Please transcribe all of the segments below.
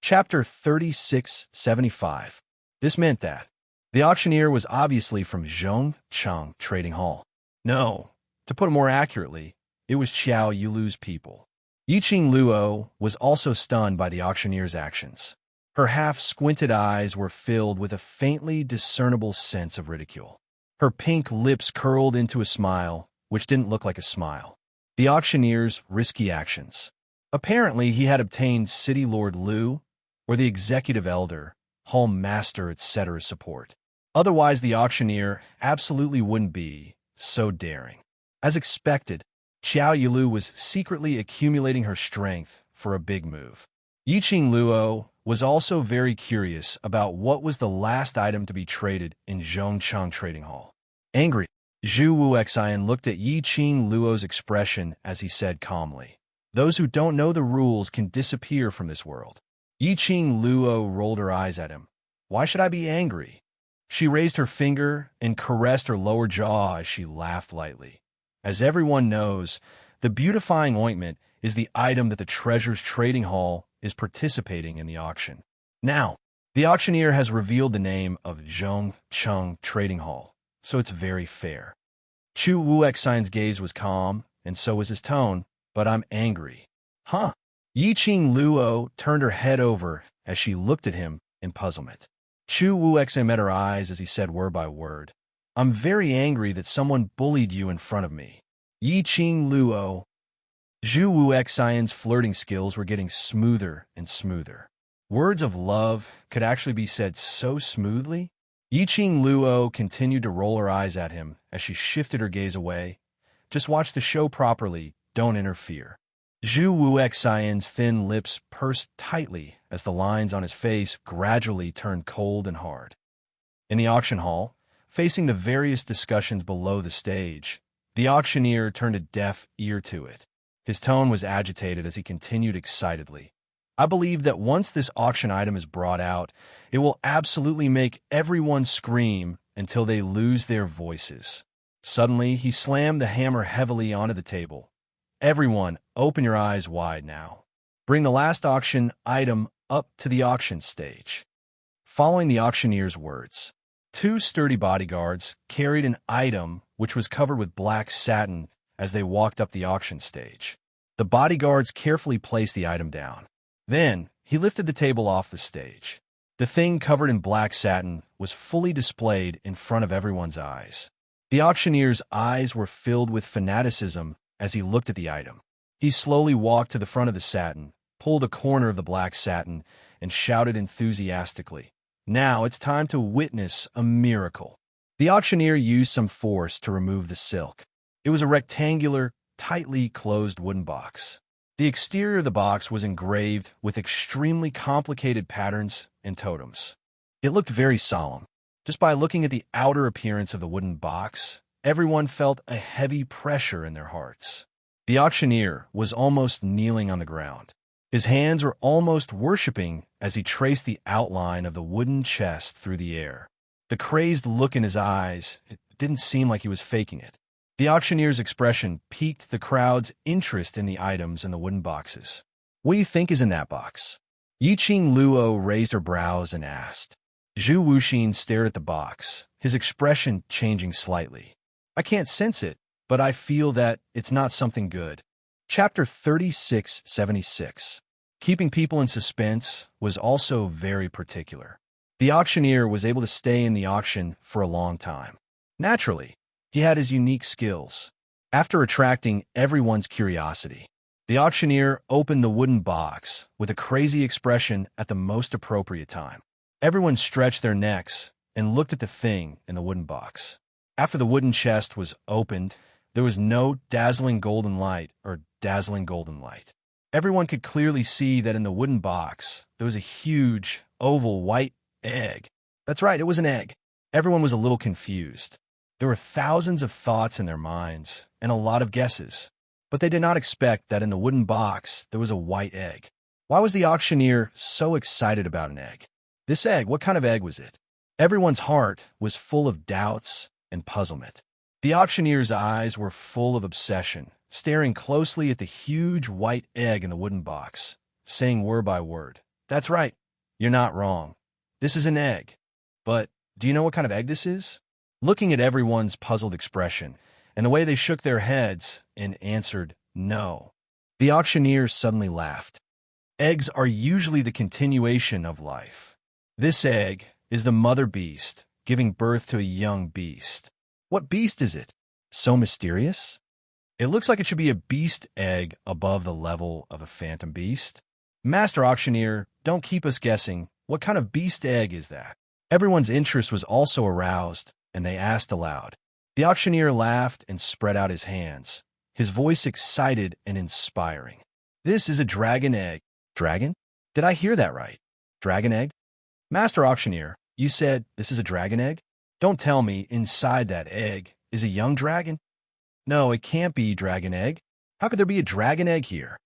Chapter 3675. This meant that the auctioneer was obviously from Zhongchang Trading Hall. No, to put it more accurately, it was Qiao Yulu's people. Yiqing Luo was also stunned by the auctioneer's actions. Her half-squinted eyes were filled with a faintly discernible sense of ridicule. Her pink lips curled into a smile, which didn't look like a smile. The auctioneer's risky actions. Apparently, he had obtained City Lord Lu, or the executive elder, hall master, etc. support. Otherwise, the auctioneer absolutely wouldn't be so daring. As expected, Qiao Yulu was secretly accumulating her strength for a big move. Yiqing Luo was also very curious about what was the last item to be traded in Zhongchang Trading Hall. Angry, Zhu Wuxian looked at Yiqing Luo's expression as he said calmly, "Those who don't know the rules can disappear from this world." Yiqing Luo rolled her eyes at him. "Why should I be angry?" She raised her finger and caressed her lower jaw as she laughed lightly. As everyone knows, the beautifying ointment is the item that the Treasure's Trading Hall is participating in the auction. Now, the auctioneer has revealed the name of Zhongcheng Trading Hall, so it's very fair. Chu Wuxian's gaze was calm, and so was his tone, "But I'm angry." "Huh?" Yiqing Luo turned her head over as she looked at him in puzzlement. Chu Wuxian met her eyes as he said word by word, "I'm very angry that someone bullied you in front of me." Yiqing Luo. Zhu Wuxian's flirting skills were getting smoother and smoother. Words of love could actually be said so smoothly. Yiqing Luo continued to roll her eyes at him as she shifted her gaze away. "Just watch the show properly, don't interfere." Zhu Wuxian's thin lips pursed tightly as the lines on his face gradually turned cold and hard. In the auction hall, facing the various discussions below the stage, the auctioneer turned a deaf ear to it. His tone was agitated as he continued excitedly, "I believe that once this auction item is brought out, it will absolutely make everyone scream until they lose their voices." Suddenly, he slammed the hammer heavily onto the table. "Everyone, open your eyes wide now. Bring the last auction item up to the auction stage." Following the auctioneer's words, two sturdy bodyguards carried an item which was covered with black satin as they walked up the auction stage. The bodyguards carefully placed the item down. Then, he lifted the table off the stage. The thing covered in black satin was fully displayed in front of everyone's eyes. The auctioneer's eyes were filled with fanaticism as he looked at the item. He slowly walked to the front of the satin, pulled a corner of the black satin, and shouted enthusiastically, "Now it's time to witness a miracle." The auctioneer used some force to remove the silk. It was a rectangular, tightly closed wooden box. The exterior of the box was engraved with extremely complicated patterns and totems. It looked very solemn. Just by looking at the outer appearance of the wooden box, everyone felt a heavy pressure in their hearts. The auctioneer was almost kneeling on the ground. His hands were almost worshipping as he traced the outline of the wooden chest through the air. The crazed look in his eyes, it didn't seem like he was faking it. The auctioneer's expression piqued the crowd's interest in the items in the wooden boxes. "What do you think is in that box?" Yiqing Luo raised her brows and asked. Zhu Wuxian stared at the box, his expression changing slightly. "I can't sense it, but I feel that it's not something good." Chapter 3676. Keeping people in suspense was also very particular. The auctioneer was able to stay in the auction for a long time. Naturally, he had his unique skills. After attracting everyone's curiosity, the auctioneer opened the wooden box with a crazy expression at the most appropriate time. Everyone stretched their necks and looked at the thing in the wooden box. After the wooden chest was opened, there was no dazzling golden light or dazzling golden light. Everyone could clearly see that in the wooden box, there was a huge, oval, white egg. That's right, it was an egg. Everyone was a little confused. There were thousands of thoughts in their minds and a lot of guesses, but they did not expect that in the wooden box there was a white egg. Why was the auctioneer so excited about an egg? This egg, what kind of egg was it? Everyone's heart was full of doubts and puzzlement. The auctioneer's eyes were full of obsession, staring closely at the huge white egg in the wooden box, saying word by word, That's right. You're not wrong. This is an egg. But do you know what kind of egg this is? Looking at everyone's puzzled expression and the way they shook their heads and answered no, the auctioneer suddenly laughed. Eggs are usually the continuation of life. This egg is the mother beast giving birth to a young beast. What beast is it? So mysterious? It looks like it should be a beast egg above the level of a phantom beast. Master Auctioneer, don't keep us guessing. What kind of beast egg is that? Everyone's interest was also aroused, and they asked aloud. The auctioneer laughed and spread out his hands, his voice excited and inspiring. This is a dragon egg. Dragon? Did I hear that right? Dragon egg? Master Auctioneer, you said this is a dragon egg? Don't tell me inside that egg is a young dragon? No, it can't be dragon egg. How could there be a dragon egg here?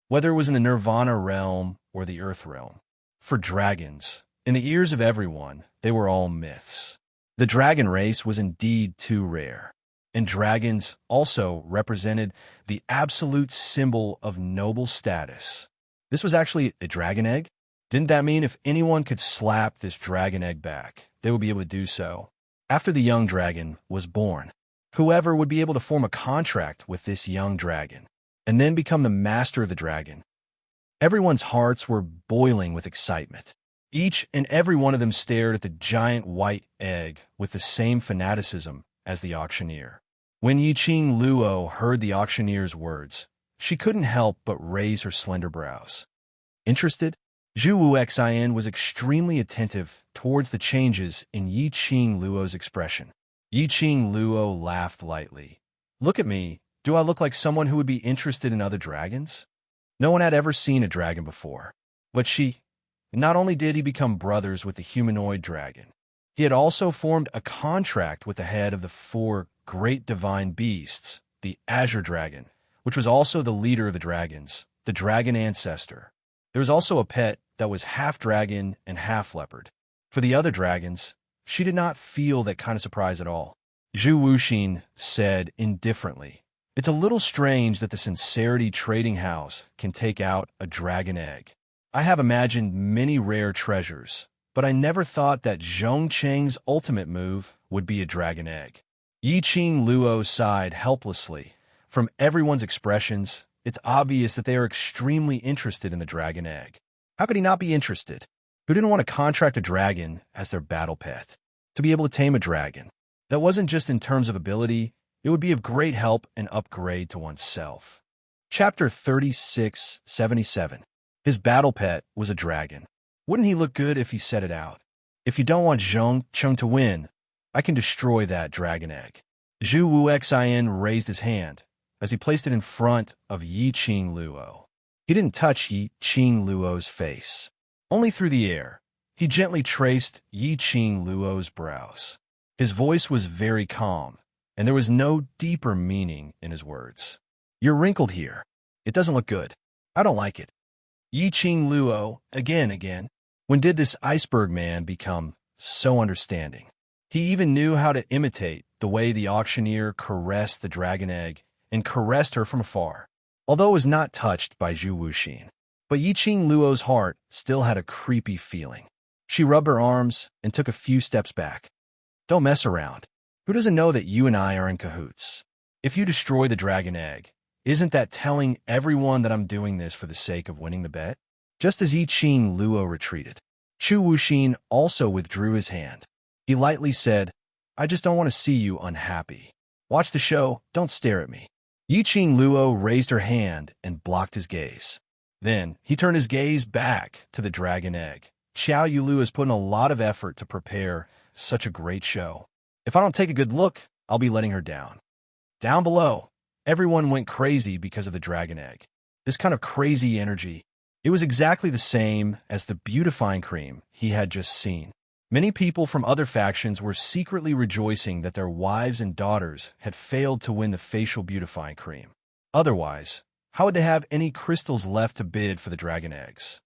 Whether it was in the Nirvana realm or the Earth realm. For dragons, in the ears of everyone, they were all myths. The dragon race was indeed too rare. And dragons also represented the absolute symbol of noble status. This was actually a dragon egg? Didn't that mean if anyone could slap this dragon egg back, they would be able to do so? After the young dragon was born, whoever would be able to form a contract with this young dragon and then become the master of the dragon. Everyone's hearts were boiling with excitement. Each and every one of them stared at the giant white egg with the same fanaticism as the auctioneer. When Yiqing Luo heard the auctioneer's words, she couldn't help but raise her slender brows. Interested? Zhu Wuxian was extremely attentive towards the changes in Yiqing Luo's expression. Yiqing Luo laughed lightly. Look at me. Do I look like someone who would be interested in other dragons? No one had ever seen a dragon before. But not only did he become brothers with the humanoid dragon, he had also formed a contract with the head of the 4 great divine beasts, the Azure Dragon, which was also the leader of the dragons, the dragon ancestor. There was also a pet that was half dragon and half leopard. For the other dragons, she did not feel that kind of surprise at all. Zhu Wuxin said indifferently, "It's a little strange that the Sincerity Trading House can take out a dragon egg. I have imagined many rare treasures, but I never thought that Zhongcheng's ultimate move would be a dragon egg." Yiqing Luo sighed helplessly. From everyone's expressions, it's obvious that they are extremely interested in the dragon egg. How could he not be interested? Who didn't want to contract a dragon as their battle pet? To be able to tame a dragon. That wasn't just in terms of ability, it would be of great help and upgrade to oneself. Chapter 3677. His battle pet was a dragon. Wouldn't he look good if he set it out? If you don't want Zhongcheng to win, I can destroy that dragon egg. Zhu Wuxian raised his hand as he placed it in front of Yiqing Luo. He didn't touch Yiqing Luo's face. Only through the air, he gently traced Yiqing Luo's brows. His voice was very calm, and there was no deeper meaning in his words. You're wrinkled here. It doesn't look good. I don't like it. Yiqing Luo, again. When did this iceberg man become so understanding? He even knew how to imitate the way the auctioneer caressed the dragon egg and caressed her from afar, although it was not touched by Zhu Wuxin. But Yiqing Luo's heart still had a creepy feeling. She rubbed her arms and took a few steps back. Don't mess around. Who doesn't know that you and I are in cahoots? If you destroy the dragon egg, isn't that telling everyone that I'm doing this for the sake of winning the bet? Just as Yiqing Luo retreated, Zhu Wuxin also withdrew his hand. He lightly said, I just don't want to see you unhappy. Watch the show, don't stare at me. Yiqing Luo raised her hand and blocked his gaze. Then he turned his gaze back to the dragon egg. Xiao Yulu has put in a lot of effort to prepare such a great show. If I don't take a good look, I'll be letting her down. Down below, everyone went crazy because of the dragon egg. This kind of crazy energy, it was exactly the same as the beautifying cream he had just seen. Many people from other factions were secretly rejoicing that their wives and daughters had failed to win the facial beautifying cream. Otherwise, how would they have any crystals left to bid for the dragon eggs?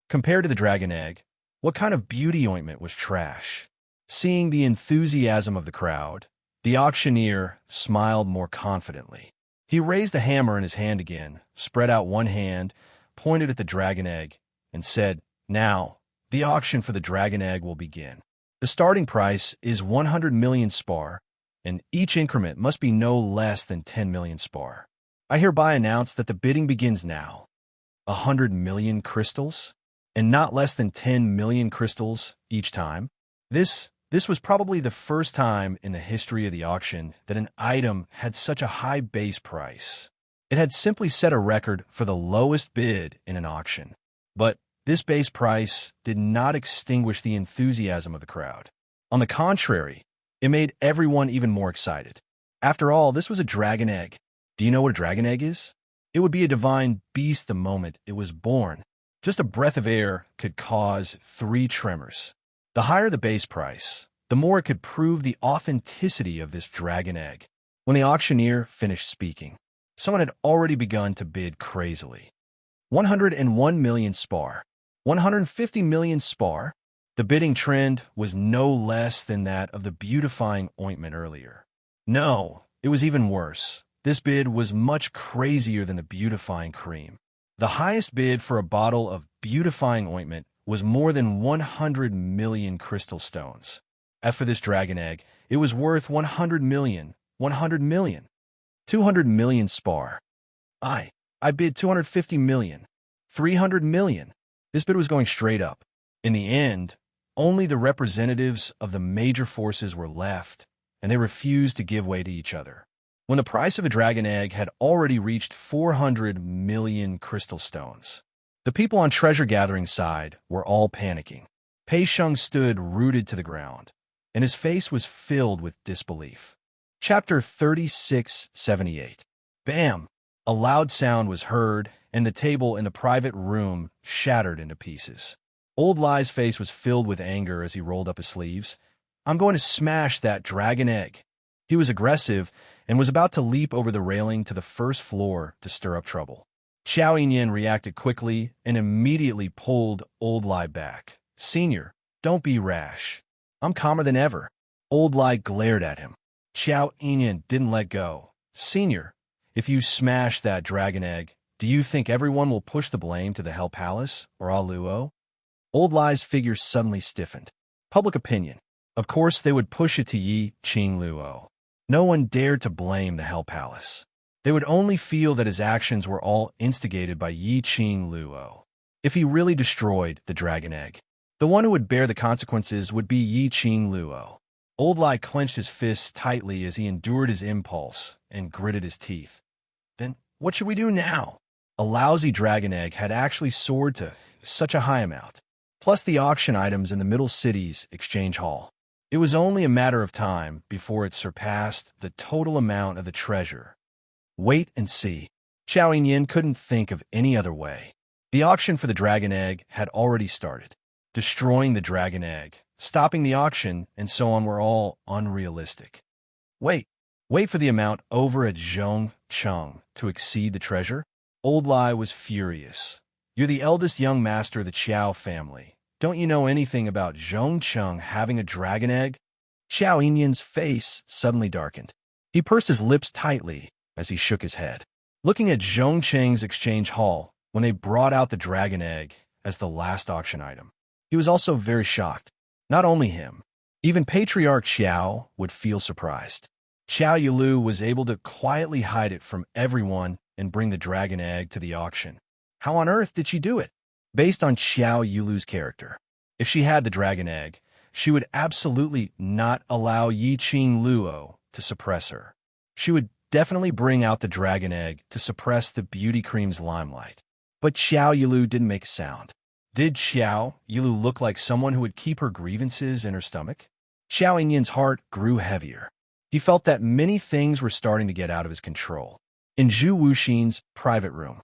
Compared to the dragon egg, what kind of beauty ointment was trash? Seeing the enthusiasm of the crowd, the auctioneer smiled more confidently. He raised the hammer in his hand again, spread out one hand, pointed at the dragon egg, and said, Now, the auction for the dragon egg will begin. The starting price is 100 million spar, and each increment must be no less than 10 million spar. I hereby announce that the bidding begins now. 100 million crystals, and not less than 10 million crystals each time. This was probably the first time in the history of the auction that an item had such a high base price. It had simply set a record for the lowest bid in an auction. But this base price did not extinguish the enthusiasm of the crowd. On the contrary, it made everyone even more excited. After all, this was a dragon egg. Do you know what a dragon egg is? It would be a divine beast the moment it was born. Just a breath of air could cause 3 tremors. The higher the base price, the more it could prove the authenticity of this dragon egg. When the auctioneer finished speaking, someone had already begun to bid crazily. 101 million spar. 150 million spar. The bidding trend was no less than that of the beautifying ointment earlier. No, it was even worse. This bid was much crazier than the beautifying cream. The highest bid for a bottle of beautifying ointment was more than 100 million crystal stones. As for this dragon egg, it was worth 100 million, 100 million, 200 million spar. I bid 250 million, 300 million. This bid was going straight up. In the end, only the representatives of the major forces were left, and they refused to give way to each other. When the price of a dragon egg had already reached 400 million crystal stones, the people on treasure-gathering side were all panicking. Pei Sheng stood rooted to the ground, and his face was filled with disbelief. Chapter 3678. Bam! A loud sound was heard, and the table in the private room shattered into pieces. Old Lai's face was filled with anger as he rolled up his sleeves. I'm going to smash that dragon egg. He was aggressive and was about to leap over the railing to the first floor to stir up trouble. Xiao Yinyan reacted quickly and immediately pulled Old Lai back. Senior, don't be rash. I'm calmer than ever. Old Lai glared at him. Xiao Yinyan didn't let go. Senior, if you smash that dragon egg, do you think everyone will push the blame to the Hell Palace or Luo? Old Lai's figure suddenly stiffened. Public opinion. Of course they would push it to Yi Qing Luo. No one dared to blame the Hell Palace. They would only feel that his actions were all instigated by Yi Qing Luo. If he really destroyed the dragon egg, the one who would bear the consequences would be Yi Qing Luo. Old Lai clenched his fists tightly as he endured his impulse and gritted his teeth. Then what should we do now? A lousy dragon egg had actually soared to such a high amount, plus the auction items in the Middle City's exchange hall. It was only a matter of time before it surpassed the total amount of the treasure. Wait and see. Xiao Yinyan couldn't think of any other way. The auction for the dragon egg had already started. Destroying the dragon egg, stopping the auction, and so on were all unrealistic. Wait for the amount over at Zhongcheng to exceed the treasure? Old Lai was furious. You're the eldest young master of the Qiao family. Don't you know anything about Zhongcheng having a dragon egg? Xiao Yinyan's face suddenly darkened. He pursed his lips tightly as he shook his head. Looking at Zhongcheng's exchange hall when they brought out the dragon egg as the last auction item, he was also very shocked. Not only him, even Patriarch Xiao would feel surprised. Xiao Yilu was able to quietly hide it from everyone and bring the dragon egg to the auction. How on earth did she do it? Based on Xiao Yilu's character, if she had the dragon egg, she would absolutely not allow Yi Qing Luo to suppress her. She would definitely bring out the dragon egg to suppress the beauty cream's limelight. But Xiao Yilu didn't make a sound. Did Xiao Yilu look like someone who would keep her grievances in her stomach? Xiao Yinyan's heart grew heavier. He felt that many things were starting to get out of his control. In Zhu Wuxin's private room,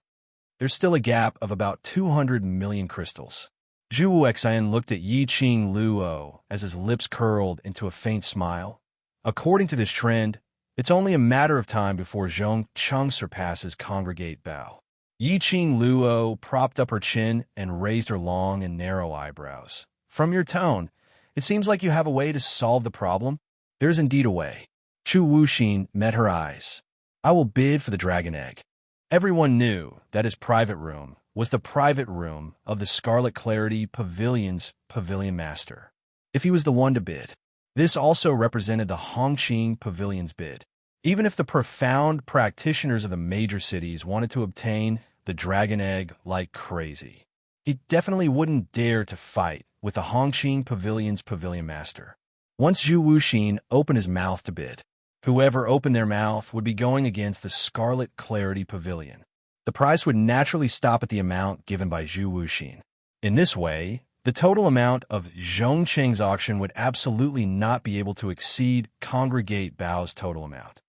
there's still a gap of about 200 million crystals. Zhu Wuxian looked at Yi Qing Luo as his lips curled into a faint smile. According to this trend, it's only a matter of time before Zhongcheng surpasses Congregate Bao. Yi Qing Luo propped up her chin and raised her long and narrow eyebrows. From your tone, it seems like you have a way to solve the problem. There's indeed a way. Zhu Wuxin met her eyes. I will bid for the dragon egg. Everyone knew that his private room was the private room of the Scarlet Clarity Pavilion's pavilion master. If he was the one to bid, this also represented the Hongqing Pavilion's bid. Even if the profound practitioners of the major cities wanted to obtain the dragon egg like crazy, he definitely wouldn't dare to fight with the Hongqing Pavilion's pavilion master. Once Zhu Wuxin opened his mouth to bid, whoever opened their mouth would be going against the Scarlet Clarity Pavilion. The price would naturally stop at the amount given by Zhu Wuxin. In this way, the total amount of Zhongcheng's auction would absolutely not be able to exceed Congregate Bao's total amount.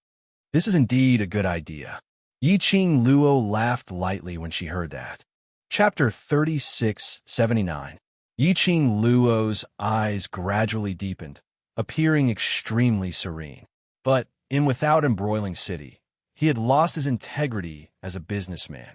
This is indeed a good idea. Yiqing Luo laughed lightly when she heard that. Chapter 3679. Yiqing Luo's eyes gradually deepened, appearing extremely serene. But, in Without Embroiling City, he had lost his integrity as a businessman.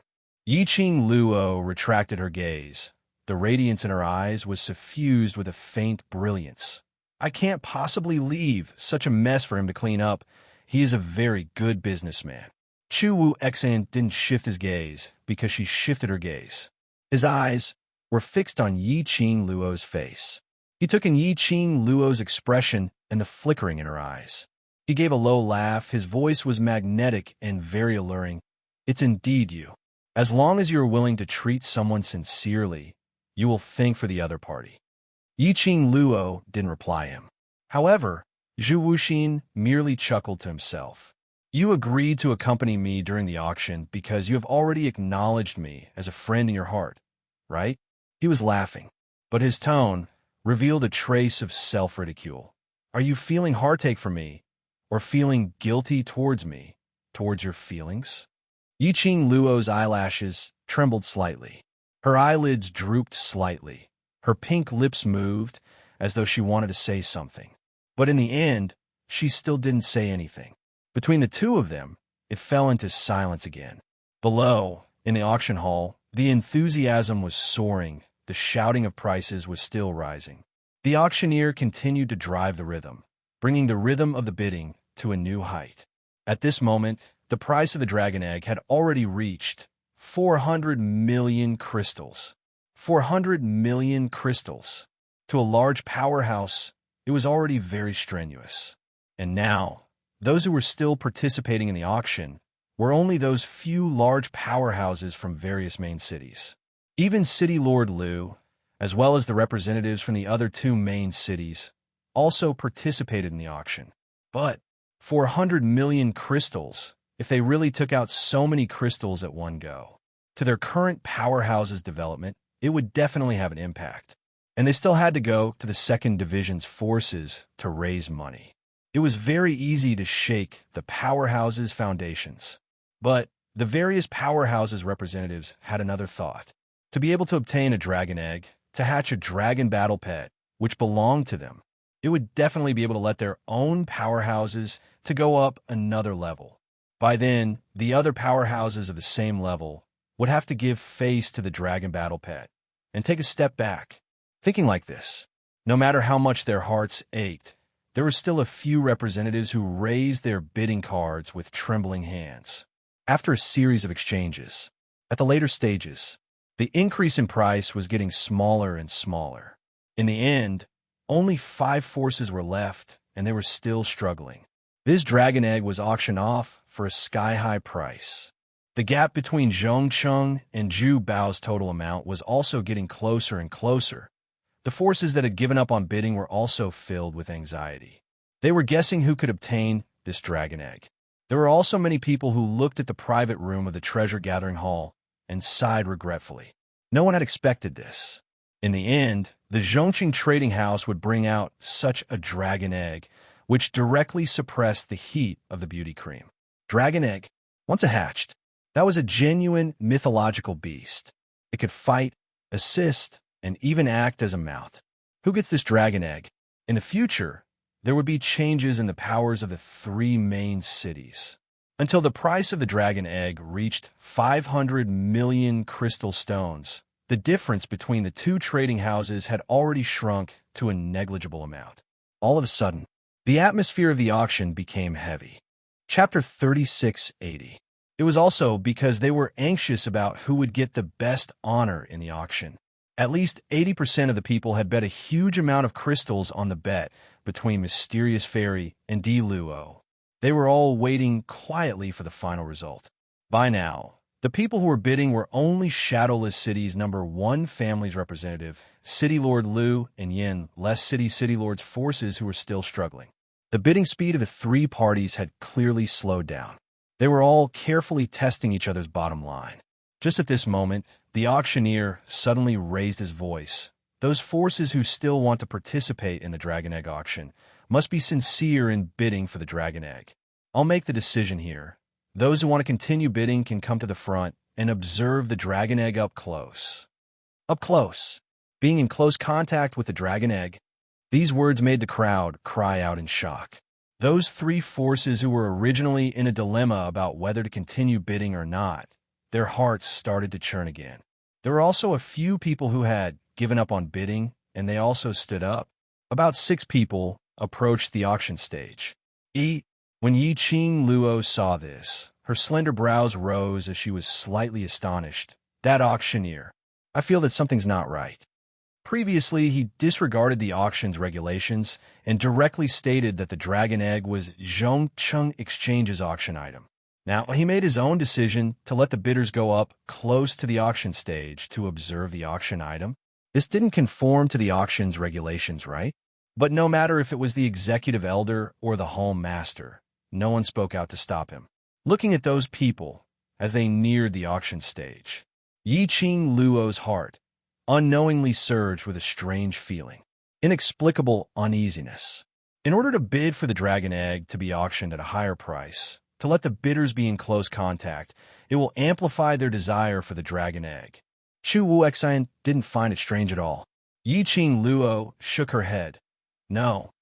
Yiqing Luo retracted her gaze. The radiance in her eyes was suffused with a faint brilliance. I can't possibly leave such a mess for him to clean up. He is a very good businessman. Chu Wu Exan didn't shift his gaze because she shifted her gaze. His eyes were fixed on Yiqing Luo's face. He took in Yiqing Luo's expression and the flickering in her eyes. He gave a low laugh. His voice was magnetic and very alluring. It's indeed you. As long as you are willing to treat someone sincerely, you will think for the other party. Yiqing Luo didn't reply him. However, Zhu Wuxin merely chuckled to himself. You agreed to accompany me during the auction because you have already acknowledged me as a friend in your heart, right? He was laughing, but his tone revealed a trace of self-ridicule. Are you feeling heartache for me, or feeling guilty towards me, towards your feelings? Yiqing Luo's eyelashes trembled slightly. Her eyelids drooped slightly. Her pink lips moved as though she wanted to say something. But in the end, she still didn't say anything. Between the two of them, it fell into silence again. Below, in the auction hall, the enthusiasm was soaring. The shouting of prices was still rising. The auctioneer continued to drive the rhythm, bringing the rhythm of the bidding to a new height. At this moment, the price of the dragon egg had already reached 400 million crystals. 400 million crystals. To a large powerhouse, it was already very strenuous. And now, those who were still participating in the auction were only those few large powerhouses from various main cities. Even City Lord Liu, as well as the representatives from the other two main cities, also participated in the auction. But 400 million crystals, if they really took out so many crystals at one go, to their current powerhouse's development, it would definitely have an impact. And they still had to go to the second division's forces to raise money. It was very easy to shake the powerhouse's foundations. But the various powerhouses' representatives had another thought. To be able to obtain a dragon egg, to hatch a dragon battle pet, which belonged to them, it would definitely be able to let their own powerhouses to go up another level. By then, the other powerhouses of the same level would have to give face to the dragon battle pet and take a step back. Thinking like this, no matter how much their hearts ached, there were still a few representatives who raised their bidding cards with trembling hands. After a series of exchanges, at the later stages, the increase in price was getting smaller and smaller. In the end, only 5 forces were left, and they were still struggling. This dragon egg was auctioned off for a sky-high price. The gap between Zhongcheng and Zhu Bao's total amount was also getting closer and closer. The forces that had given up on bidding were also filled with anxiety. They were guessing who could obtain this dragon egg. There were also many people who looked at the private room of the treasure-gathering hall and sighed regretfully. No one had expected this. In the end, the Zhongqing trading house would bring out such a dragon egg, which directly suppressed the heat of the beauty cream. Dragon egg, once it hatched, that was a genuine mythological beast. It could fight, assist, and even act as a mount. Who gets this dragon egg? In the future, there would be changes in the powers of the 3 main cities. Until the price of the dragon egg reached 500 million crystal stones, the difference between the 2 trading houses had already shrunk to a negligible amount. All of a sudden, the atmosphere of the auction became heavy. Chapter 3680. It was also because they were anxious about who would get the best honor in the auction. At least 80% of the people had bet a huge amount of crystals on the bet between Mysterious Fairy and D. Luo. They were all waiting quietly for the final result. By now, the people who were bidding were only Shadowless City's #1 family's representative, City Lord Lu and Yin, less City Lord's forces who were still struggling. The bidding speed of the three parties had clearly slowed down. They were all carefully testing each other's bottom line. Just at this moment, the auctioneer suddenly raised his voice. Those forces who still want to participate in the Dragon Egg auction must be sincere in bidding for the Dragon Egg. I'll make the decision here. Those who want to continue bidding can come to the front and observe the Dragon Egg up close. Up close. Being in close contact with the Dragon Egg. These words made the crowd cry out in shock. Those three forces who were originally in a dilemma about whether to continue bidding or not, their hearts started to churn again. There were also a few people who had given up on bidding, and they also stood up. About 6 people approached the auction stage. When Yi-Ching Luo saw this, her slender brows rose as she was slightly astonished. That auctioneer. I feel that something's not right. Previously, he disregarded the auction's regulations and directly stated that the Dragon Egg was Zhongcheng Exchange's auction item. Now, he made his own decision to let the bidders go up close to the auction stage to observe the auction item. This didn't conform to the auction's regulations, right? But no matter if it was the executive elder or the home master, no one spoke out to stop him. Looking at those people as they neared the auction stage, Yi-Ching Luo's heart unknowingly surged with a strange feeling, inexplicable uneasiness. In order to bid for the Dragon Egg to be auctioned at a higher price, to let the bidders be in close contact, it will amplify their desire for the Dragon Egg. Chu Wuxian didn't find it strange at all. Yi-Ching Luo shook her head. No.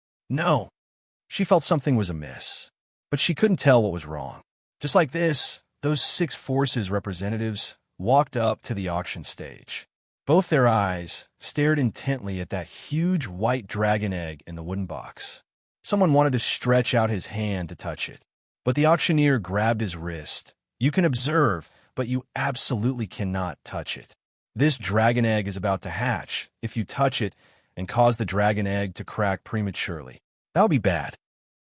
She felt something was amiss, but she couldn't tell what was wrong. Just like this, those 6 forces representatives walked up to the auction stage. Both their eyes stared intently at that huge white dragon egg in the wooden box. Someone wanted to stretch out his hand to touch it, but the auctioneer grabbed his wrist. You can observe, but you absolutely cannot touch it. This dragon egg is about to hatch if you touch it and cause the dragon egg to crack prematurely. That would be bad.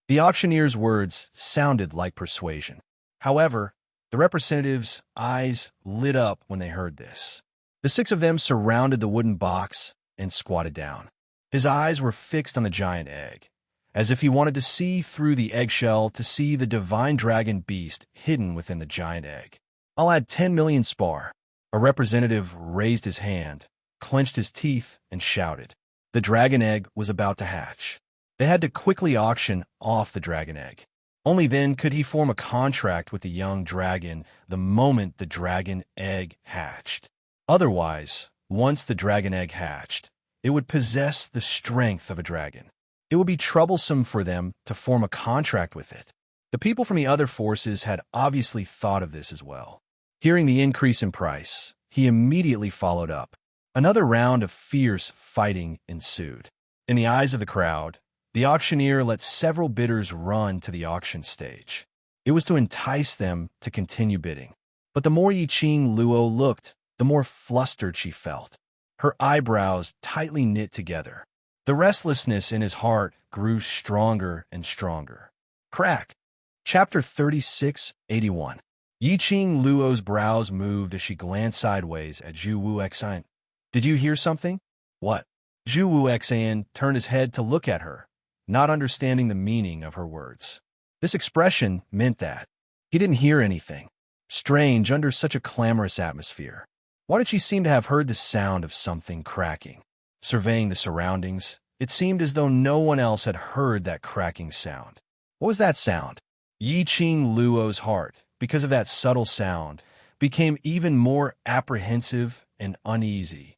The auctioneer's words sounded like persuasion. However, the representatives' eyes lit up when they heard this. The 6 of them surrounded the wooden box and squatted down. His eyes were fixed on the giant egg, as if he wanted to see through the eggshell to see the divine dragon beast hidden within the giant egg. I'll add 10 million spar. A representative raised his hand, clenched his teeth, and shouted. The dragon egg was about to hatch. They had to quickly auction off the dragon egg. Only then could he form a contract with the young dragon the moment the dragon egg hatched. Otherwise, once the dragon egg hatched, it would possess the strength of a dragon. It would be troublesome for them to form a contract with it. The people from the other forces had obviously thought of this as well. Hearing the increase in price, he immediately followed up. Another round of fierce fighting ensued. In the eyes of the crowd, the auctioneer let several bidders run to the auction stage. It was to entice them to continue bidding. But the more Yi-Ching Luo looked, the more flustered she felt. Her eyebrows tightly knit together. The restlessness in his heart grew stronger and stronger. Crack. Chapter 3681. Yi-Ching Luo's brows moved as she glanced sideways at Zhu Wuxian. Did you hear something? What? Zhu Wuxian turned his head to look at her, not understanding the meaning of her words. This expression meant that he didn't hear anything. Strange under such a clamorous atmosphere. Why did she seem to have heard the sound of something cracking? Surveying the surroundings, it seemed as though no one else had heard that cracking sound. What was that sound? Yi-Ching Luo's heart, because of that subtle sound, became even more apprehensive and uneasy.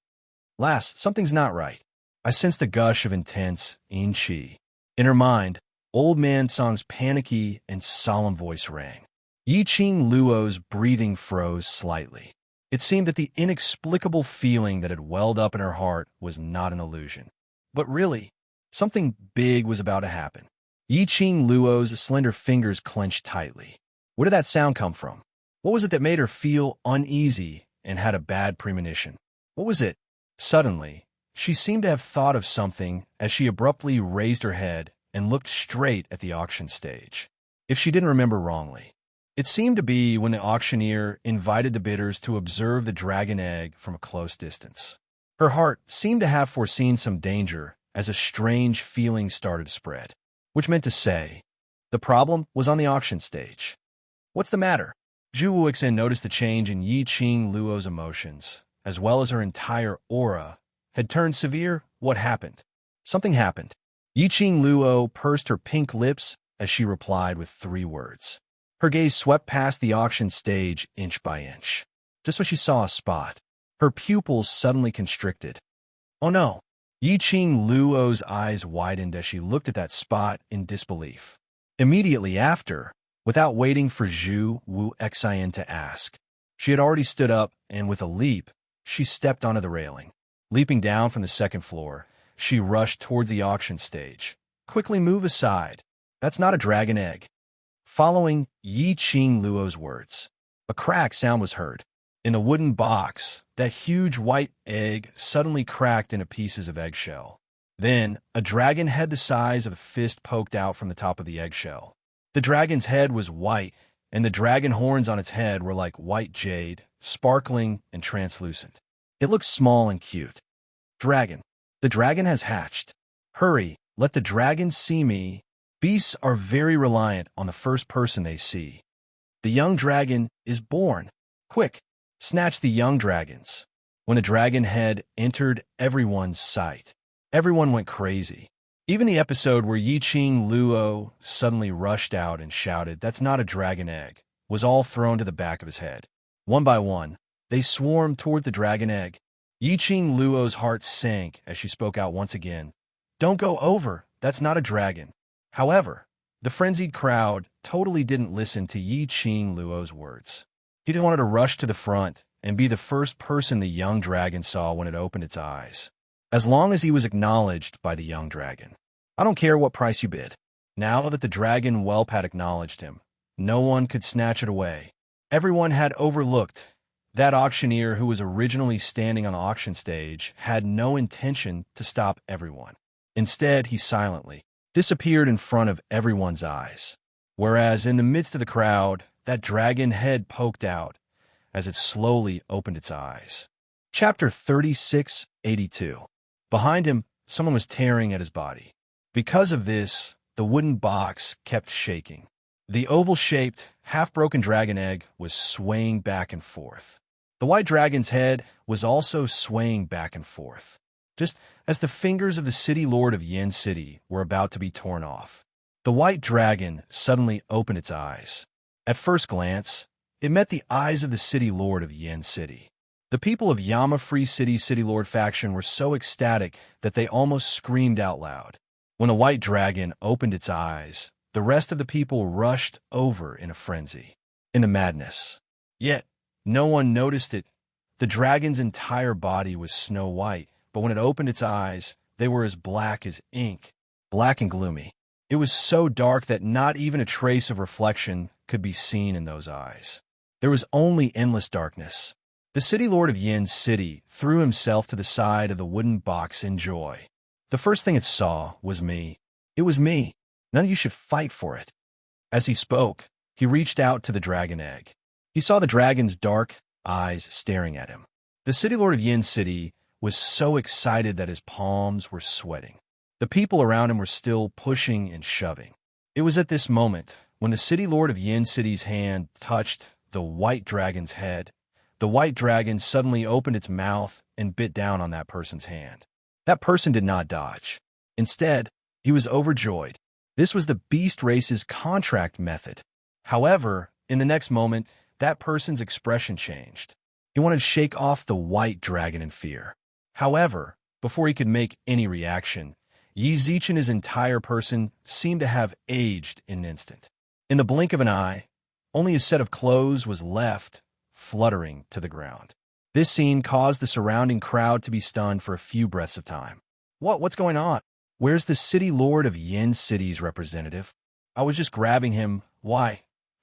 Something's not right. I sensed a gush of intense in-chi. In her mind, Old Man Song's panicky and solemn voice rang. Yi-Ching Luo's breathing froze slightly. It seemed that the inexplicable feeling that had welled up in her heart was not an illusion. But really, something big was about to happen. Yi-Ching Luo's slender fingers clenched tightly. Where did that sound come from? What was it that made her feel uneasy and had a bad premonition? What was it? Suddenly, she seemed to have thought of something as she abruptly raised her head and looked straight at the auction stage. If she didn't remember wrongly, it seemed to be when the auctioneer invited the bidders to observe the dragon egg from a close distance. Her heart seemed to have foreseen some danger as a strange feeling started to spread, which meant to say, the problem was on the auction stage. What's the matter? Zhu Wuixin noticed the change in Yi Qing Luo's emotions, as well as her entire aura had turned severe. What happened? Something happened. Yi Qing Luo pursed her pink lips as she replied with 3 words. Her gaze swept past the auction stage inch by inch. Just when she saw a spot, her pupils suddenly constricted. Oh no! Yi Qing Luo's eyes widened as she looked at that spot in disbelief. Immediately after, without waiting for Zhu Wuixin to ask, she had already stood up and with a leap, she stepped onto the railing. Leaping down from the 2nd floor, she rushed towards the auction stage. Quickly move aside. That's not a dragon egg. Following Yi Qing Luo's words, a crack sound was heard. In the wooden box, that huge white egg suddenly cracked into pieces of eggshell. Then, a dragon head the size of a fist poked out from the top of the eggshell. The dragon's head was white, and the dragon horns on its head were like white jade, sparkling and translucent. It looked small and cute. Dragon. The dragon has hatched. Hurry, let the dragon see me. Beasts are very reliant on the first person they see. The young dragon is born. Quick, snatch the young dragons. When the dragon head entered everyone's sight, everyone went crazy. Even the episode where Yi Qing Luo suddenly rushed out and shouted, "That's not a dragon egg," was all thrown to the back of his head. One by one, they swarmed toward the dragon egg. Yi Qing Luo's heart sank as she spoke out once again. "Don't go over, that's not a dragon." However, the frenzied crowd totally didn't listen to Yi Qing Luo's words. He just wanted to rush to the front and be the first person the young dragon saw when it opened its eyes. As long as he was acknowledged by the young dragon. I don't care what price you bid. Now that the dragon whelp had acknowledged him, no one could snatch it away. Everyone had overlooked that auctioneer who was originally standing on the auction stage had no intention to stop everyone. Instead, he silently disappeared in front of everyone's eyes, whereas in the midst of the crowd, that dragon head poked out as it slowly opened its eyes. Chapter 3682. Behind him, someone was tearing at his body. Because of this, the wooden box kept shaking. The oval-shaped, half-broken dragon egg was swaying back and forth. The white dragon's head was also swaying back and forth, just as the fingers of the city lord of Yin City were about to be torn off. The white dragon suddenly opened its eyes. At first glance, it met the eyes of the city lord of Yin City. The people of Yama Free City's City Lord faction were so ecstatic that they almost screamed out loud. When the white dragon opened its eyes, the rest of the people rushed over in a frenzy, in the madness. Yet, no one noticed it. The dragon's entire body was snow white, but when it opened its eyes, they were as black as ink, black and gloomy. It was so dark that not even a trace of reflection could be seen in those eyes. There was only endless darkness. The city lord of Yin City threw himself to the side of the wooden box in joy. The first thing it saw was me. It was me. None of you should fight for it. As he spoke, he reached out to the dragon egg. He saw the dragon's dark eyes staring at him. The city lord of Yin City was so excited that his palms were sweating. The people around him were still pushing and shoving. It was at this moment, when the city lord of Yin City's hand touched the white dragon's head, the white dragon suddenly opened its mouth and bit down on that person's hand. That person did not dodge. Instead, he was overjoyed. This was the beast race's contract method. However, in the next moment, that person's expression changed. He wanted to shake off the white dragon in fear. However, before he could make any reaction, Yi Zichen's entire person seemed to have aged in an instant. In the blink of an eye, only a set of clothes was left, fluttering to the ground. This scene caused the surrounding crowd to be stunned for a few breaths of time. What's going on? Where's the city lord of Yin City's representative? I was just grabbing him. Why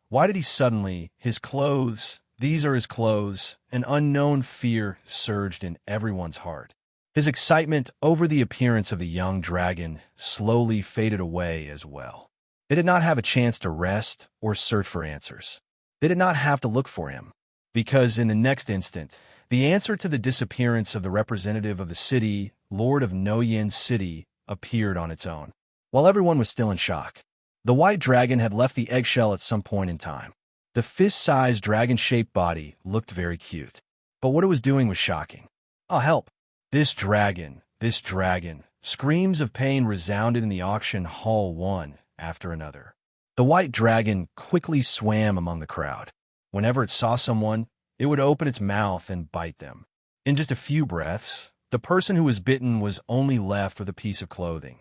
Why did he suddenly, his clothes, these are his clothes, an unknown fear surged in everyone's heart. His excitement over the appearance of the young dragon slowly faded away as well. They did not have a chance to rest or search for answers. They did not have to look for him, because in the next instant, the answer to the disappearance of the representative of the city, Lord of Noyen City, appeared on its own. While everyone was still in shock, the white dragon had left the eggshell at some point in time. The fist-sized dragon-shaped body looked very cute, but what it was doing was shocking. "Oh, help! This dragon! This dragon!" Screams of pain resounded in the auction hall one after another. The white dragon quickly swam among the crowd. Whenever it saw someone, it would open its mouth and bite them. In just a few breaths, the person who was bitten was only left with a piece of clothing.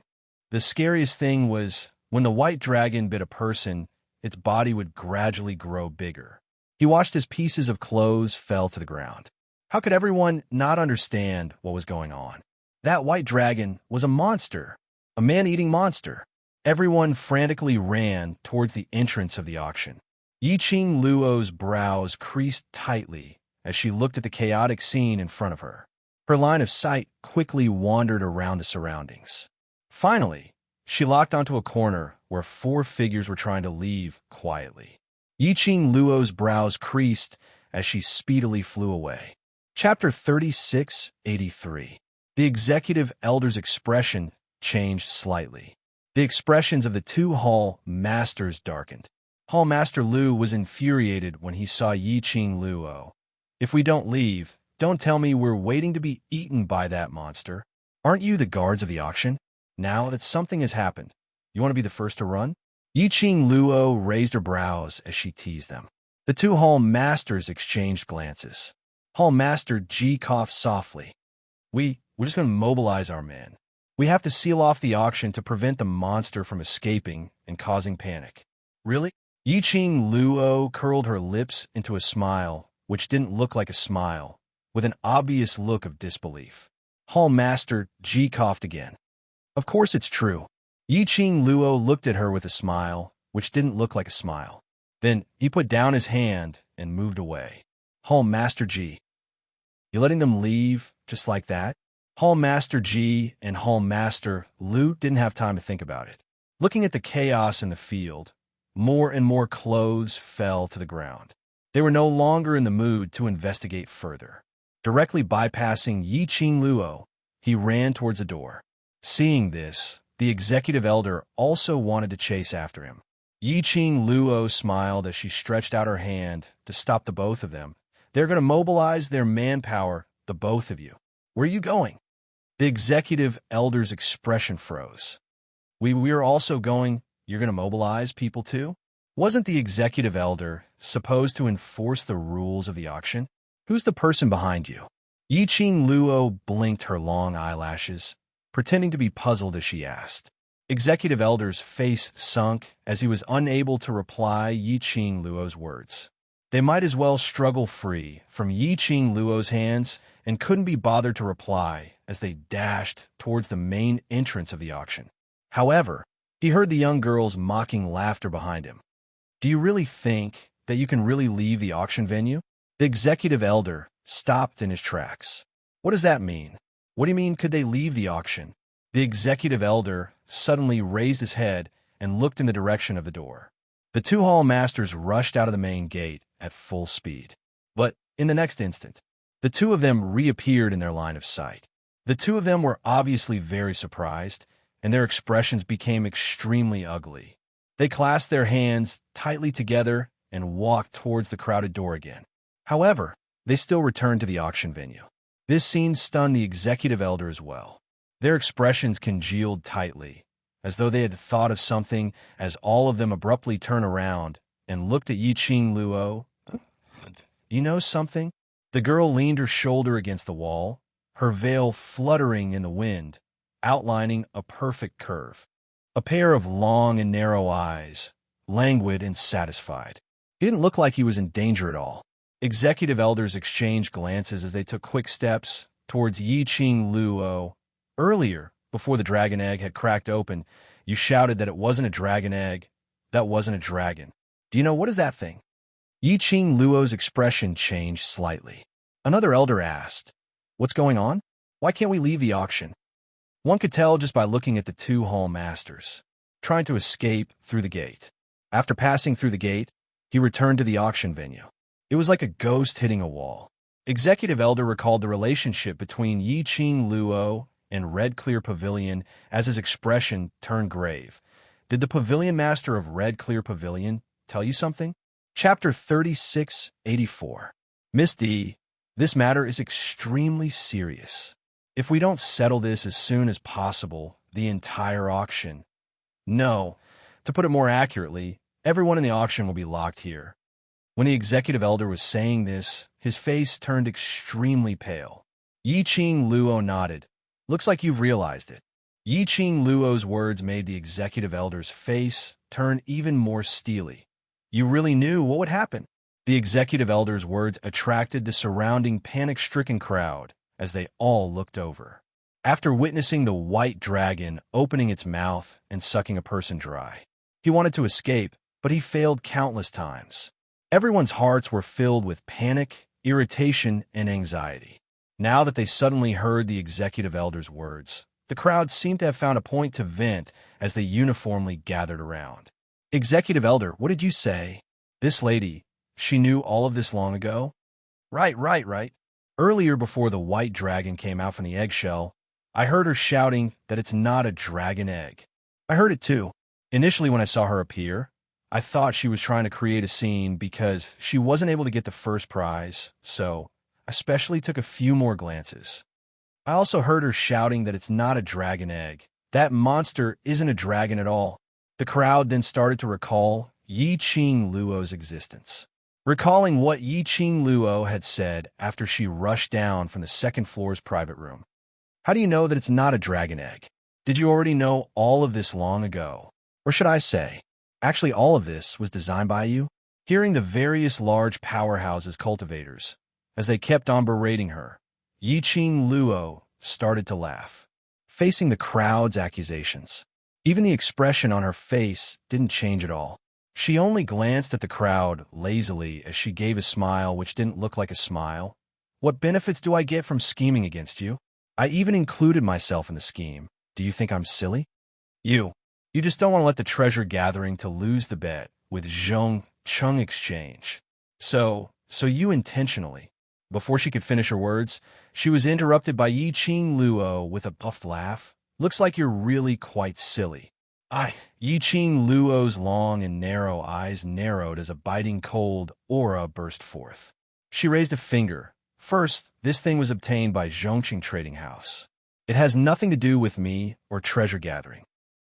The scariest thing was, when the white dragon bit a person, its body would gradually grow bigger. He watched as pieces of clothes fell to the ground. How could everyone not understand what was going on? That white dragon was a monster, a man-eating monster. Everyone frantically ran towards the entrance of the auction. Yiqing Luo's brows creased tightly as she looked at the chaotic scene in front of her. Her line of sight quickly wandered around the surroundings. Finally, she locked onto a corner where 4 figures were trying to leave quietly. Yiqing Luo's brows creased as she speedily flew away. Chapter 3683. The executive elder's expression changed slightly. The expressions of the 2 hall masters darkened. Hall Master Lu was infuriated when he saw Yiqing Luo. "If we don't leave, don't tell me we're waiting to be eaten by that monster. Aren't you the guards of the auction? Now that something has happened, you want to be the first to run?" Yiqing Luo raised her brows as she teased them. The 2 hall masters exchanged glances. Hall Master Ji coughed softly. We're just going to mobilize our men. We have to seal off the auction to prevent the monster from escaping and causing panic." "Really?" Yiqing Luo curled her lips into a smile, which didn't look like a smile, with an obvious look of disbelief. Hall Master Ji coughed again. "Of course it's true." Yiqing Luo looked at her with a smile, which didn't look like a smile. Then he put down his hand and moved away. Hall Master Ji, "You letting them leave just like that?" Hall Master Ji and Hall Master Lu didn't have time to think about it. Looking at the chaos in the field, more and more clothes fell to the ground. They were no longer in the mood to investigate further. Directly bypassing Yiqing Luo, he ran towards the door. Seeing this, the executive elder also wanted to chase after him. Yiqing Luo smiled as she stretched out her hand to stop the both of them. "They're going to mobilize their manpower, the both of you. Where are you going?" The executive elder's expression froze. We're also going. You're going to mobilize people too?" Wasn't the executive elder supposed to enforce the rules of the auction? "Who's the person behind you?" Yiqing Luo blinked her long eyelashes, pretending to be puzzled as she asked. Executive elder's face sunk as he was unable to reply Yiqing Luo's words. They might as well struggle free from Yiqing Luo's hands and couldn't be bothered to reply as they dashed towards the main entrance of the auction. However, he heard the young girl's mocking laughter behind him. "Do you really think that you can really leave the auction venue?" The executive elder stopped in his tracks. "What does that mean? What do you mean, could they leave the auction?" The executive elder suddenly raised his head and looked in the direction of the door. The 2 hall masters rushed out of the main gate at full speed. But in the next instant, the 2 of them reappeared in their line of sight. The 2 of them were obviously very surprised, and their expressions became extremely ugly. They clasped their hands tightly together and walked towards the crowded door again. However, they still returned to the auction venue. This scene stunned the executive elder as well. Their expressions congealed tightly, as though they had thought of something, as all of them abruptly turned around and looked at Yiqing Luo. "You know something?" The girl leaned her shoulder against the wall, her veil fluttering in the wind, outlining a perfect curve. A pair of long and narrow eyes, languid and satisfied. He didn't look like he was in danger at all. Executive elders exchanged glances as they took quick steps towards Yiqing Luo. "Earlier, before the dragon egg had cracked open, you shouted that it wasn't a dragon egg, that wasn't a dragon. Do you know what is that thing? Yi Qing Luo's expression changed slightly. Another elder asked, "What's going on? Why can't we leave the auction?" One could tell just by looking at the two hall masters, trying to escape through the gate. After passing through the gate, he returned to the auction venue. It was like a ghost hitting a wall. Executive Elder recalled the relationship between Yi Qing Luo and Red Clear Pavilion as his expression turned grave. Did the Pavilion Master of Red Clear Pavilion tell you something? Chapter 3684. Misty, this matter is extremely serious. If we don't settle this as soon as possible, the entire auction— No, to put it more accurately, everyone in the auction will be locked here. When the Executive Elder was saying this, his face turned extremely pale. Yi Qing Luo nodded. Looks like you've realized it. Yi Qing Luo's words made the Executive Elder's face turn even more steely. You really knew what would happen. The Executive Elder's words attracted the surrounding panic-stricken crowd as they all looked over. After witnessing the white dragon opening its mouth and sucking a person dry, he wanted to escape, but he failed countless times. Everyone's hearts were filled with panic, irritation, and anxiety. Now that they suddenly heard the Executive Elder's words, the crowd seemed to have found a point to vent as they uniformly gathered around. Executive Elder, what did you say? This lady, she knew all of this long ago? Right. Earlier, before the white dragon came out from the eggshell, I heard her shouting that it's not a dragon egg. I heard it too. Initially, when I saw her appear, I thought she was trying to create a scene because she wasn't able to get the first prize, so I especially took a few more glances. I also heard her shouting that it's not a dragon egg. That monster isn't a dragon at all. The crowd then started to recall Yi Qing Luo's existence. Recalling what Yi Qing Luo had said after she rushed down from the second floor's private room. How do you know that it's not a dragon egg? Did you already know all of this long ago? Or should I say, actually all of this was designed by you? Hearing the various large powerhouses' cultivators, as they kept on berating her, Yi Qing Luo started to laugh, facing the crowd's accusations. Even the expression on her face didn't change at all. She only glanced at the crowd lazily as she gave a smile which didn't look like a smile. What benefits do I get from scheming against you? I even included myself in the scheme. Do you think I'm silly? You just don't want to let the treasure gathering to lose the bet with Zhong Chung exchange. So you intentionally. Before she could finish her words, she was interrupted by Yi Qing Luo with a puffed laugh. Looks like you're really quite silly. Yi Qing Luo's long and narrow eyes narrowed as a biting cold aura burst forth. She raised a finger. First, this thing was obtained by Zhongqing Trading House. It has nothing to do with me or treasure gathering.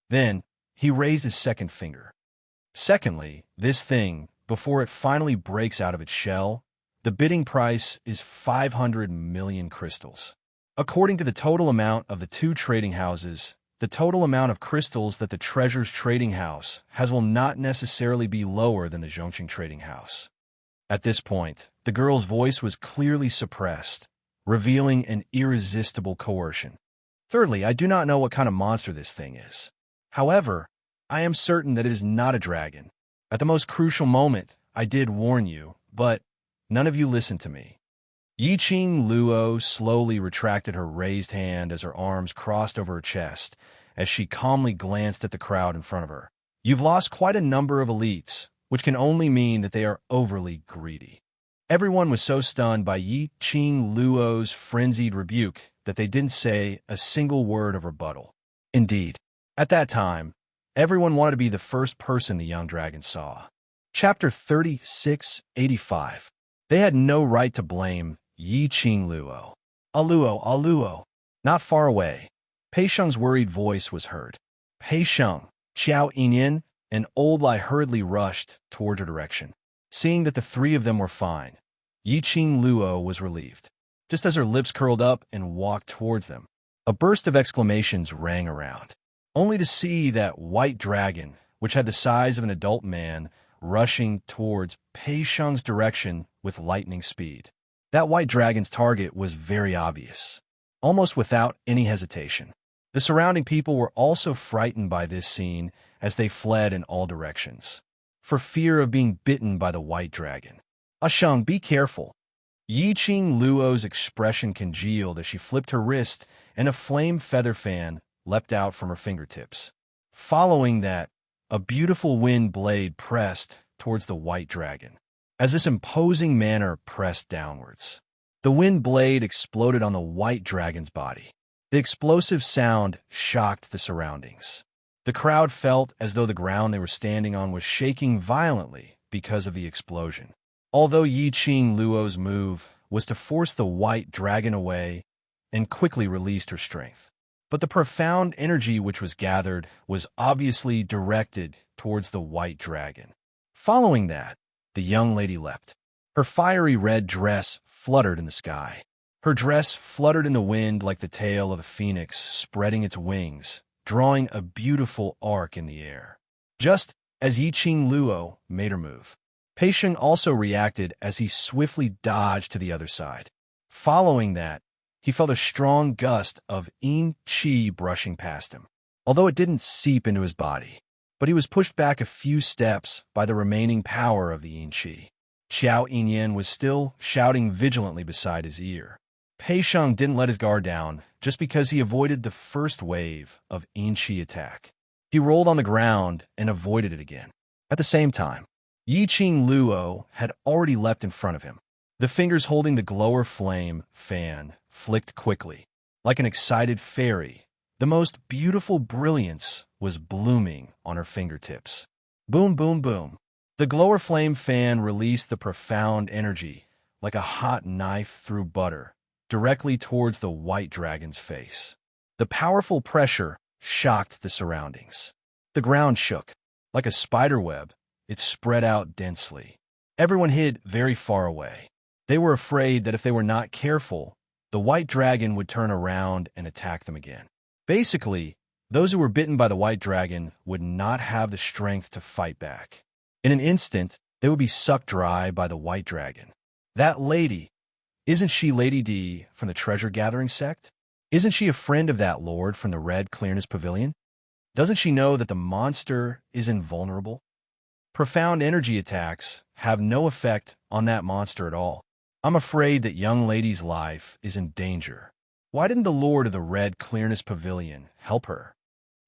Then, he raised his second finger. Secondly, this thing, before it finally breaks out of its shell, the bidding price is 500 million crystals. According to the total amount of the two trading houses, the total amount of crystals that the Treasure's Trading House has will not necessarily be lower than the Zhongqing Trading House. At this point, the girl's voice was clearly suppressed, revealing an irresistible coercion. Thirdly, I do not know what kind of monster this thing is. However, I am certain that it is not a dragon. At the most crucial moment, I did warn you, but none of you listened to me. Yi Qing Luo slowly retracted her raised hand as her arms crossed over her chest, as she calmly glanced at the crowd in front of her. You've lost quite a number of elites, which can only mean that they are overly greedy. Everyone was so stunned by Yi Qing Luo's frenzied rebuke that they didn't say a single word of rebuttal. Indeed, at that time, everyone wanted to be the first person the young dragon saw. Chapter 3685. They had no right to blame Yi Qing Luo. Luo. Not far away, Pei Sheng's worried voice was heard. Pei Sheng, Xiao Yinyan, and Old Lai hurriedly rushed toward her direction. Seeing that the three of them were fine, Yi Qing Luo was relieved. Just as her lips curled up and walked towards them, a burst of exclamations rang around, only to see that white dragon, which had the size of an adult man, rushing towards Pei Sheng's direction with lightning speed. That white dragon's target was very obvious, almost without any hesitation. The surrounding people were also frightened by this scene as they fled in all directions. for fear of being bitten by the white dragon. Shang, be careful. Yi Qing Luo's expression congealed as she flipped her wrist and a flame feather fan leapt out from her fingertips. Following that, a beautiful wind blade pressed towards the white dragon. As this imposing manner pressed downwards, the wind blade exploded on the white dragon's body. The explosive sound shocked the surroundings. The crowd felt as though the ground they were standing on was shaking violently because of the explosion. Although Yi Qing Luo's move was to force the white dragon away and quickly released her strength, but the profound energy which was gathered was obviously directed towards the white dragon. Following that, the young lady leapt. Her fiery red dress fluttered in the sky. Her dress fluttered in the wind like the tail of a phoenix spreading its wings, drawing a beautiful arc in the air. Just as Yi Qing Luo made her move, Pei Sheng also reacted as he swiftly dodged to the other side. Following that, he felt a strong gust of yin qi brushing past him, although it didn't seep into his body. But he was pushed back a few steps by the remaining power of the yin qi. Xiao Yinyan was still shouting vigilantly beside his ear. Pei Sheng didn't let his guard down just because he avoided the first wave of yin qi attack. He rolled on the ground and avoided it again. At the same time, Yi Qing Luo had already leapt in front of him. The fingers holding the glower flame fan flicked quickly. Like an excited fairy, the most beautiful brilliance was blooming on her fingertips. Boom, boom, boom. The glower flame fan released the profound energy, like a hot knife through butter, directly towards the white dragon's face. The powerful pressure shocked the surroundings. The ground shook. Like a spider web, it spread out densely. Everyone hid very far away. They were afraid that if they were not careful, the white dragon would turn around and attack them again. Basically, those who were bitten by the white dragon would not have the strength to fight back. In an instant, they would be sucked dry by the white dragon. That lady, isn't she Lady D from the treasure-gathering sect? Isn't she a friend of that lord from the Red Clearness Pavilion? Doesn't she know that the monster is invulnerable? Profound energy attacks have no effect on that monster at all. I'm afraid that young lady's life is in danger. Why didn't the lord of the Red Clearness Pavilion help her?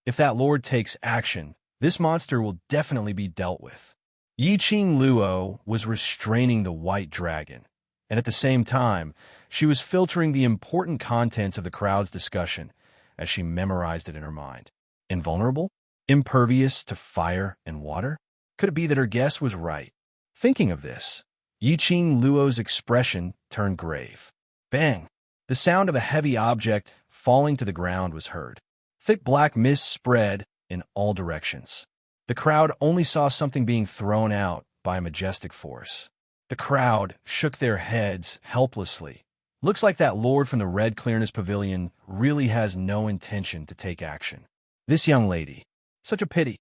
If that lord takes action, this monster will definitely be dealt with. Yi Qing Luo was restraining the white dragon, and at the same time, she was filtering the important contents of the crowd's discussion as she memorized it in her mind. Invulnerable? Impervious to fire and water? Could it be that her guess was right? Thinking of this, Yi Qing Luo's expression turned grave. Bang! The sound of a heavy object falling to the ground was heard. Thick black mist spread in all directions. The crowd only saw something being thrown out by a majestic force. The crowd shook their heads helplessly. Looks like that lord from the Red Clearness Pavilion really has no intention to take action. This young lady, such a pity.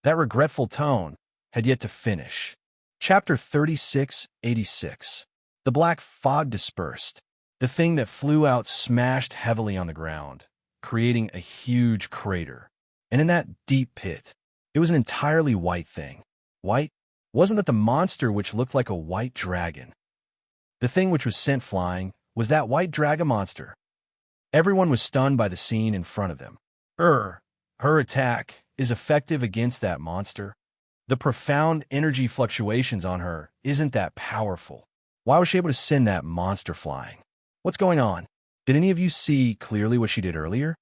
That regretful tone had yet to finish. Chapter 3686. The black fog dispersed. The thing that flew out smashed heavily on the ground, creating a huge crater. And in that deep pit, it was an entirely white thing. White? Wasn't that the monster which looked like a white dragon? The thing which was sent flying was that white dragon monster. Everyone was stunned by the scene in front of them. Her attack is effective against that monster. The profound energy fluctuations on her isn't that powerful. Why was she able to send that monster flying? What's going on? Did any of you see clearly what she did earlier?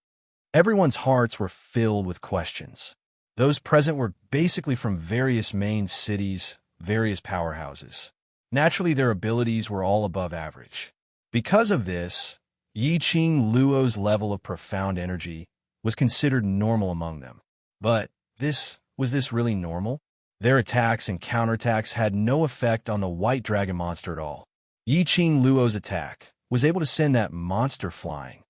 Everyone's hearts were filled with questions. Those present were basically from various main cities, various powerhouses. Naturally, their abilities were all above average. Because of this, Yi Qing Luo's level of profound energy was considered normal among them. But was this really normal? Their attacks and counterattacks had no effect on the white dragon monster at all. Yi Qing Luo's attack was able to send that monster flying.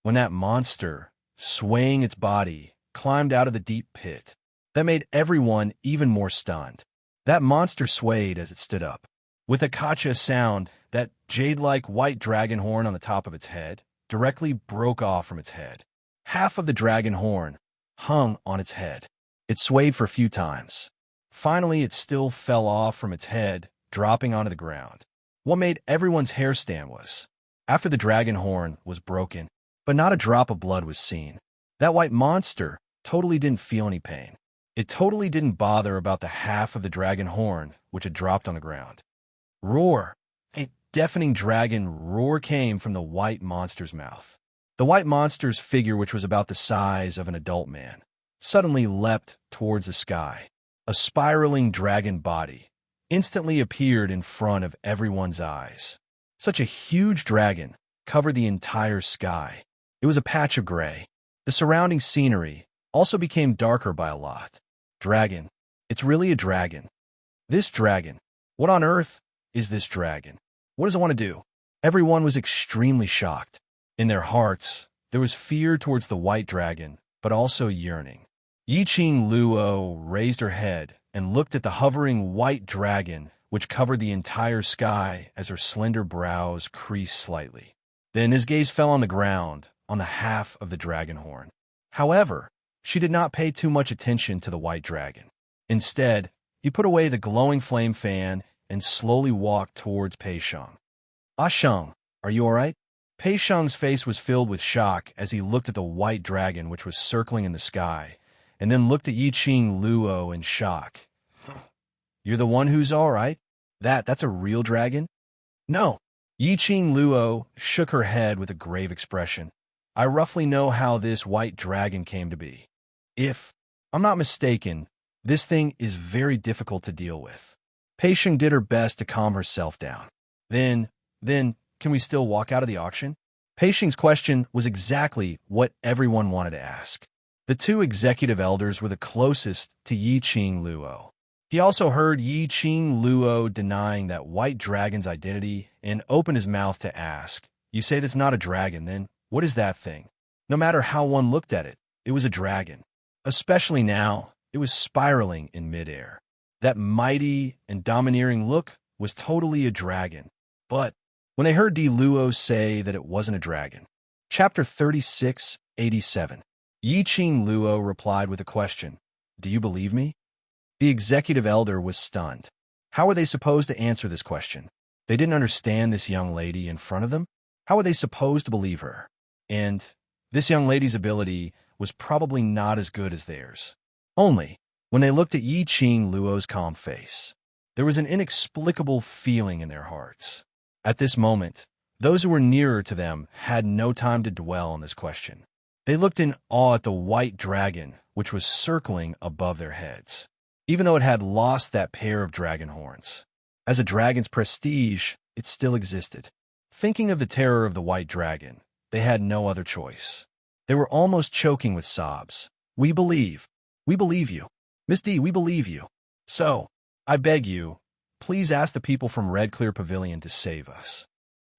When that monster, swaying its body, climbed out of the deep pit, that made everyone even more stunned. That monster swayed as it stood up. With a kacha sound, that jade-like white dragon horn on the top of its head directly broke off from its head. Half of the dragon horn hung on its head. It swayed for a few times. Finally, it still fell off from its head, dropping onto the ground. What made everyone's hair stand was, after the dragon horn was broken, but not a drop of blood was seen. That white monster totally didn't feel any pain. It totally didn't bother about the half of the dragon horn which had dropped on the ground. Roar! A deafening dragon roar came from the white monster's mouth. The white monster's figure, which was about the size of an adult man, suddenly leapt towards the sky. A spiraling dragon body instantly appeared in front of everyone's eyes. Such a huge dragon covered the entire sky. It was a patch of gray. The surrounding scenery also became darker by a lot. Dragon. It's really a dragon. This dragon. What on earth is this dragon? What does it want to do? Everyone was extremely shocked. In their hearts, there was fear towards the white dragon, but also yearning. Yiqing Luo raised her head and looked at the hovering white dragon which covered the entire sky as her slender brows creased slightly. Then his gaze fell on the ground, on the half of the dragon horn. However, she did not pay too much attention to the white dragon. Instead, he put away the glowing flame fan and slowly walked towards Pei Sheng. "Ah Sheng, are you all right?" Pei Sheng's face was filled with shock as he looked at the white dragon which was circling in the sky, and then looked at Yiqing Luo in shock. "You're the one who's all right? That's a real dragon?" "No." Yiqing Luo shook her head with a grave expression. "I roughly know how this white dragon came to be. If I'm not mistaken, this thing is very difficult to deal with." Pei Sheng did her best to calm herself down. Then, can we still walk out of the auction?" Pei Sheng's question was exactly what everyone wanted to ask. The two executive elders were the closest to Yiqing Luo. He also heard Yiqing Luo denying that white dragon's identity and opened his mouth to ask, "You say that's not a dragon, then what is that thing?" No matter how one looked at it, it was a dragon. Especially now, it was spiraling in midair. That mighty and domineering look was totally a dragon. But when they heard Di Luo say that it wasn't a dragon. Chapter 3687. Yiqing Luo replied with a question. "Do you believe me?" The executive elder was stunned. How were they supposed to answer this question? They didn't understand this young lady in front of them. How were they supposed to believe her? And this young lady's ability was probably not as good as theirs. Only, when they looked at Yiqing Luo's calm face, there was an inexplicable feeling in their hearts. At this moment, those who were nearer to them had no time to dwell on this question. They looked in awe at the white dragon, which was circling above their heads, even though it had lost that pair of dragon horns. As a dragon's prestige, it still existed. Thinking of the terror of the white dragon, they had no other choice. They were almost choking with sobs. We believe you. Misty, we believe you. So, I beg you, please ask the people from Red Clear Pavilion to save us."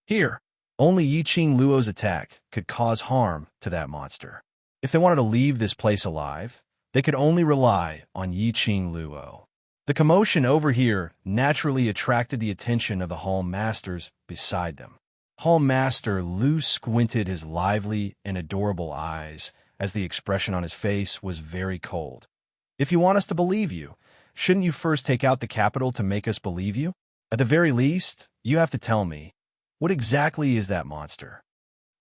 Here, only Yiqing Luo's attack could cause harm to that monster. If they wanted to leave this place alive, they could only rely on Yiqing Luo. The commotion over here naturally attracted the attention of the hall masters beside them. Hall Master Lu squinted his lively and adorable eyes as the expression on his face was very cold. "If you want us to believe you, shouldn't you first take out the capital to make us believe you? At the very least, you have to tell me, what exactly is that monster?"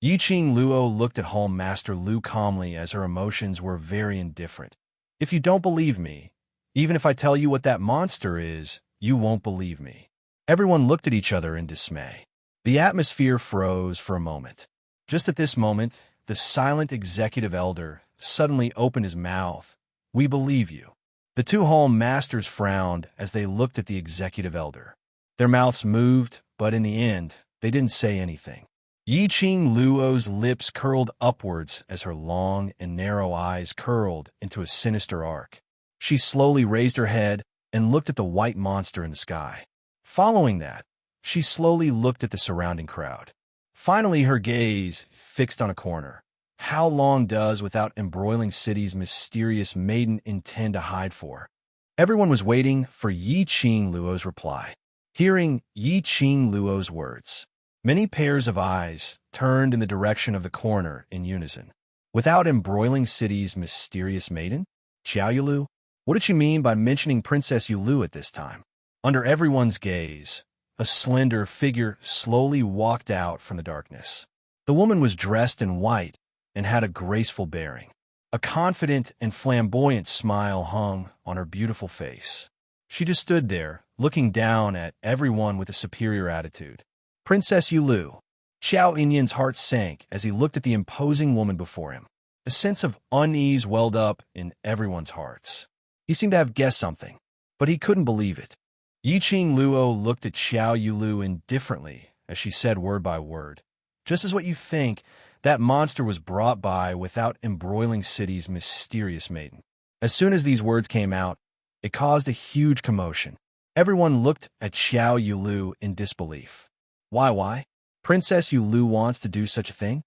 Yiqing Luo looked at Hall Master Lu calmly as her emotions were very indifferent. "If you don't believe me, even if I tell you what that monster is, you won't believe me." Everyone looked at each other in dismay. The atmosphere froze for a moment. Just at this moment, the silent executive elder suddenly opened his mouth. "We believe you." The two hall masters frowned as they looked at the executive elder. Their mouths moved, but in the end, they didn't say anything. Yiqing Luo's lips curled upwards as her long and narrow eyes curled into a sinister arc. She slowly raised her head and looked at the white monster in the sky. Following that, she slowly looked at the surrounding crowd. Finally, her gaze fixed on a corner. How long does Without Embroiling City's mysterious maiden intend to hide for? Everyone was waiting for Yiqing Luo's reply. Hearing Yiqing Luo's words, many pairs of eyes turned in the direction of the corner in unison. Without Embroiling City's mysterious maiden? Xiaoyulu? What did she mean by mentioning Princess Yulu at this time? Under everyone's gaze, a slender figure slowly walked out from the darkness. The woman was dressed in white and had a graceful bearing. A confident and flamboyant smile hung on her beautiful face. She just stood there, looking down at everyone with a superior attitude. Princess Yulu. Xiao Yinyan's heart sank as he looked at the imposing woman before him. A sense of unease welled up in everyone's hearts. He seemed to have guessed something, but he couldn't believe it. Yiqing Luo looked at Xiao Yulu indifferently as she said word by word. Just as what you think, that monster was brought by without embroiling city's mysterious maiden. As soon as these words came out, it caused a huge commotion. Everyone looked at Xiao Yulu in disbelief. Why? Princess Yulu wants to do such a thing?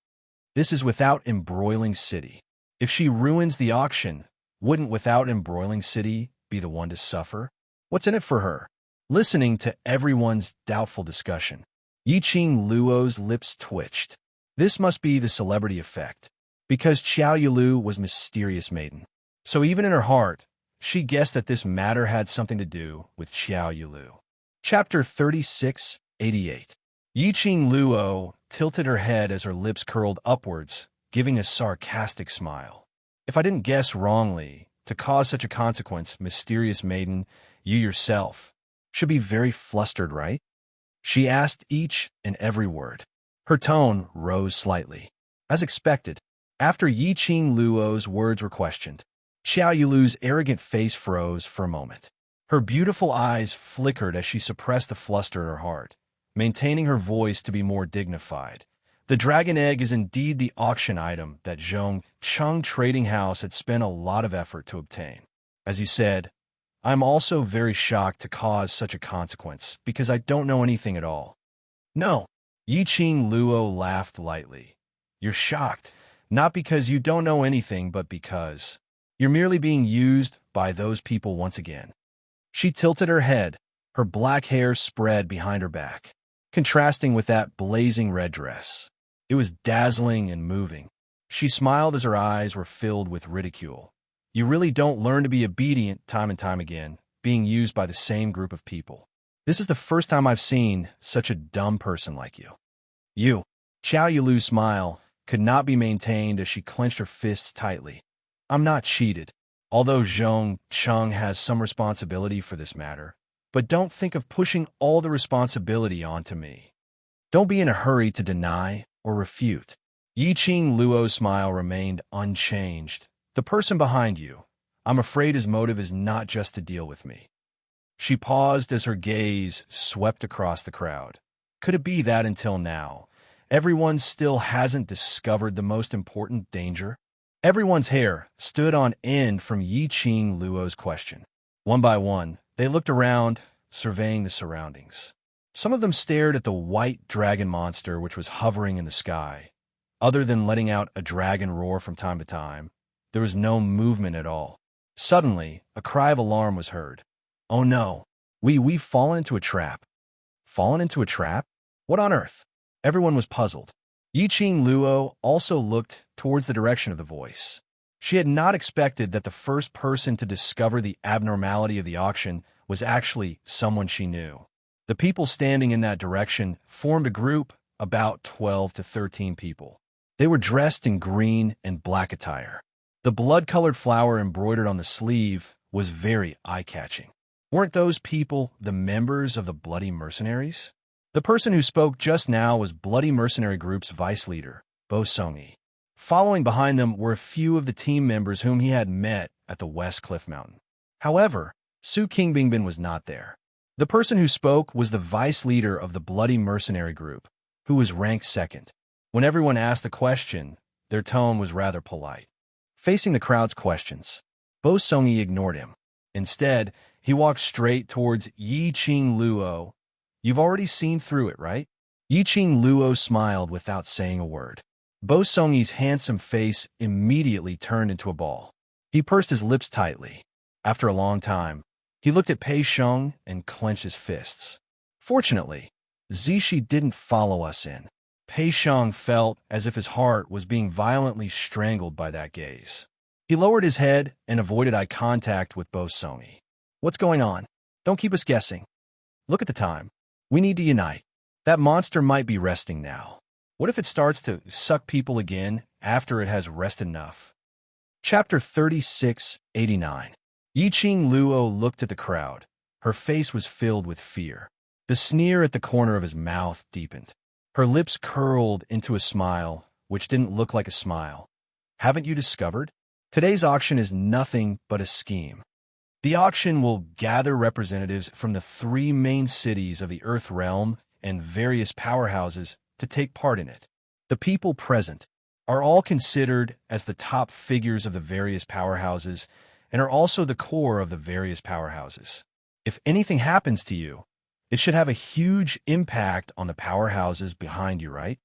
This is without embroiling city. If she ruins the auction, wouldn't without embroiling city be the one to suffer? What's in it for her? Listening to everyone's doubtful discussion, Yiqing Luo's lips twitched. This must be the celebrity effect, because Xiao Yulu was mysterious maiden. So even in her heart, she guessed that this matter had something to do with Xiao Yulu. Chapter 3688. Yiqing Luo tilted her head as her lips curled upwards, giving a sarcastic smile. If I didn't guess wrongly, to cause such a consequence, mysterious maiden, you yourself should be very flustered, right? She asked each and every word. Her tone rose slightly. As expected, after Yiqing Luo's words were questioned, Xiao Yulu's arrogant face froze for a moment. Her beautiful eyes flickered as she suppressed the fluster in her heart, maintaining her voice to be more dignified. The dragon egg is indeed the auction item that Zhongcheng Trading House had spent a lot of effort to obtain. As you said, I'm also very shocked to cause such a consequence, because I don't know anything at all. No, Yiqing Luo laughed lightly. You're shocked, not because you don't know anything, but because you're merely being used by those people once again. She tilted her head, her black hair spread behind her back, contrasting with that blazing red dress. It was dazzling and moving. She smiled as her eyes were filled with ridicule. You really don't learn to be obedient time and time again, being used by the same group of people. This is the first time I've seen such a dumb person like you. You. Xiao Yulu's smile could not be maintained as she clenched her fists tightly. I'm not cheated, although Zhongcheng has some responsibility for this matter. But don't think of pushing all the responsibility onto me. Don't be in a hurry to deny or refute. Yiqing Luo's smile remained unchanged. The person behind you, I'm afraid his motive is not just to deal with me. She paused as her gaze swept across the crowd. Could it be that until now, everyone still hasn't discovered the most important danger? Everyone's hair stood on end from Yiqing Luo's question. One by one, they looked around, surveying the surroundings. Some of them stared at the white dragon monster which was hovering in the sky. Other than letting out a dragon roar from time to time, there was no movement at all. Suddenly, a cry of alarm was heard. Oh no, we've fallen into a trap. Fallen into a trap? What on earth? Everyone was puzzled. Yiqing Luo also looked towards the direction of the voice. She had not expected that the first person to discover the abnormality of the auction was actually someone she knew. The people standing in that direction formed a group about 12 to 13 people. They were dressed in green and black attire. The blood-colored flower embroidered on the sleeve was very eye-catching. Weren't those people the members of the Bloody Mercenaries? The person who spoke just now was Bloody Mercenary Group's vice leader, Bo Songyi. Following behind them were a few of the team members whom he had met at the West Cliff Mountain. However, Su Qingbingbin was not there. The person who spoke was the vice leader of the Bloody Mercenary Group, who was ranked second. When everyone asked a question, their tone was rather polite. Facing the crowd's questions, Bo Songyi ignored him. Instead, he walked straight towards Yiqing Luo. You've already seen through it, right? Yiqing Luo smiled without saying a word. Bo Songyi's handsome face immediately turned into a ball. He pursed his lips tightly. After a long time, he looked at Pei Sheng and clenched his fists. Fortunately, Zishi didn't follow us in. Pei Sheng felt as if his heart was being violently strangled by that gaze. He lowered his head and avoided eye contact with Bo Sony. What's going on? Don't keep us guessing. Look at the time. We need to unite. That monster might be resting now. What if it starts to suck people again after it has rested enough? Chapter 3689. Yiqing Luo looked at the crowd. Her face was filled with fear. The sneer at the corner of his mouth deepened. Her lips curled into a smile, which didn't look like a smile. Haven't you discovered? Today's auction is nothing but a scheme. The auction will gather representatives from the 3 main cities of the Earth Realm and various powerhouses to take part in it. The people present are all considered as the top figures of the various powerhouses and are also the core of the various powerhouses. If anything happens to you, it should have a huge impact on the powerhouses behind you, right?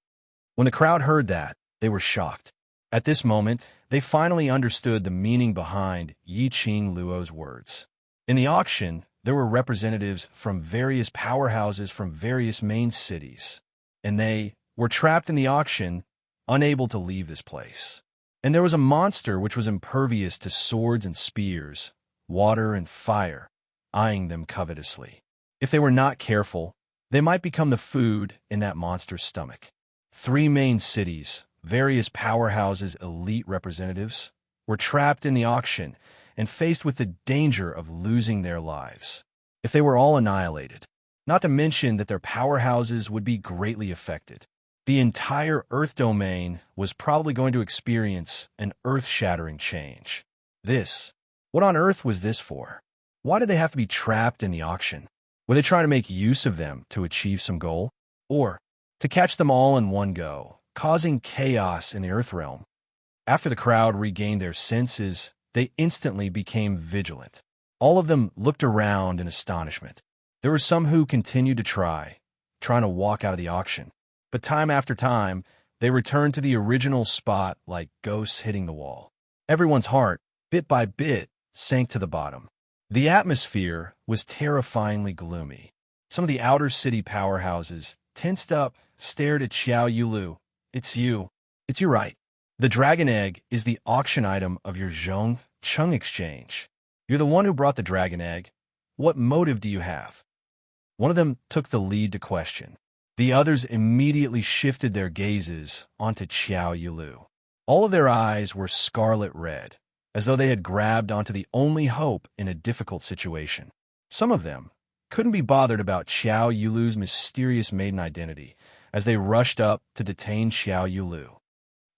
When the crowd heard that, they were shocked. At this moment, they finally understood the meaning behind Yiqing Luo's words. In the auction, there were representatives from various powerhouses from various main cities, and they were trapped in the auction, unable to leave this place. And there was a monster which was impervious to swords and spears, water and fire, eyeing them covetously. If they were not careful, they might become the food in that monster's stomach. 3 main cities, various powerhouses' elite representatives, were trapped in the auction and faced with the danger of losing their lives. If they were all annihilated, not to mention that their powerhouses would be greatly affected. The entire Earth domain was probably going to experience an earth-shattering change. What on earth was this for? Why did they have to be trapped in the auction? Were they trying to make use of them to achieve some goal? Or to catch them all in one go, causing chaos in the Earth realm? After the crowd regained their senses, they instantly became vigilant. All of them looked around in astonishment. There were some who continued to trying to walk out of the auction. But time after time, they returned to the original spot like ghosts hitting the wall. Everyone's heart, bit by bit, sank to the bottom. The atmosphere was terrifyingly gloomy. Some of the outer city powerhouses, tensed up, stared at Xiao Yulu. It's you, right. The dragon egg is the auction item of your Zhong Chung exchange. You're the one who brought the dragon egg. What motive do you have? One of them took the lead to question. The others immediately shifted their gazes onto Xiao Yulu. All of their eyes were scarlet red, as though they had grabbed onto the only hope in a difficult situation. Some of them couldn't be bothered about Xiao Yulu's mysterious maiden identity, as they rushed up to detain Xiao Yulu.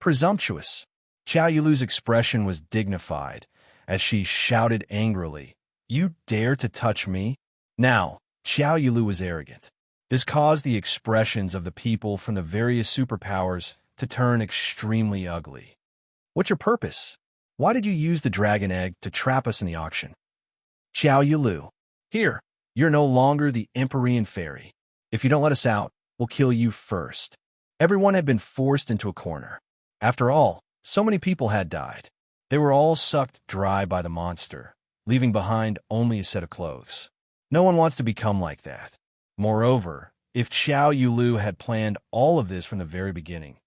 Presumptuous. Xiao Yulu's expression was dignified, as she shouted angrily, "You dare to touch me?" Now, Xiao Yulu was arrogant. This caused the expressions of the people from the various superpowers to turn extremely ugly. What's your purpose? Why did you use the dragon egg to trap us in the auction? Xiao Yulu, here, you're no longer the Empyrean fairy. If you don't let us out, we'll kill you first. Everyone had been forced into a corner. After all, so many people had died. They were all sucked dry by the monster, leaving behind only a set of clothes. No one wants to become like that. Moreover, if Xiao Yulu had planned all of this from the very beginning,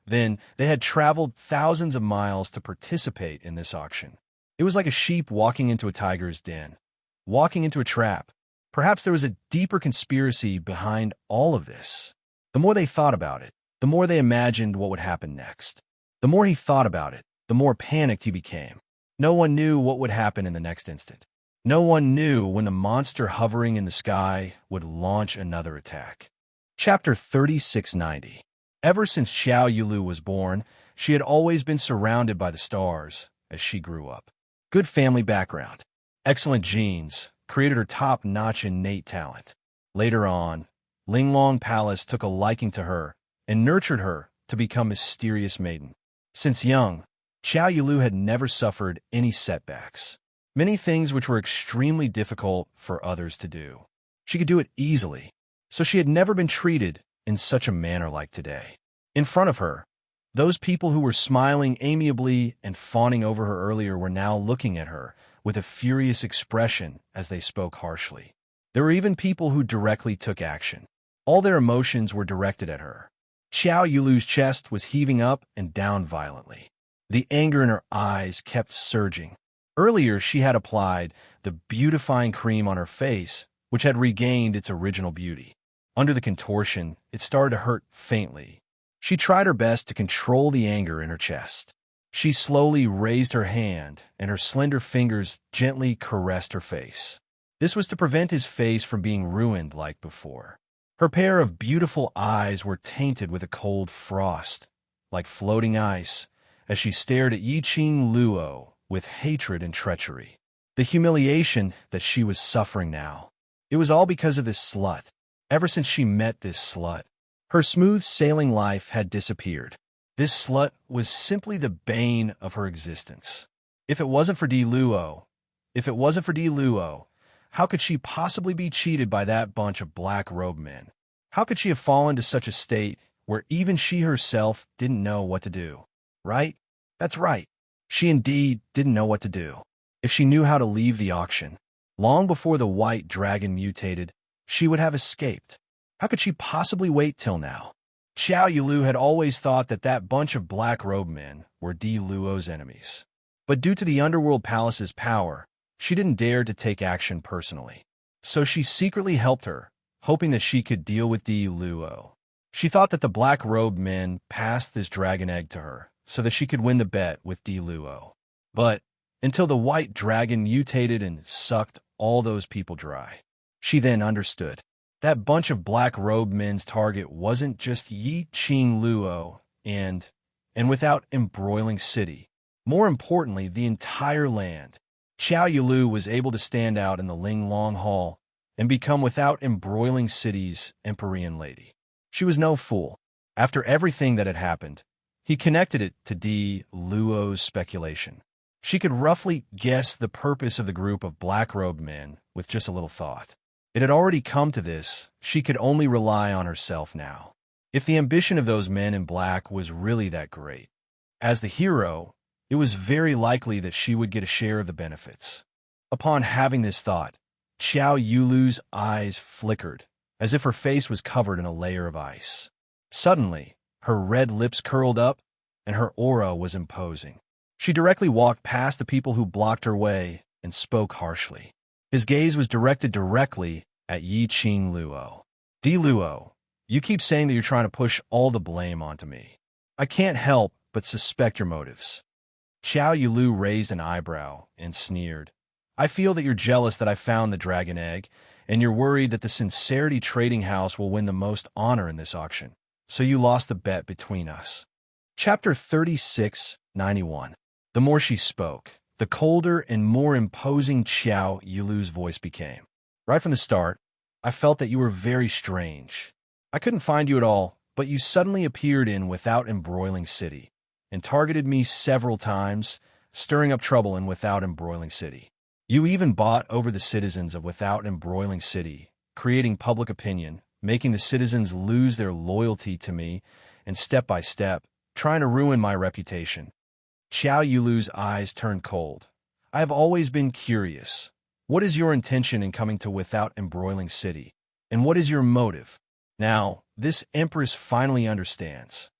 then they had traveled thousands of miles to participate in this auction. It was like a sheep walking into a tiger's den, walking into a trap. Perhaps there was a deeper conspiracy behind all of this. The more they thought about it, the more they imagined what would happen next. The more he thought about it, the more panicked he became. No one knew what would happen in the next instant. No one knew when the monster hovering in the sky would launch another attack. Chapter 3690. Ever since Xiao Yulu was born, she had always been surrounded by the stars as she grew up. Good family background, excellent genes, created her top-notch innate talent. Later on, Linglong Palace took a liking to her and nurtured her to become mysterious maiden. Since young, Xiao Yulu had never suffered any setbacks. Many things which were extremely difficult for others to do. She could do it easily, so she had never been treated in such a manner like today. In front of her, those people who were smiling amiably and fawning over her earlier were now looking at her with a furious expression as they spoke harshly. There were even people who directly took action. All their emotions were directed at her. Xiao Yulu's chest was heaving up and down violently. The anger in her eyes kept surging. Earlier, she had applied the beautifying cream on her face, which had regained its original beauty. Under the contortion, it started to hurt faintly. She tried her best to control the anger in her chest. She slowly raised her hand, and her slender fingers gently caressed her face. This was to prevent his face from being ruined like before. Her pair of beautiful eyes were tainted with a cold frost, like floating ice, as she stared at Yi-Ching Luo with hatred and treachery. The humiliation that she was suffering now. It was all because of this slut. Ever since she met this slut, her smooth sailing life had disappeared. This slut was simply the bane of her existence. If it wasn't for Di Luo, how could she possibly be cheated by that bunch of black-robed men? How could she have fallen to such a state where even she herself didn't know what to do? Right? That's right. She indeed didn't know what to do. If she knew how to leave the auction, long before the white dragon mutated, she would have escaped. How could she possibly wait till now? Xiao Yulu had always thought that that bunch of black-robed men were Di Luo's enemies. But due to the Underworld Palace's power, she didn't dare to take action personally. So she secretly helped her, hoping that she could deal with Di Luo. She thought that the black-robed men passed this dragon egg to her, so that she could win the bet with Di Luo. But until the white dragon mutated and sucked all those people dry, she then understood. That bunch of black-robed men's target wasn't just Yi-Ching Luo and without embroiling city. More importantly, the entire land. Xiao Yulu was able to stand out in the Linglong Hall and become without embroiling city's Empyrean lady. She was no fool. After everything that had happened, he connected it to Di Luo's speculation. She could roughly guess the purpose of the group of black-robed men with just a little thought. It had already come to this. She could only rely on herself now. If the ambition of those men in black was really that great, as the hero, it was very likely that she would get a share of the benefits. Upon having this thought, Xiao Yulu's eyes flickered, as if her face was covered in a layer of ice. Suddenly, her red lips curled up, and her aura was imposing. She directly walked past the people who blocked her way and spoke harshly. His gaze was directed directly at Yi-Ching Luo. Di Luo, you keep saying that you're trying to push all the blame onto me. I can't help but suspect your motives. Xiao Yulu raised an eyebrow and sneered. I feel that you're jealous that I found the dragon egg, and you're worried that the Sincerity Trading House will win the most honor in this auction. So you lost the bet between us. Chapter 36:91. The more she spoke, the colder and more imposing Xiao Yulu's voice became. Right from the start, I felt that you were very strange. I couldn't find you at all, but you suddenly appeared in Without Embroiling City and targeted me several times, stirring up trouble in Without Embroiling City. You even bought over the citizens of Without Embroiling City, creating public opinion, making the citizens lose their loyalty to me, and step by step, trying to ruin my reputation. Xiao Yulu's eyes turned cold. I have always been curious. What is your intention in coming to Without Embroiling City? And what is your motive? Now, this Empress finally understands.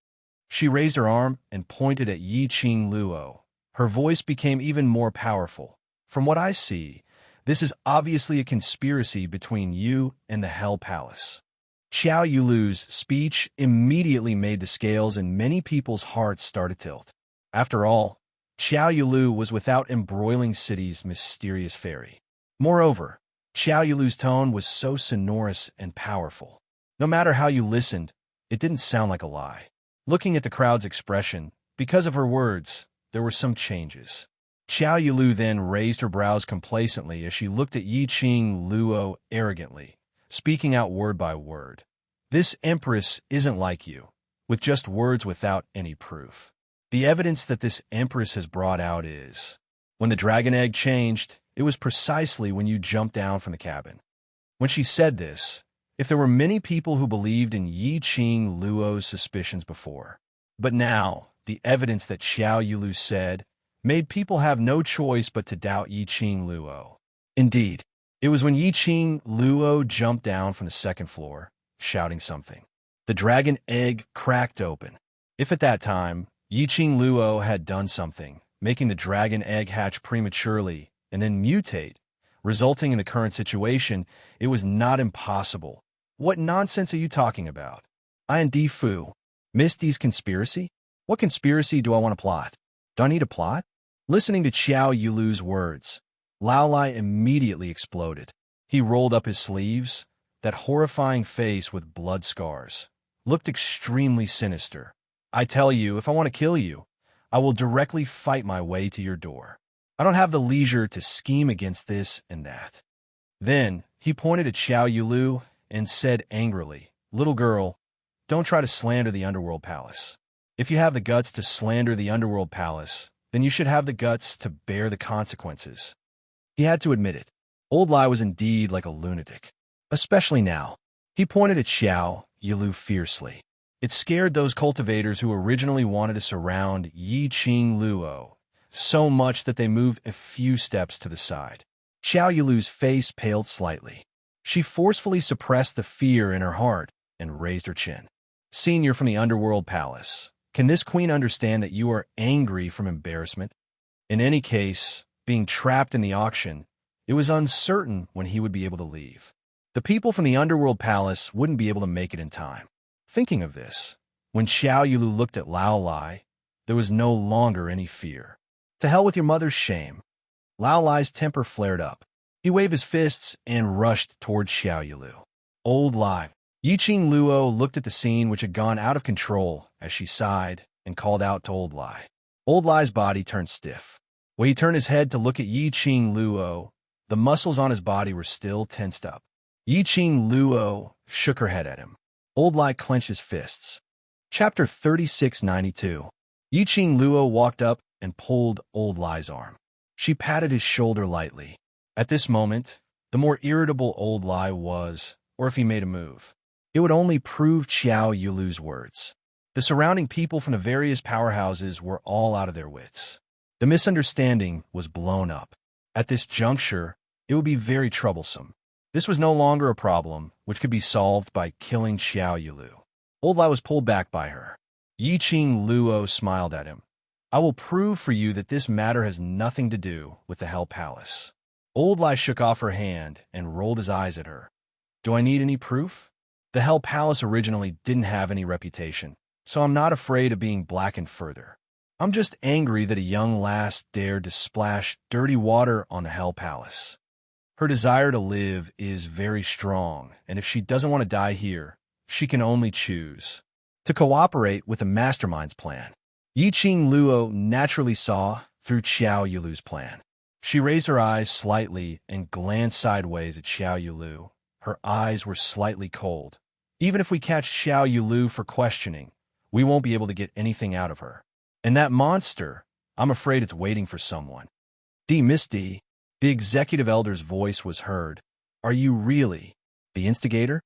She raised her arm and pointed at Yi-Ching Luo. Her voice became even more powerful. From what I see, this is obviously a conspiracy between you and the Hell Palace. Xiao Yulu's speech immediately made the scales in many people's hearts start to tilt. After all, Xiao Yulu was Without Embroiling City's mysterious fairy. Moreover, Xiao Yulu's tone was so sonorous and powerful. No matter how you listened, it didn't sound like a lie. Looking at the crowd's expression, because of her words, there were some changes. Xiao Yulu then raised her brows complacently as she looked at Yi-Ching Luo arrogantly, speaking out word by word. This Empress isn't like you, with just words without any proof. The evidence that this Empress has brought out is, when the dragon egg changed, it was precisely when you jumped down from the cabin. When she said this, if there were many people who believed in Yi-Ching Luo's suspicions before, but now, the evidence that Xiao Yulu said made people have no choice but to doubt Yi-Ching Luo. Indeed, it was when Yi-Ching Luo jumped down from the second floor, shouting something. The dragon egg cracked open. If at that time, Yiqing Luo had done something, making the dragon egg hatch prematurely and then mutate, resulting in the current situation. It was not impossible. What nonsense are you talking about? I&D Fu. Misty's conspiracy? What conspiracy do I want to plot? Do I need a plot? Listening to Qiao Yulu's words, Lao Lai immediately exploded. He rolled up his sleeves. That horrifying face with blood scars looked extremely sinister. I tell you, if I want to kill you, I will directly fight my way to your door. I don't have the leisure to scheme against this and that. Then he pointed at Qiao Yulu and said angrily, Little girl, don't try to slander the Underworld Palace. If you have the guts to slander the Underworld Palace, then you should have the guts to bear the consequences. He had to admit it. Old Lai was indeed like a lunatic. Especially now. He pointed at Qiao Yulu fiercely. It scared those cultivators who originally wanted to surround Yiqing Luo so much that they moved a few steps to the side. Qiao Yulu's face paled slightly. She forcefully suppressed the fear in her heart and raised her chin. Senior from the Underworld Palace, can this queen understand that you are angry from embarrassment? In any case, being trapped in the auction, it was uncertain when he would be able to leave. The people from the Underworld Palace wouldn't be able to make it in time. Thinking of this, when Qiao Yulu looked at Lao Lai, there was no longer any fear. To hell with your mother's shame. Lao Lai's temper flared up. He waved his fists and rushed towards Qiao Yulu. Old Lai. Yiqing Luo looked at the scene which had gone out of control as she sighed and called out to Old Lai. Old Lai's body turned stiff. When he turned his head to look at Yiqing Luo, the muscles on his body were still tensed up. Yiqing Luo shook her head at him. Old Lai clenched his fists. Chapter 3692. Yiqing Luo walked up and pulled Old Lai's arm. She patted his shoulder lightly. At this moment, the more irritable Old Lai was, or if he made a move, it would only prove Qiao Yulu's words. The surrounding people from the various powerhouses were all out of their wits. The misunderstanding was blown up. At this juncture, it would be very troublesome. This was no longer a problem which could be solved by killing Qiao Yulu. Old Lai was pulled back by her. Yiqing Luo smiled at him. I will prove for you that this matter has nothing to do with the Hell Palace. Old Lai shook off her hand and rolled his eyes at her. Do I need any proof? The Hell Palace originally didn't have any reputation, so I'm not afraid of being blackened further. I'm just angry that a young lass dared to splash dirty water on the Hell Palace. Her desire to live is very strong, and if she doesn't want to die here, she can only choose to cooperate with the mastermind's plan. Yiqing Luo naturally saw through Qiao Yulu's plan. She raised her eyes slightly and glanced sideways at Qiao Yulu. Her eyes were slightly cold. Even if we catch Qiao Yulu for questioning, we won't be able to get anything out of her. And that monster, I'm afraid it's waiting for someone. Misty, the executive elder's voice was heard. Are you really the instigator?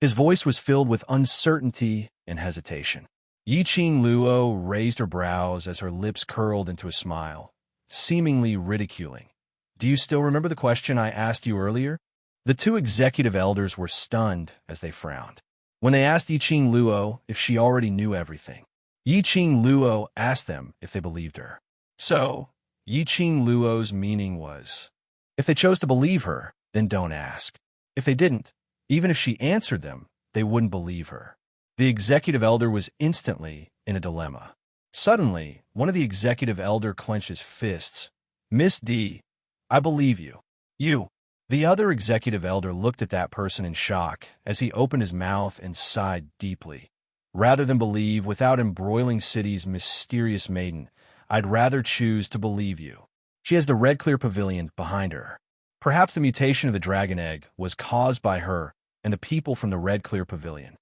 His voice was filled with uncertainty and hesitation. Yiqing Luo raised her brows as her lips curled into a smile, seemingly ridiculing. Do you still remember the question I asked you earlier? The two executive elders were stunned as they frowned. When they asked Yiqing Luo if she already knew everything, Yiqing Luo asked them if they believed her. So, Yiqing Luo's meaning was, if they chose to believe her, then don't ask. If they didn't, even if she answered them, they wouldn't believe her. The executive elder was instantly in a dilemma. Suddenly, one of the executive elder clenched his fists. Miss D, I believe you. You. The other executive elder looked at that person in shock as he opened his mouth and sighed deeply. Rather than believe without embroiling city's mysterious maiden, I'd rather choose to believe you. She has the Red Clear Pavilion behind her. Perhaps the mutation of the dragon egg was caused by her and the people from the Red Clear Pavilion.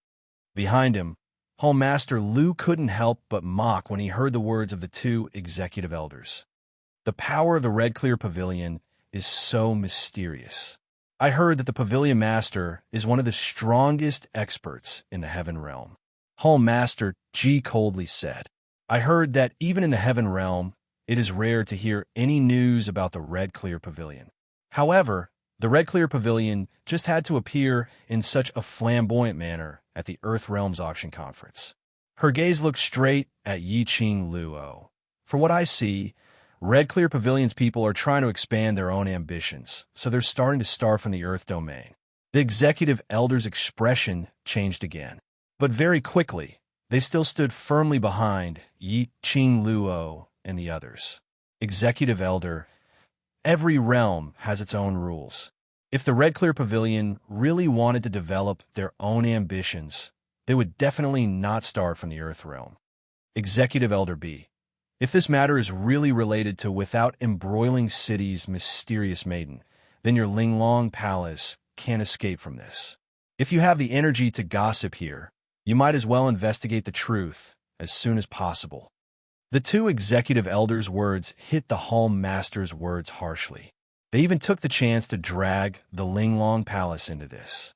Behind him, Hall Master Lu couldn't help but mock when he heard the words of the two executive elders. The power of the Red Clear Pavilion is so mysterious. I heard that the Pavilion Master is one of the strongest experts in the Heaven Realm. Hall Master G coldly said, I heard that even in the Heaven Realm, it is rare to hear any news about the Red Clear Pavilion. However, the Red Clear Pavilion just had to appear in such a flamboyant manner at the Earth Realms Auction Conference. Her gaze looked straight at Yi-Ching Luo. For what I see, Red Clear Pavilion's people are trying to expand their own ambitions, so they're starting to start from the Earth domain. The executive elder's expression changed again. But very quickly, they still stood firmly behind Yi-Ching Luo and the others. Executive elder, every realm has its own rules. If the Red Clear Pavilion really wanted to develop their own ambitions, they would definitely not start from the Earth realm. Executive Elder B, if this matter is really related to Without Embroiling City's mysterious maiden, then your Linglong Palace can't escape from this. If you have the energy to gossip here, you might as well investigate the truth as soon as possible. The two executive elders' words hit the Hall Master's words harshly. They even took the chance to drag the Linglong Palace into this.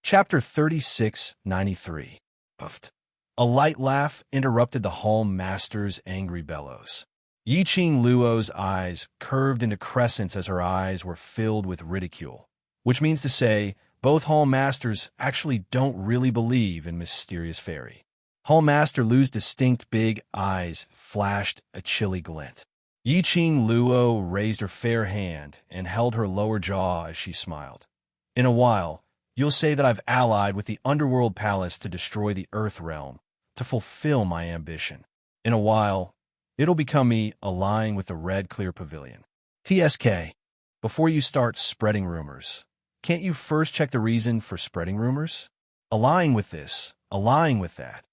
Chapter 3693. Puffed. A light laugh interrupted the Hall Master's angry bellows. Yi-Ching Luo's eyes curved into crescents as her eyes were filled with ridicule, which means to say both Hall Masters actually don't really believe in mysterious fairy. Hall Master Lu's distinct big eyes flashed a chilly glint. Yi-Ching Luo raised her fair hand and held her lower jaw as she smiled. In a while, you'll say that I've allied with the Underworld Palace to destroy the Earth Realm, to fulfill my ambition. In a while, it'll become me allying with the Red Clear Pavilion. TSK, before you start spreading rumors, can't you first check the reason for spreading rumors? Allying with this, allying with that.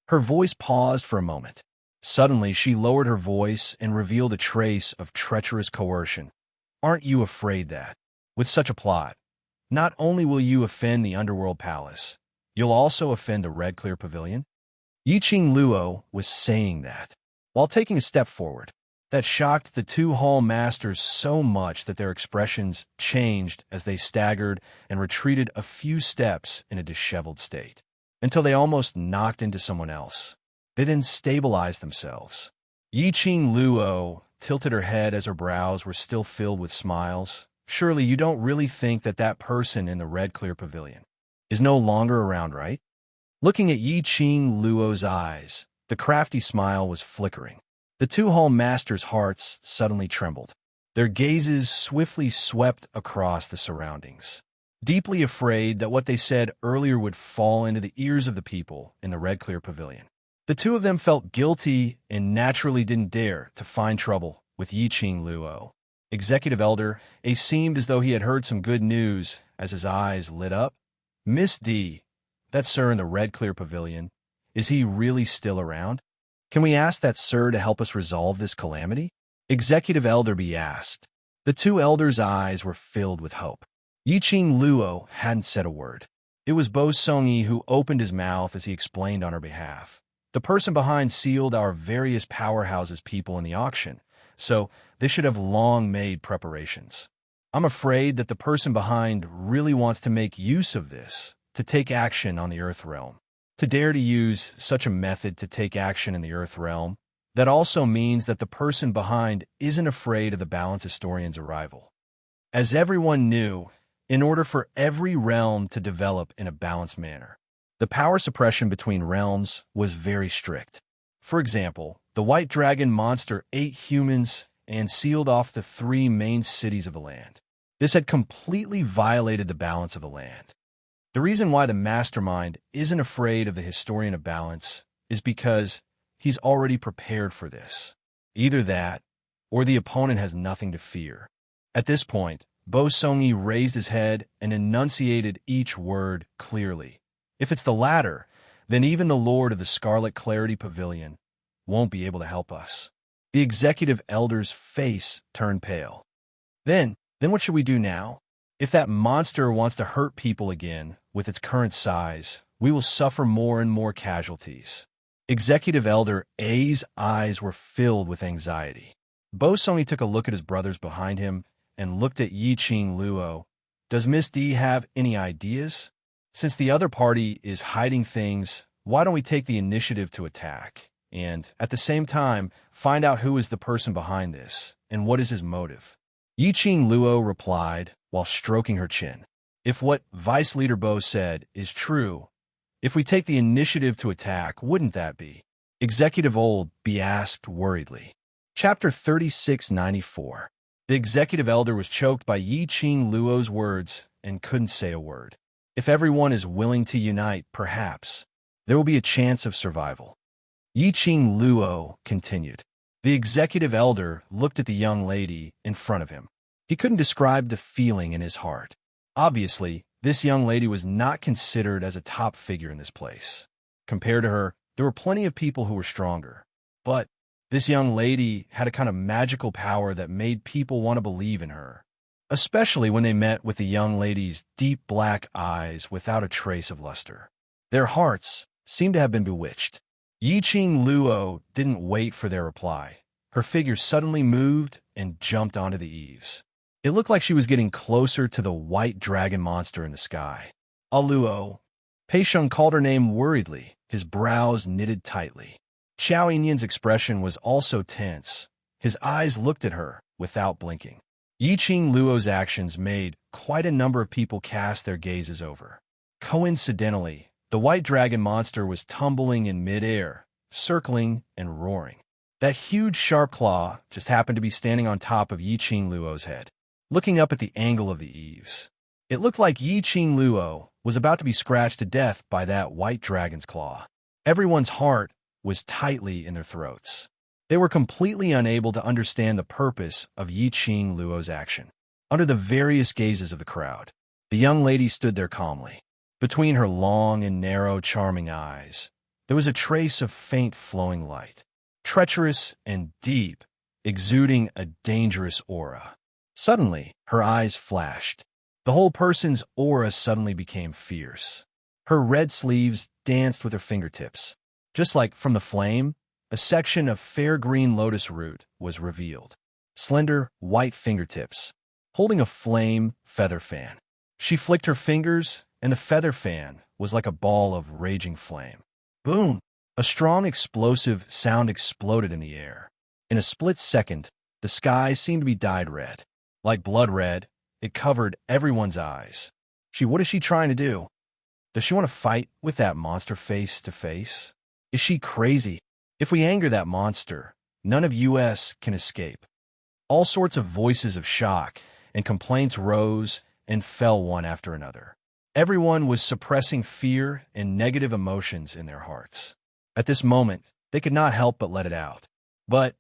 Her voice paused for a moment. Suddenly, she lowered her voice and revealed a trace of treacherous coercion. Aren't you afraid that, with such a plot, not only will you offend the Underworld Palace, you'll also offend the Red Clear Pavilion? Yi-Ching Luo was saying that, while taking a step forward. That shocked the two Hall Masters so much that their expressions changed as they staggered and retreated a few steps in a disheveled state, until they almost knocked into someone else. They then stabilized themselves. Yi-Ching Luo tilted her head as her brows were still filled with smiles. Surely you don't really think that that person in the Red Clear Pavilion is no longer around, right? Looking at Yi-Ching Luo's eyes, the crafty smile was flickering. The two Hall Masters' hearts suddenly trembled. Their gazes swiftly swept across the surroundings, deeply afraid that what they said earlier would fall into the ears of the people in the Red Clear Pavilion. The two of them felt guilty and naturally didn't dare to find trouble with Yi-Ching Luo. Executive Elder A seemed as though he had heard some good news as his eyes lit up. Miss D, that sir in the Red Clear Pavilion, is he really still around? Can we ask that sir to help us resolve this calamity? Executive Elder B asked. The two elders' eyes were filled with hope. Yi-Ching Luo hadn't said a word. It was Bo Song-yi who opened his mouth as he explained on her behalf. The person behind sealed our various powerhouses people in the auction, so they should have long made preparations. I'm afraid that the person behind really wants to make use of this, to take action on the Earth Realm. To dare to use such a method to take action in the Earth Realm, that also means that the person behind isn't afraid of the Balance Historian's arrival. As everyone knew, in order for every realm to develop in a balanced manner, the power suppression between realms was very strict. For example, the White Dragon monster ate humans and sealed off the 3 main cities of the land. This had completely violated the balance of the land. The reason why the mastermind isn't afraid of the Historian of Balance is because he's already prepared for this. Either that, or the opponent has nothing to fear. At this point, Bo Song-yi raised his head and enunciated each word clearly. If it's the latter, then even the Lord of the Scarlet Clarity Pavilion won't be able to help us. The executive elder's face turned pale. Then what should we do now? If that monster wants to hurt people again with its current size, we will suffer more and more casualties. Executive Elder A's eyes were filled with anxiety. Bo Song-yi took a look at his brothers behind him and looked at Yi-Ching Luo. Does Miss D have any ideas? Since the other party is hiding things, why don't we take the initiative to attack? And, at the same time, find out who is the person behind this, and what is his motive. Yi-Ching Luo replied, while stroking her chin. If what Vice Leader Bo said is true, If we take the initiative to attack, wouldn't that be? Executive Old be asked worriedly. Chapter 3694. The executive elder was choked by Yi Qing Luo's words and couldn't say a word. If everyone is willing to unite, perhaps there will be a chance of survival. Yi Qing Luo continued. The executive elder looked at the young lady in front of him. He couldn't describe the feeling in his heart. Obviously, this young lady was not considered as a top figure in this place. Compared to her, there were plenty of people who were stronger. But this young lady had a kind of magical power that made people want to believe in her, especially when they met with the young lady's deep black eyes without a trace of luster. Their hearts seemed to have been bewitched. Yi Qing Luo didn't wait for their reply. Her figure suddenly moved and jumped onto the eaves. It looked like she was getting closer to the white dragon monster in the sky. Luo. Pei Sheng called her name worriedly, his brows knitted tightly. Xiao Yinyan's expression was also tense. His eyes looked at her without blinking. Yi Qing Luo's actions made quite a number of people cast their gazes over. Coincidentally, the white dragon monster was tumbling in midair, circling and roaring. That huge sharp claw just happened to be standing on top of Yi Qing Luo's head, looking up at the angle of the eaves. It looked like Yi Qing Luo was about to be scratched to death by that white dragon's claw. Everyone's heart was tightly in their throats. They were completely unable to understand the purpose of Yi Qing Luo's action. Under the various gazes of the crowd, the young lady stood there calmly. Between her long and narrow, charming eyes, there was a trace of faint flowing light, treacherous and deep, exuding a dangerous aura. Suddenly, her eyes flashed. The whole person's aura suddenly became fierce. Her red sleeves danced with her fingertips. Just like from the flame, a section of fair green lotus root was revealed. Slender, white fingertips, holding a flame feather fan. She flicked her fingers, and the feather fan was like a ball of raging flame. Boom! A strong, explosive sound exploded in the air. In a split second, the sky seemed to be dyed red. Like blood red, it covered everyone's eyes. What is she trying to do? Does she want to fight with that monster face to face? Is she crazy? If we anger that monster, none of us can escape. All sorts of voices of shock and complaints rose and fell one after another. Everyone was suppressing fear and negative emotions in their hearts. At this moment, they could not help but let it out. But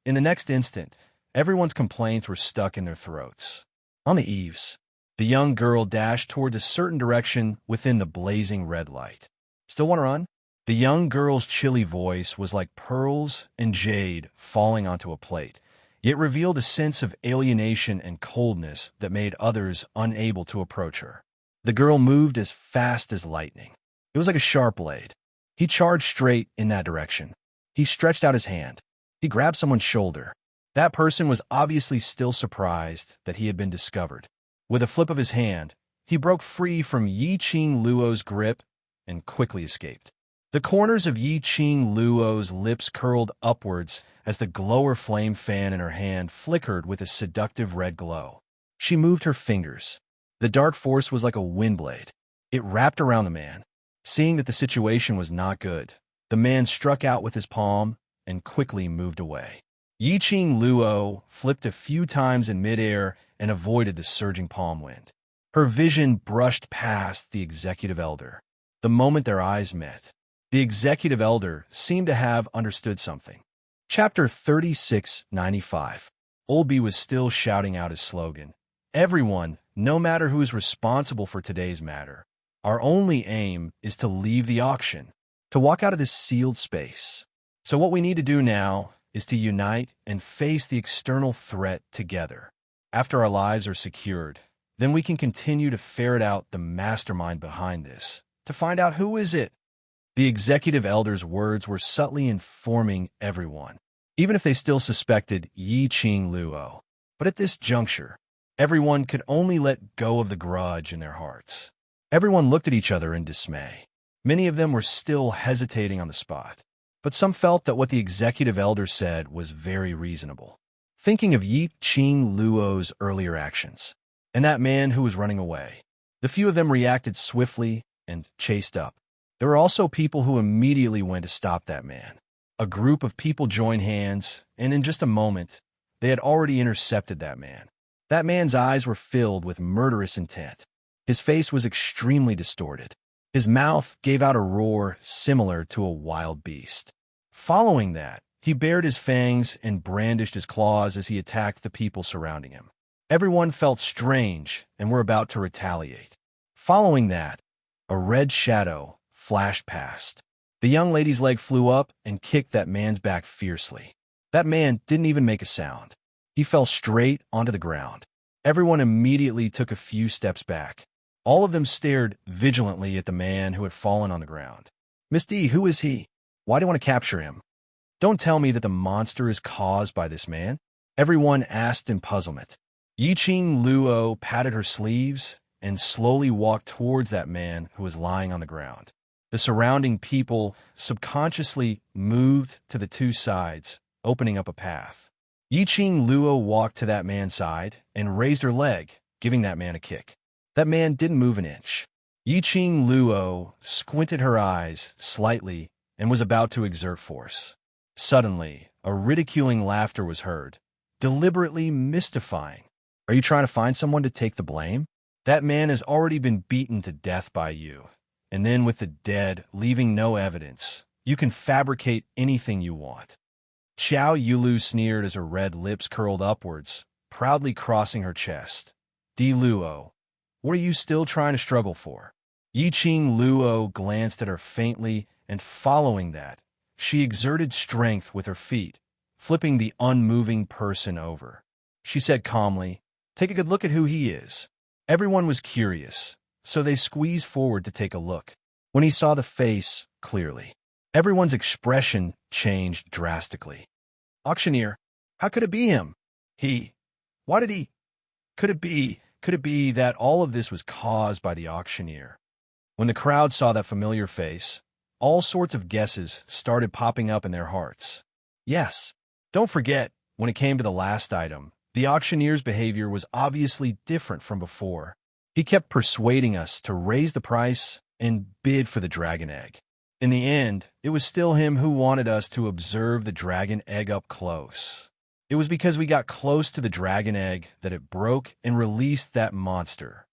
in the next instant, everyone's complaints were stuck in their throats. On the eaves, the young girl dashed toward a certain direction within the blazing red light. Still want to run? The young girl's chilly voice was like pearls and jade falling onto a plate, yet revealed a sense of alienation and coldness that made others unable to approach her. The girl moved as fast as lightning. It was like a sharp blade. He charged straight in that direction. He stretched out his hand. He grabbed someone's shoulder. That person was obviously still surprised that he had been discovered. With a flip of his hand, he broke free from Yi Qing Luo's grip and quickly escaped. The corners of Yi Qing Luo's lips curled upwards as the glower flame fan in her hand flickered with a seductive red glow. She moved her fingers. The dark force was like a wind blade. It wrapped around the man. Seeing that the situation was not good, the man struck out with his palm and quickly moved away. Yi Qing Luo flipped a few times in midair and avoided the surging palm wind. Her vision brushed past the executive elder. The moment their eyes met, the executive elder seemed to have understood something. Chapter 3695. Olby was still shouting out his slogan. Everyone, no matter who is responsible for today's matter, our only aim is to leave the auction, to walk out of this sealed space. So what we need to do now is to unite and face the external threat together. After our lives are secured, then we can continue to ferret out the mastermind behind this, to find out who is it. The executive elder's words were subtly informing everyone, even if they still suspected Yi Qing Luo. But at this juncture, everyone could only let go of the grudge in their hearts. Everyone looked at each other in dismay. Many of them were still hesitating on the spot, but some felt that what the executive elder said was very reasonable. Thinking of Yi Qing Luo's earlier actions, and that man who was running away, the few of them reacted swiftly and chased up. There were also people who immediately went to stop that man. A group of people joined hands, and in just a moment, they had already intercepted that man. That man's eyes were filled with murderous intent. His face was extremely distorted. His mouth gave out a roar similar to a wild beast. Following that, he bared his fangs and brandished his claws as he attacked the people surrounding him. Everyone felt strange and were about to retaliate. Following that, a red shadow flashed past. The young lady's leg flew up and kicked that man's back fiercely. That man didn't even make a sound. He fell straight onto the ground. Everyone immediately took a few steps back. All of them stared vigilantly at the man who had fallen on the ground. Misty, who is he? Why do you want to capture him? Don't tell me that the monster is caused by this man. Everyone asked in puzzlement. Yiqing Luo patted her sleeves and slowly walked towards that man who was lying on the ground. The surrounding people subconsciously moved to the two sides, opening up a path. Yiqing Luo walked to that man's side and raised her leg, giving that man a kick. That man didn't move an inch. Yiqing Luo squinted her eyes slightly and was about to exert force. Suddenly, a ridiculing laughter was heard, deliberately mystifying. Are you trying to find someone to take the blame? That man has already been beaten to death by you. And then with the dead leaving no evidence, you can fabricate anything you want. Xiao Yulu sneered as her red lips curled upwards, proudly crossing her chest. Di Luo, what are you still trying to struggle for? Yiqing Luo glanced at her faintly, and following that, she exerted strength with her feet, flipping the unmoving person over. She said calmly, "Take a good look at who he is." Everyone was curious, so they squeezed forward to take a look. When he saw the face clearly, everyone's expression changed drastically. Auctioneer, how could it be him? Why did he? Could it be that all of this was caused by the auctioneer? When the crowd saw that familiar face, all sorts of guesses started popping up in their hearts. Yes, don't forget, when it came to the last item, the auctioneer's behavior was obviously different from before. He kept persuading us to raise the price and bid for the dragon egg. In the end, it was still him who wanted us to observe the dragon egg up close. It was because we got close to the dragon egg that it broke and released that monster.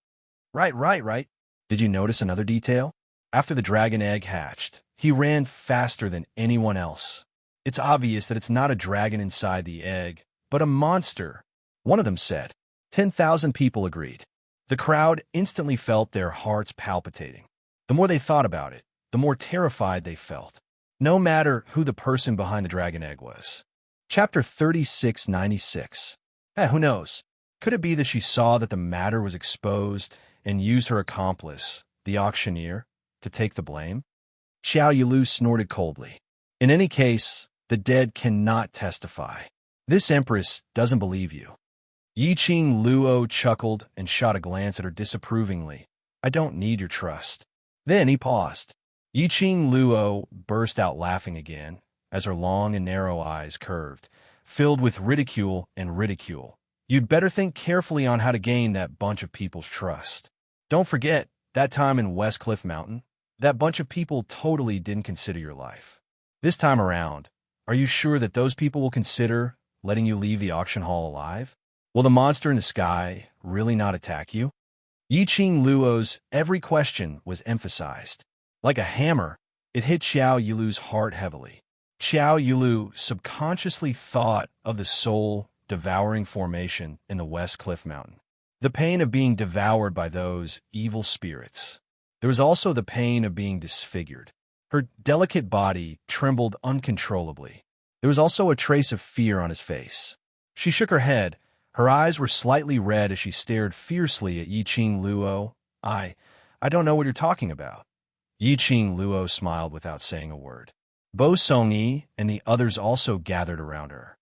Right. Did you notice another detail? After the dragon egg hatched, he ran faster than anyone else. It's obvious that it's not a dragon inside the egg, but a monster, one of them said. 10,000 people agreed. The crowd instantly felt their hearts palpitating. The more they thought about it, the more terrified they felt, no matter who the person behind the dragon egg was. Chapter 3696. Who knows? Could it be that she saw that the matter was exposed and used her accomplice, the auctioneer, to take the blame? Xiao Yulu snorted coldly. In any case, the dead cannot testify. This empress doesn't believe you. Yiqing Luo chuckled and shot a glance at her disapprovingly. I don't need your trust. Then he paused. Yiqing Luo burst out laughing again, as her long and narrow eyes curved, filled with ridicule and ridicule. You'd better think carefully on how to gain that bunch of people's trust. Don't forget, that time in West Cliff Mountain, that bunch of people totally didn't consider your life. This time around, are you sure that those people will consider letting you leave the auction hall alive? Will the monster in the sky really not attack you? Yiqing Luo's every question was emphasized. Like a hammer, it hit Xiao Yulu's heart heavily. Xiao Yulu subconsciously thought of the soul-devouring formation in the West Cliff Mountain. The pain of being devoured by those evil spirits. There was also the pain of being disfigured. Her delicate body trembled uncontrollably. There was also a trace of fear on his face. She shook her head. Her eyes were slightly red as she stared fiercely at Yiqing Luo. I don't know what you're talking about. Yiqing Luo smiled without saying a word. Bo Songyi and the others also gathered around her.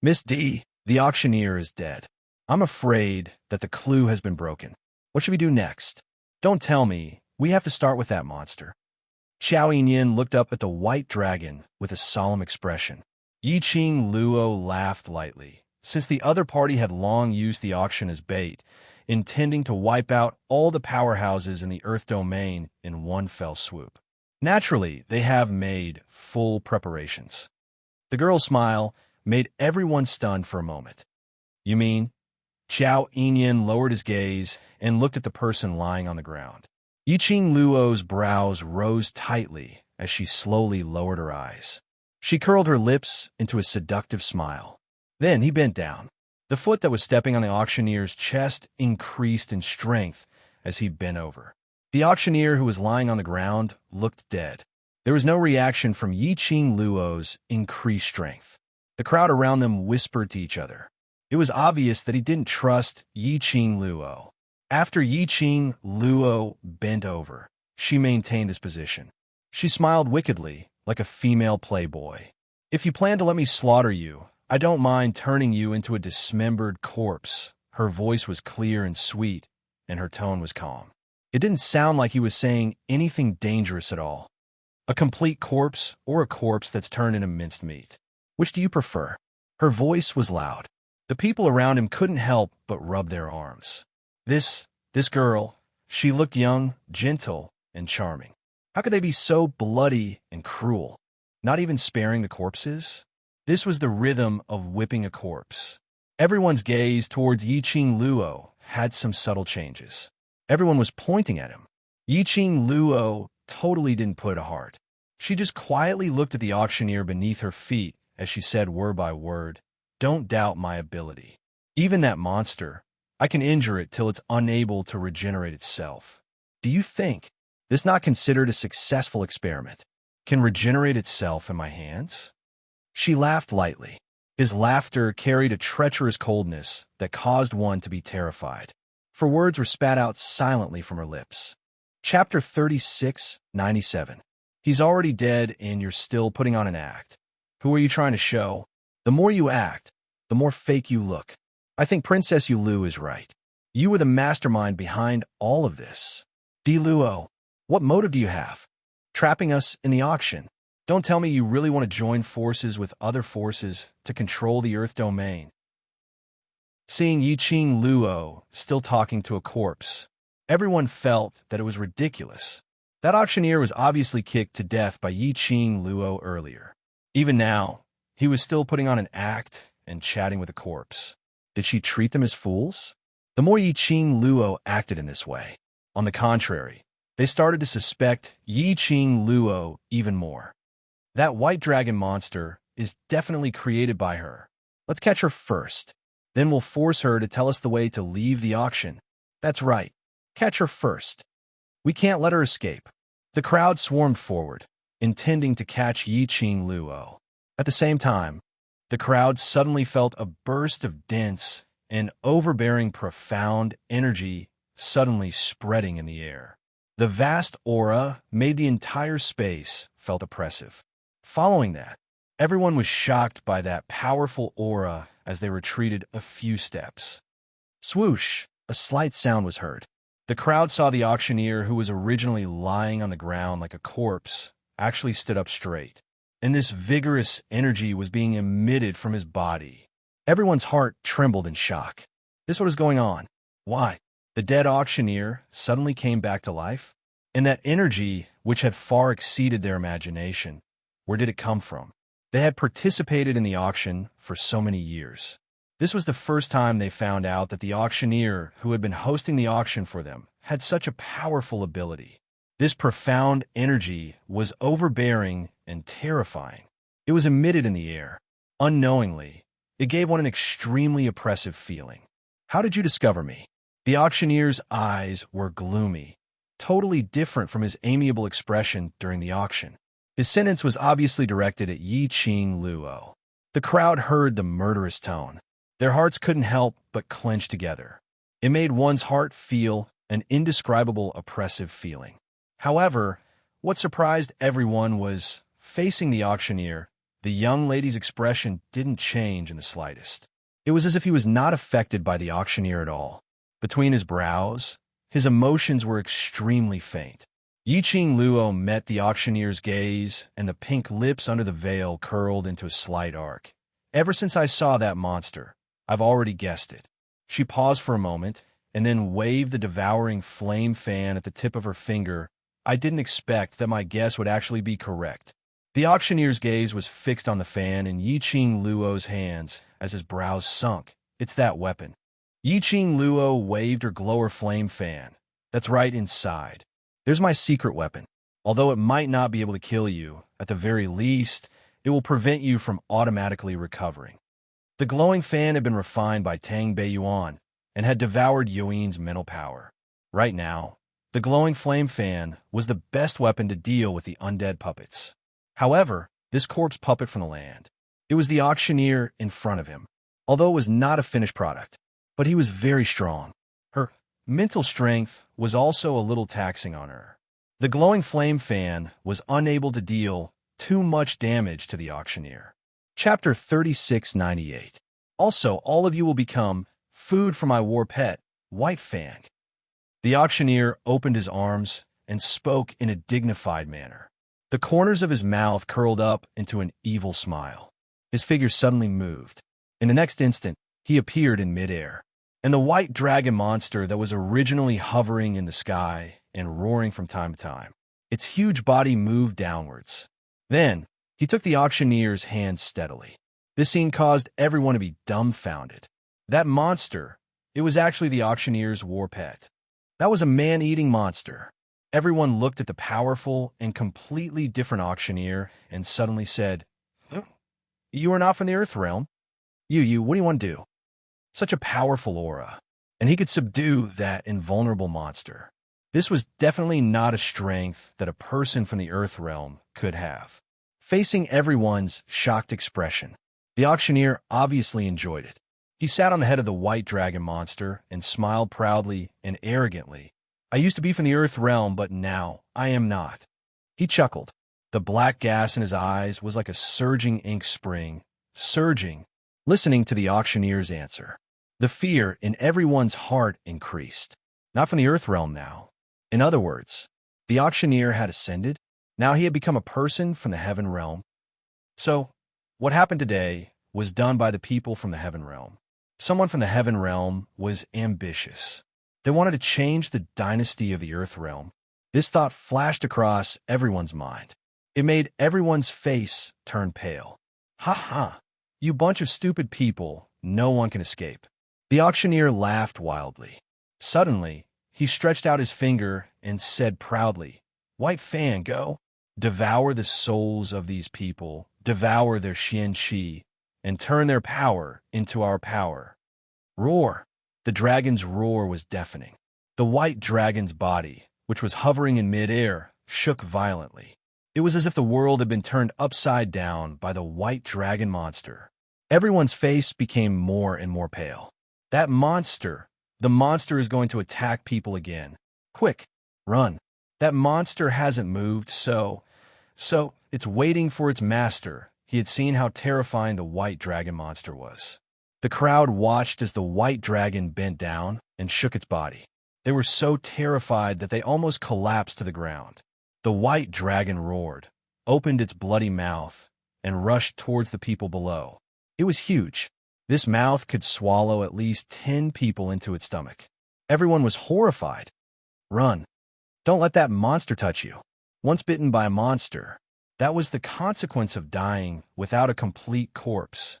Miss D, the auctioneer is dead. I'm afraid that the clue has been broken. What should we do next? Don't tell me. We have to start with that monster. Xiao Yinyin looked up at the white dragon with a solemn expression. Yiqing Luo laughed lightly, since the other party had long used the auction as bait, intending to wipe out all the powerhouses in the Earth domain in one fell swoop. Naturally, they have made full preparations. The girl's smile made everyone stunned for a moment. You mean? Xiao Yinyan lowered his gaze and looked at the person lying on the ground. Yiqing Luo's brows rose tightly as she slowly lowered her eyes. She curled her lips into a seductive smile. Then he bent down. The foot that was stepping on the auctioneer's chest increased in strength as he bent over. The auctioneer, who was lying on the ground, looked dead. There was no reaction from Yiqing Luo's increased strength. The crowd around them whispered to each other. It was obvious that he didn't trust Yiqing Luo. After Yiqing Luo bent over, she maintained his position. She smiled wickedly, like a female playboy. If you plan to let me slaughter you, I don't mind turning you into a dismembered corpse. Her voice was clear and sweet, and her tone was calm. It didn't sound like he was saying anything dangerous at all. A complete corpse or a corpse that's turned into minced meat? Which do you prefer? Her voice was loud. The people around him couldn't help but rub their arms. This girl, she looked young, gentle, and charming. How could they be so bloody and cruel? Not even sparing the corpses? This was the rhythm of whipping a corpse. Everyone's gaze towards Yiqing Luo had some subtle changes. Everyone was pointing at him. Yiqing Luo totally didn't put a heart. She just quietly looked at the auctioneer beneath her feet as she said word by word, "Don't doubt my ability. Even that monster, I can injure it till it's unable to regenerate itself. Do you think this not considered a successful experiment can regenerate itself in my hands?" She laughed lightly. His laughter carried a treacherous coldness that caused one to be terrified, for words were spat out silently from her lips. Chapter 3697. He's already dead and you're still putting on an act. Who are you trying to show? The more you act, the more fake you look. I think Princess Yulu is right. You were the mastermind behind all of this. Di Luo, what motive do you have? Trapping us in the auction. Don't tell me you really want to join forces with other forces to control the Earth domain. Seeing Yiqing Luo still talking to a corpse, everyone felt that it was ridiculous. That auctioneer was obviously kicked to death by Yiqing Luo earlier. Even now, he was still putting on an act and chatting with a corpse. Did she treat them as fools? The more Yiqing Luo acted in this way, on the contrary, they started to suspect Yiqing Luo even more. That white dragon monster is definitely created by her. Let's catch her first. Then we'll force her to tell us the way to leave the auction. That's right. Catch her first. We can't let her escape. The crowd swarmed forward, intending to catch Yiqing Luo. At the same time, the crowd suddenly felt a burst of dense and overbearing profound energy suddenly spreading in the air. The vast aura made the entire space felt oppressive. Following that, everyone was shocked by that powerful aura as they retreated a few steps. Swoosh, a slight sound was heard. The crowd saw the auctioneer, who was originally lying on the ground like a corpse, actually stood up straight, and this vigorous energy was being emitted from his body. Everyone's heart trembled in shock. This what is going on? Why? The dead auctioneer suddenly came back to life? And that energy, which had far exceeded their imagination, where did it come from? They had participated in the auction for so many years. This was the first time they found out that the auctioneer who had been hosting the auction for them had such a powerful ability. This profound energy was overbearing and terrifying. It was emitted in the air. Unknowingly, it gave one an extremely oppressive feeling. How did you discover me? The auctioneer's eyes were gloomy, totally different from his amiable expression during the auction. His sentence was obviously directed at Yiqing Luo. The crowd heard the murderous tone. Their hearts couldn't help but clench together. It made one's heart feel an indescribable oppressive feeling. However, what surprised everyone was, facing the auctioneer, the young lady's expression didn't change in the slightest. It was as if he was not affected by the auctioneer at all. Between his brows, his emotions were extremely faint. Yiqing Luo met the auctioneer's gaze, and the pink lips under the veil curled into a slight arc. Ever since I saw that monster, I've already guessed it. She paused for a moment, and then waved the devouring flame fan at the tip of her finger I didn't expect that my guess would actually be correct. The auctioneer's gaze was fixed on the fan in Yiqing Luo's hands as his brows sunk. It's that weapon. Yiqing Luo waved her glower flame fan. That's right inside. There's my secret weapon. Although it might not be able to kill you, at the very least, it will prevent you from automatically recovering. The glowing fan had been refined by Tang Beiyuan and had devoured Yuan's mental power. Right now, the glowing flame fan was the best weapon to deal with the undead puppets. However, this corpse puppet from the land, it was the auctioneer in front of him. Although it was not a finished product, but he was very strong. Her mental strength was also a little taxing on her. The glowing flame fan was unable to deal too much damage to the auctioneer. Chapter 3698. Also, all of you will become food for my war pet, White Fang. The auctioneer opened his arms and spoke in a dignified manner. The corners of his mouth curled up into an evil smile. His figure suddenly moved. In the next instant, he appeared in midair, and the white dragon monster that was originally hovering in the sky and roaring from time to time, its huge body moved downwards. Then, he took the auctioneer's hand steadily. This scene caused everyone to be dumbfounded. That monster, it was actually the auctioneer's war pet. That was a man-eating monster. Everyone looked at the powerful and completely different auctioneer and suddenly said, "You are not from the Earth realm. You, what do you want to do?" Such a powerful aura, and he could subdue that invulnerable monster. This was definitely not a strength that a person from the Earth realm could have. Facing everyone's shocked expression, the auctioneer obviously enjoyed it. He sat on the head of the white dragon monster and smiled proudly and arrogantly. "I used to be from the Earth realm, but now I am not." He chuckled. The black gas in his eyes was like a surging ink spring, surging. Listening to the auctioneer's answer, the fear in everyone's heart increased. Not from the Earth realm now. In other words, the auctioneer had ascended. Now he had become a person from the heaven realm. So, what happened today was done by the people from the heaven realm. Someone from the heaven realm was ambitious. They wanted to change the dynasty of the Earth realm. This thought flashed across everyone's mind. It made everyone's face turn pale. Ha ha! You bunch of stupid people, no one can escape. The auctioneer laughed wildly. Suddenly, he stretched out his finger and said proudly, "White Fan, go. Devour the souls of these people, devour their xian-qi, and turn their power into our power." Roar! The dragon's roar was deafening. The white dragon's body, which was hovering in midair, shook violently. It was as if the world had been turned upside down by the white dragon monster. Everyone's face became more and more pale. That monster, the monster is going to attack people again. Quick, run. That monster hasn't moved, so it's waiting for its master. He had seen how terrifying the white dragon monster was. The crowd watched as the white dragon bent down and shook its body. They were so terrified that they almost collapsed to the ground. The white dragon roared, opened its bloody mouth, and rushed towards the people below. It was huge. This mouth could swallow at least 10 people into its stomach. Everyone was horrified. Run. Don't let that monster touch you. Once bitten by a monster, that was the consequence of dying without a complete corpse.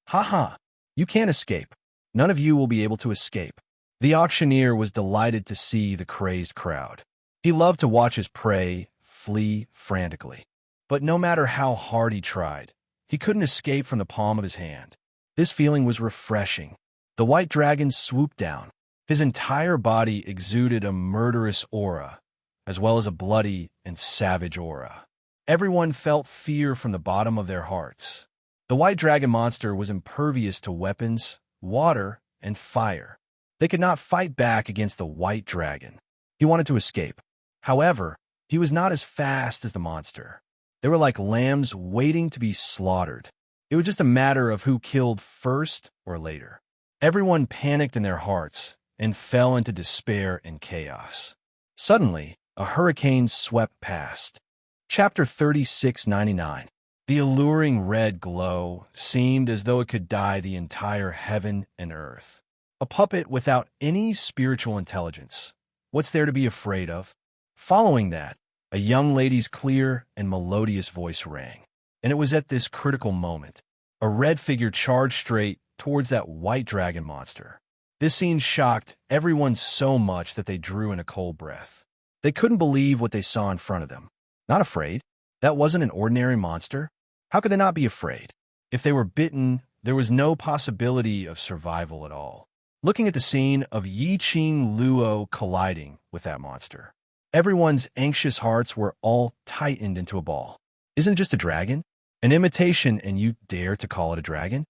Ha ha! You can't escape. None of you will be able to escape. The auctioneer was delighted to see the crazed crowd. He loved to watch his prey flee frantically. But no matter how hard he tried, he couldn't escape from the palm of his hand. This feeling was refreshing. The white dragon swooped down. His entire body exuded a murderous aura, as well as a bloody and savage aura. Everyone felt fear from the bottom of their hearts. The white dragon monster was impervious to weapons, water, and fire. They could not fight back against the white dragon. He wanted to escape. However, he was not as fast as the monster. They were like lambs waiting to be slaughtered. It was just a matter of who killed first or later. Everyone panicked in their hearts and fell into despair and chaos. Suddenly, a hurricane swept past. Chapter 3699. The alluring red glow seemed as though it could dye the entire heaven and earth. A puppet without any spiritual intelligence. What's there to be afraid of? Following that, A young lady's clear and melodious voice rang. And it was at this critical moment. A red figure charged straight towards that white dragon monster. This scene shocked everyone so much that they drew in a cold breath. They couldn't believe what they saw in front of them. Not afraid. That wasn't an ordinary monster. How could they not be afraid? If they were bitten, there was no possibility of survival at all. Looking at the scene of Yi Qing Luo colliding with that monster, everyone's anxious hearts were all tightened into a ball. Isn't it just a dragon? An imitation, and you dare to call it a dragon?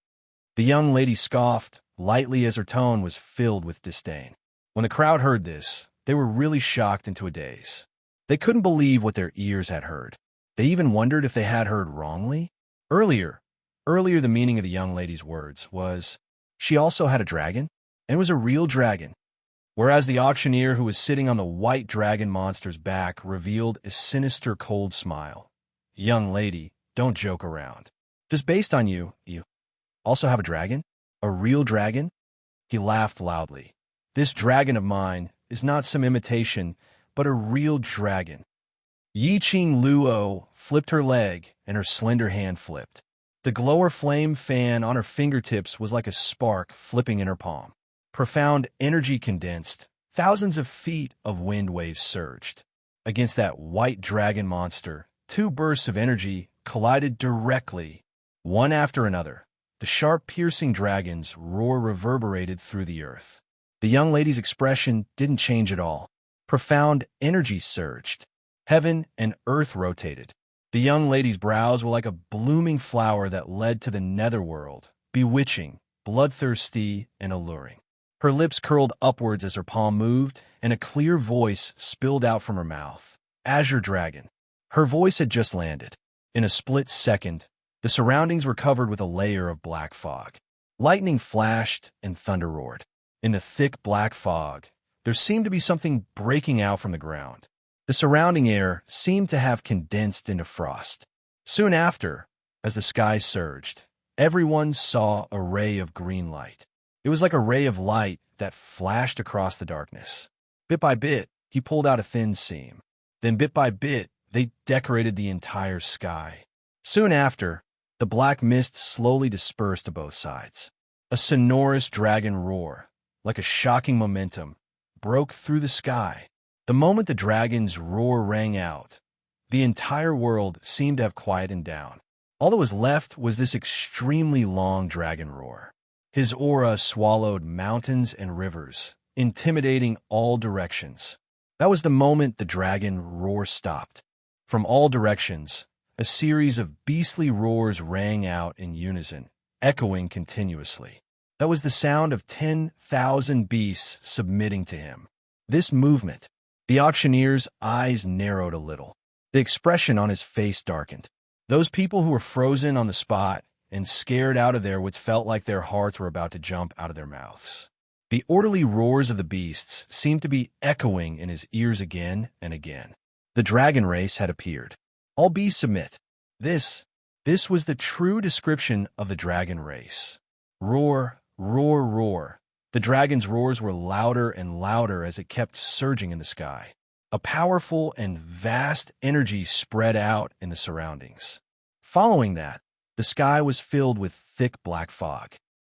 The young lady scoffed, lightly as her tone was filled with disdain. When the crowd heard this, they were really shocked into a daze. They couldn't believe what their ears had heard. They even wondered if they had heard wrongly. Earlier, the meaning of the young lady's words was, she also had a dragon, and it was a real dragon. Whereas the auctioneer who was sitting on the white dragon monster's back revealed a sinister, cold smile. Young lady, don't joke around. Just based on you also have a dragon? A real dragon? He laughed loudly. This dragon of mine is not some imitation, but a real dragon. Yi Qing Luo flipped her leg, and her slender hand flipped. The glower flame fan on her fingertips was like a spark flipping in her palm. Profound energy condensed. Thousands of feet of wind waves surged. Against that white dragon monster, two bursts of energy collided directly, one after another. The sharp, piercing dragon's roar reverberated through the earth. The young lady's expression didn't change at all. Profound energy surged. Heaven and earth rotated. The young lady's brows were like a blooming flower that led to the netherworld, bewitching, bloodthirsty, and alluring. Her lips curled upwards as her palm moved, and a clear voice spilled out from her mouth. Azure Dragon. Her voice had just landed. In a split second, the surroundings were covered with a layer of black fog. Lightning flashed and thunder roared. In the thick black fog, there seemed to be something breaking out from the ground. The surrounding air seemed to have condensed into frost. Soon after, as the sky surged, everyone saw a ray of green light. It was like a ray of light that flashed across the darkness. Bit by bit, he pulled out a thin seam. Then bit by bit, they decorated the entire sky. Soon after, the black mist slowly dispersed to both sides. A sonorous dragon roar, like a shocking momentum, broke through the sky. The moment the dragon's roar rang out, the entire world seemed to have quieted down. All that was left was this extremely long dragon roar. His aura swallowed mountains and rivers, intimidating all directions. That was the moment the dragon roar stopped. From all directions, a series of beastly roars rang out in unison, echoing continuously. That was the sound of 10,000 beasts submitting to him. This movement, the auctioneer's eyes narrowed a little. The expression on his face darkened. Those people who were frozen on the spot and scared out of their wits felt like their hearts were about to jump out of their mouths. The orderly roars of the beasts seemed to be echoing in his ears again and again. The dragon race had appeared. All beasts submit. This was the true description of the dragon race. Roar, roar, roar. The dragon's roars were louder and louder as it kept surging in the sky. A powerful and vast energy spread out in the surroundings. Following that, the sky was filled with thick black fog.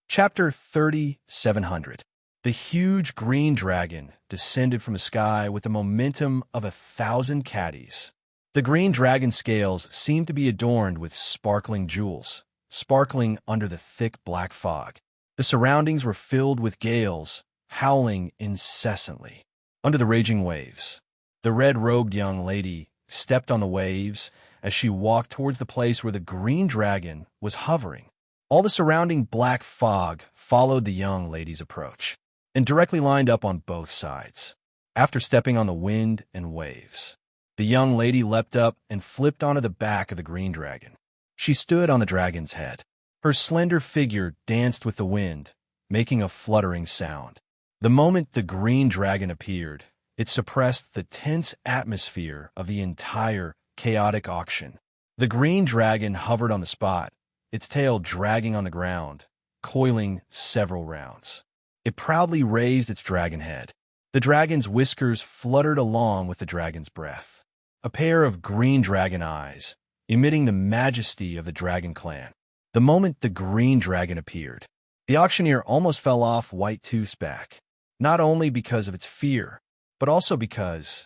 Chapter 3700. The huge green dragon descended from the sky with the momentum of 1,000 caddies. The green dragon scales seemed to be adorned with sparkling jewels, sparkling under the thick black fog. The surroundings were filled with gales, howling incessantly. Under the raging waves, the red-robed young lady stepped on the waves as she walked towards the place where the green dragon was hovering. All the surrounding black fog followed the young lady's approach and directly lined up on both sides. After stepping on the wind and waves, the young lady leapt up and flipped onto the back of the green dragon. She stood on the dragon's head. Her slender figure danced with the wind, making a fluttering sound. The moment the green dragon appeared, it suppressed the tense atmosphere of the entire chaotic auction. The green dragon hovered on the spot, its tail dragging on the ground, coiling several rounds. It proudly raised its dragon head. The dragon's whiskers fluttered along with the dragon's breath. a pair of green dragon eyes, emitting the majesty of the dragon clan. The moment the green dragon appeared, the auctioneer almost fell off White Tooth's back, not only because of its fear, but also because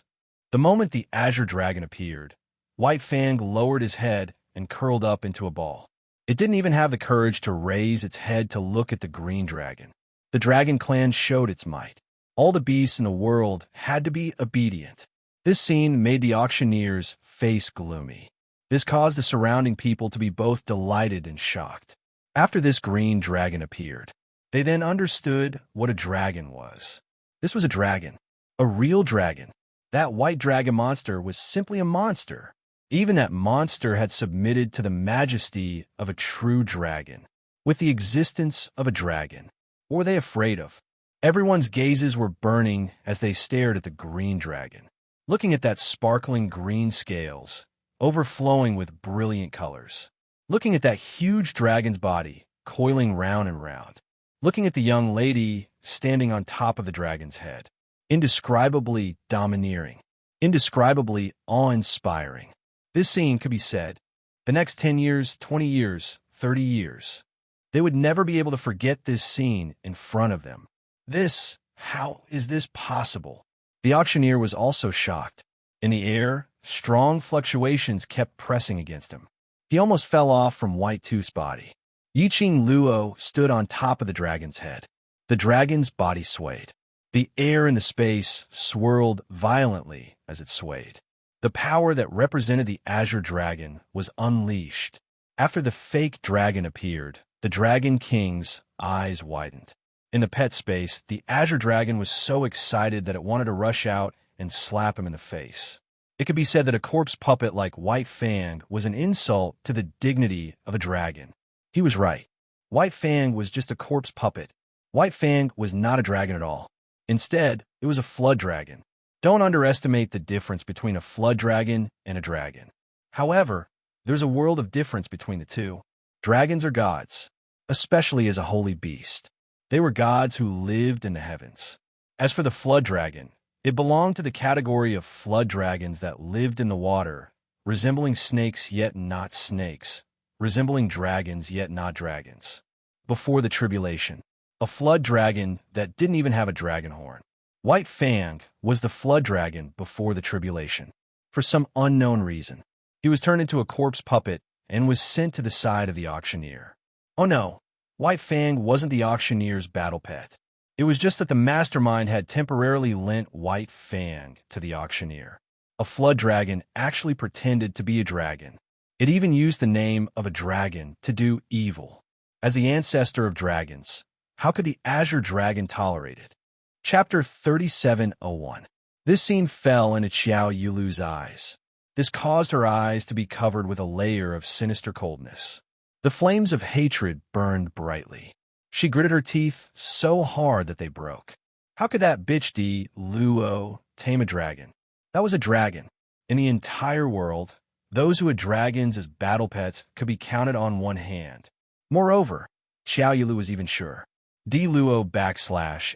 the moment the azure dragon appeared, White Fang lowered his head and curled up into a ball. It didn't even have the courage to raise its head to look at the green dragon. The dragon clan showed its might. All the beasts in the world had to be obedient. This scene made the auctioneer's face gloomy. This caused the surrounding people to be both delighted and shocked. After this green dragon appeared, they then understood what a dragon was. This was a dragon, a real dragon. That white dragon monster was simply a monster. Even that monster had submitted to the majesty of a true dragon. With the existence of a dragon, what were they afraid of? Everyone's gazes were burning as they stared at the green dragon, looking at that sparkling green scales, overflowing with brilliant colors. Looking at that huge dragon's body, coiling round and round. Looking at the young lady standing on top of the dragon's head. Indescribably domineering. Indescribably awe-inspiring. This scene could be said, the next 10 years, 20 years, 30 years. They would never be able to forget this scene in front of them. How is this possible? The auctioneer was also shocked. In the air, strong fluctuations kept pressing against him. He almost fell off from White Tooth's body. Yiqing Luo stood on top of the dragon's head. The dragon's body swayed. The air and the space swirled violently as it swayed. The power that represented the azure dragon was unleashed. After the fake dragon appeared, the Dragon King's eyes widened. In the pet space, the azure dragon was so excited that it wanted to rush out and slap him in the face. It could be said that a corpse puppet like White Fang was an insult to the dignity of a dragon. He was right. White Fang was just a corpse puppet. White Fang was not a dragon at all. Instead, it was a flood dragon. Don't underestimate the difference between a flood dragon and a dragon. However, there's a world of difference between the two. Dragons are gods, especially as a holy beast. They were gods who lived in the heavens. As for the flood dragon, it belonged to the category of flood dragons that lived in the water, resembling snakes yet not snakes, resembling dragons yet not dragons. Before the tribulation, a flood dragon that didn't even have a dragon horn. White Fang was the flood dragon before the tribulation. For some unknown reason, he was turned into a corpse puppet and was sent to the side of the auctioneer. Oh no, White Fang wasn't the auctioneer's battle pet. It was just that the mastermind had temporarily lent White Fang to the auctioneer. A flood dragon actually pretended to be a dragon. It even used the name of a dragon to do evil. As the ancestor of dragons, how could the azure dragon tolerate it? Chapter 3701. This scene fell into Xiao Yulu's eyes. This caused her eyes to be covered with a layer of sinister coldness. The flames of hatred burned brightly. She gritted her teeth so hard that they broke. How could that bitch D, Luo, tame a dragon? That was a dragon. In the entire world, those who had dragons as battle pets could be counted on one hand. Moreover, Xiao Yulu was even sure. D Luo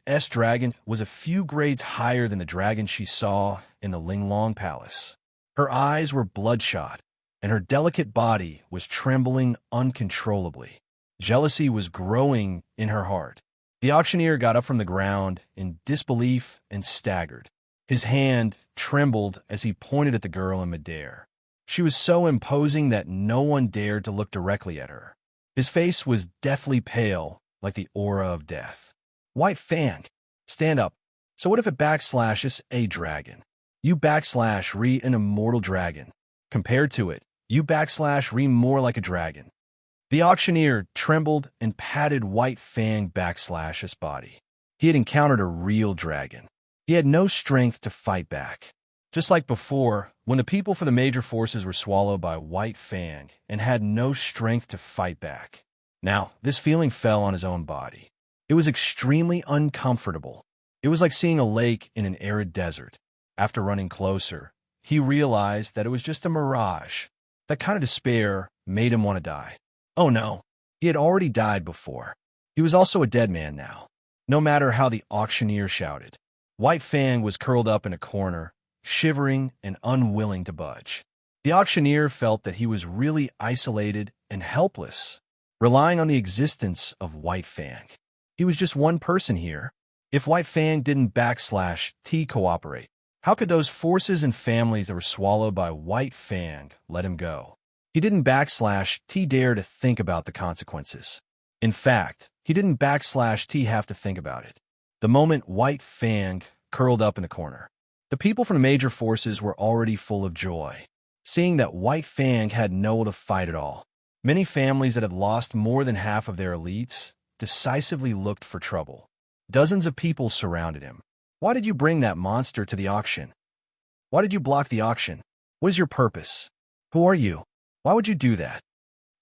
/ S dragon was a few grades higher than the dragon she saw in the Linglong Palace. Her eyes were bloodshot, and her delicate body was trembling uncontrollably. Jealousy was growing in her heart. The auctioneer got up from the ground in disbelief and staggered. His hand trembled as he pointed at the girl in midair. She was so imposing that no one dared to look directly at her. His face was deathly pale, like the aura of death. White Fang, stand up. So what if it backslashes a dragon? You / an immortal dragon. Compared to it, you / more like a dragon. The auctioneer trembled and patted White Fang / his body. He had encountered a real dragon. He had no strength to fight back. Just like before, when the people for the major forces were swallowed by White Fang and had no strength to fight back. Now, this feeling fell on his own body. It was extremely uncomfortable. It was like seeing a lake in an arid desert. After running closer, he realized that it was just a mirage. That kind of despair made him want to die. Oh no, he had already died before. He was also a dead man now. No matter how the auctioneer shouted. White Fang was curled up in a corner, shivering and unwilling to budge. The auctioneer felt that he was really isolated and helpless, relying on the existence of White Fang. He was just one person here. If White Fang didn't /T cooperate, how could those forces and families that were swallowed by White Fang let him go? He didn't /T dare to think about the consequences. In fact, he didn't /T have to think about it. The moment White Fang curled up in the corner, the people from the major forces were already full of joy, seeing that White Fang had no one to fight at all. Many families that had lost more than half of their elites decisively looked for trouble. Dozens of people surrounded him. Why did you bring that monster to the auction? Why did you block the auction? What is your purpose? Who are you? Why would you do that?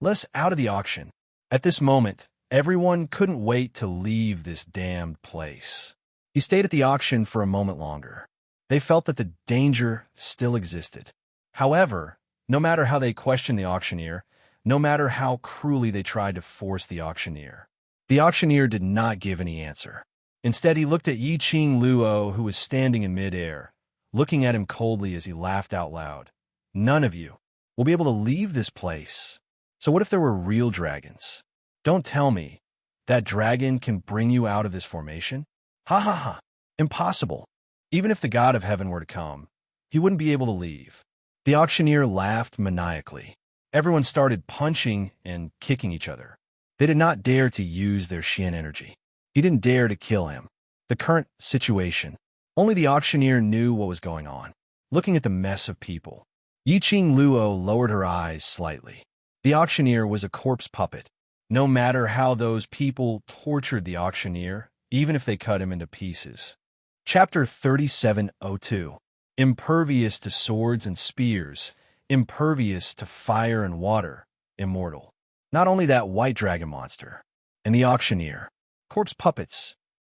Let's out of the auction. At this moment, everyone couldn't wait to leave this damned place. He stayed at the auction for a moment longer. They felt that the danger still existed. However, no matter how they questioned the auctioneer, no matter how cruelly they tried to force the auctioneer did not give any answer. Instead, he looked at Yi-Ching Luo, who was standing in midair, looking at him coldly as he laughed out loud. None of you will be able to leave this place. So what if there were real dragons? Don't tell me that dragon can bring you out of this formation? Ha ha ha. Impossible. Even if the god of heaven were to come, he wouldn't be able to leave. The auctioneer laughed maniacally. Everyone started punching and kicking each other. They did not dare to use their Xian energy. He didn't dare to kill him. The current situation. Only the auctioneer knew what was going on. Looking at the mess of people, Yi-Ching Luo lowered her eyes slightly. The auctioneer was a corpse puppet. No matter how those people tortured the auctioneer, even if they cut him into pieces. Chapter 3702. Impervious to swords and spears, impervious to fire and water, immortal. Not only that white dragon monster, and the auctioneer, corpse puppets.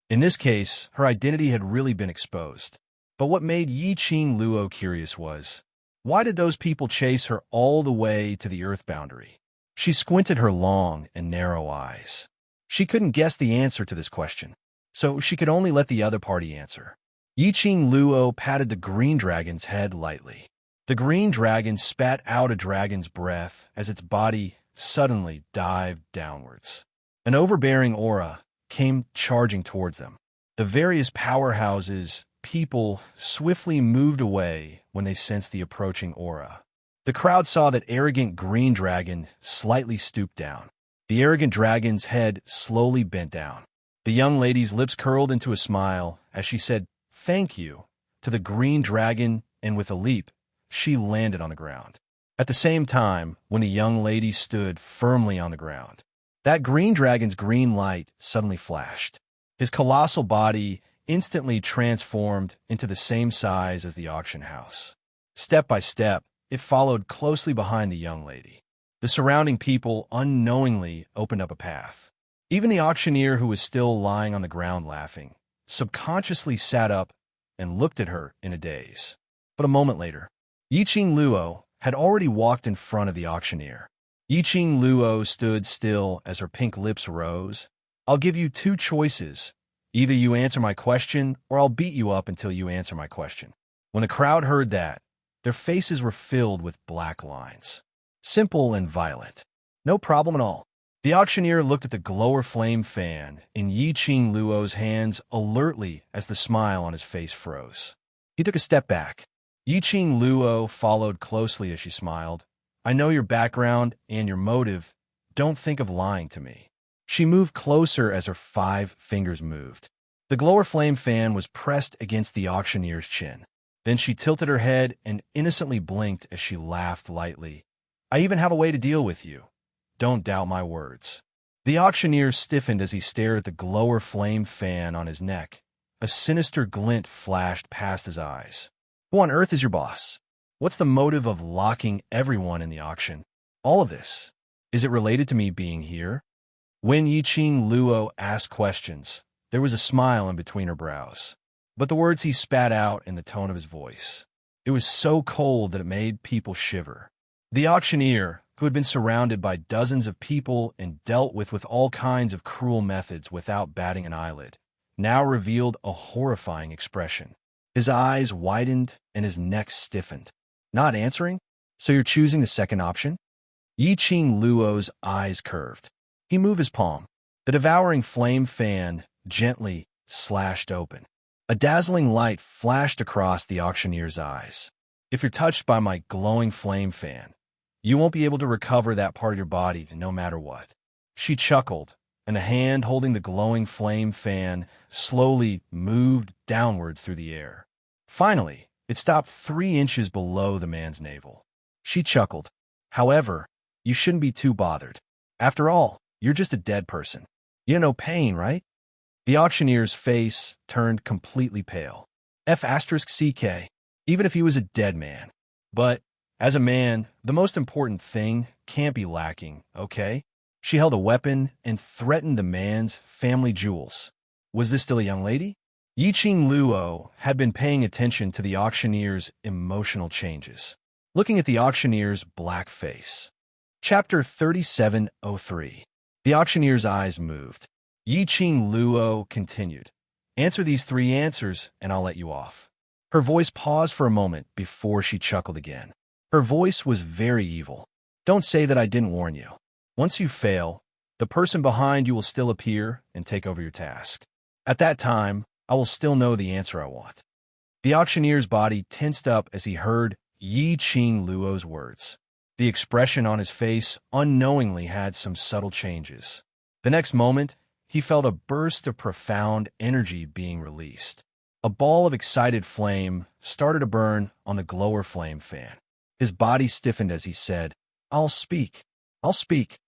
In this case, her identity had really been exposed. But what made Yi-Ching Luo curious was, why did those people chase her all the way to the earth boundary? She squinted her long and narrow eyes. She couldn't guess the answer to this question, so she could only let the other party answer. Yi-Ching Luo patted the green dragon's head lightly. The green dragon spat out a dragon's breath as its body suddenly dived downwards. An overbearing aura came charging towards them. The various powerhouses, people, swiftly moved away when they sensed the approaching aura. The crowd saw that arrogant green dragon slightly stooped down. The arrogant dragon's head slowly bent down. The young lady's lips curled into a smile as she said, "Thank you," to the green dragon, and with a leap, she landed on the ground. At the same time, when the young lady stood firmly on the ground, that green dragon's green light suddenly flashed. His colossal body instantly transformed into the same size as the auction house. Step by step, it followed closely behind the young lady. The surrounding people unknowingly opened up a path. Even the auctioneer, who was still lying on the ground laughing, subconsciously sat up and looked at her in a daze. But a moment later, Yi-Ching Luo had already walked in front of the auctioneer. Yi-Ching Luo stood still as her pink lips rose. "I'll give you two choices. Either you answer my question, or I'll beat you up until you answer my question." When the crowd heard that, their faces were filled with black lines. Simple and violent. No problem at all. The auctioneer looked at the glower flame fan in Yi-Ching Luo's hands alertly as the smile on his face froze. He took a step back. Yi-Ching Luo followed closely as she smiled. "I know your background and your motive. Don't think of lying to me." She moved closer as her 5 fingers moved. The glower flame fan was pressed against the auctioneer's chin. Then she tilted her head and innocently blinked as she laughed lightly. "I even have a way to deal with you. Don't doubt my words." The auctioneer stiffened as he stared at the glower flame fan on his neck. A sinister glint flashed past his eyes. "Who on earth is your boss? What's the motive of locking everyone in the auction? All of this. Is it related to me being here?" When Yi-Ching Luo asked questions, there was a smile in between her brows. But the words he spat out in the tone of his voice, it was so cold that it made people shiver. The auctioneer, who had been surrounded by dozens of people and dealt with all kinds of cruel methods without batting an eyelid, now revealed a horrifying expression. His eyes widened and his neck stiffened. Not answering? So you're choosing the second option? Yi Qing Luo's eyes curved. He moved his palm. The devouring flame fan gently slashed open. A dazzling light flashed across the auctioneer's eyes. If you're touched by my glowing flame fan, you won't be able to recover that part of your body no matter what. She chuckled, and a hand holding the glowing flame fan slowly moved downward through the air. Finally, it stopped 3 inches below the man's navel. She chuckled. However, you shouldn't be too bothered. After all, you're just a dead person. You know pain, right? The auctioneer's face turned completely pale. F***CK, even if he was a dead man. But, as a man, the most important thing can't be lacking, okay? She held a weapon and threatened the man's family jewels. Was this still a young lady? Yi Qing Luo had been paying attention to the auctioneer's emotional changes, looking at the auctioneer's black face. Chapter 3703. The auctioneer's eyes moved. Yi Qing Luo continued. Answer these 3 answers and I'll let you off. Her voice paused for a moment before she chuckled again. Her voice was very evil. Don't say that I didn't warn you. Once you fail, the person behind you will still appear and take over your task. At that time, I will still know the answer I want. The auctioneer's body tensed up as he heard Yi Qing Luo's words. The expression on his face unknowingly had some subtle changes. The next moment, he felt a burst of profound energy being released. A ball of excited flame started to burn on the glower flame fan. His body stiffened as he said, I'll speak. I'll speak.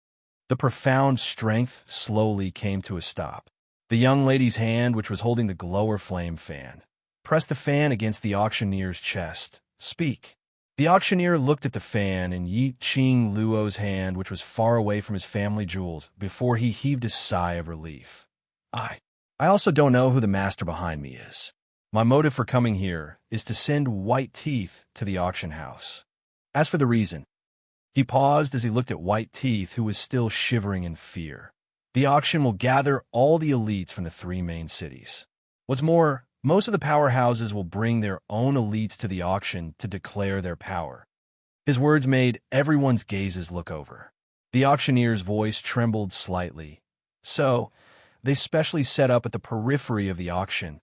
The profound strength slowly came to a stop. The young lady's hand, which was holding the glower flame fan, pressed the fan against the auctioneer's chest. Speak. The auctioneer looked at the fan in Yi Qing Luo's hand, which was far away from his family jewels, before he heaved a sigh of relief. I also don't know who the master behind me is. My motive for coming here is to send White Teeth to the auction house. As for the reason, he paused as he looked at White Teeth, who was still shivering in fear. The auction will gather all the elites from the 3 main cities. What's more, most of the powerhouses will bring their own elites to the auction to declare their power. His words made everyone's gazes look over. The auctioneer's voice trembled slightly. So, they specially set up at the periphery of the auction.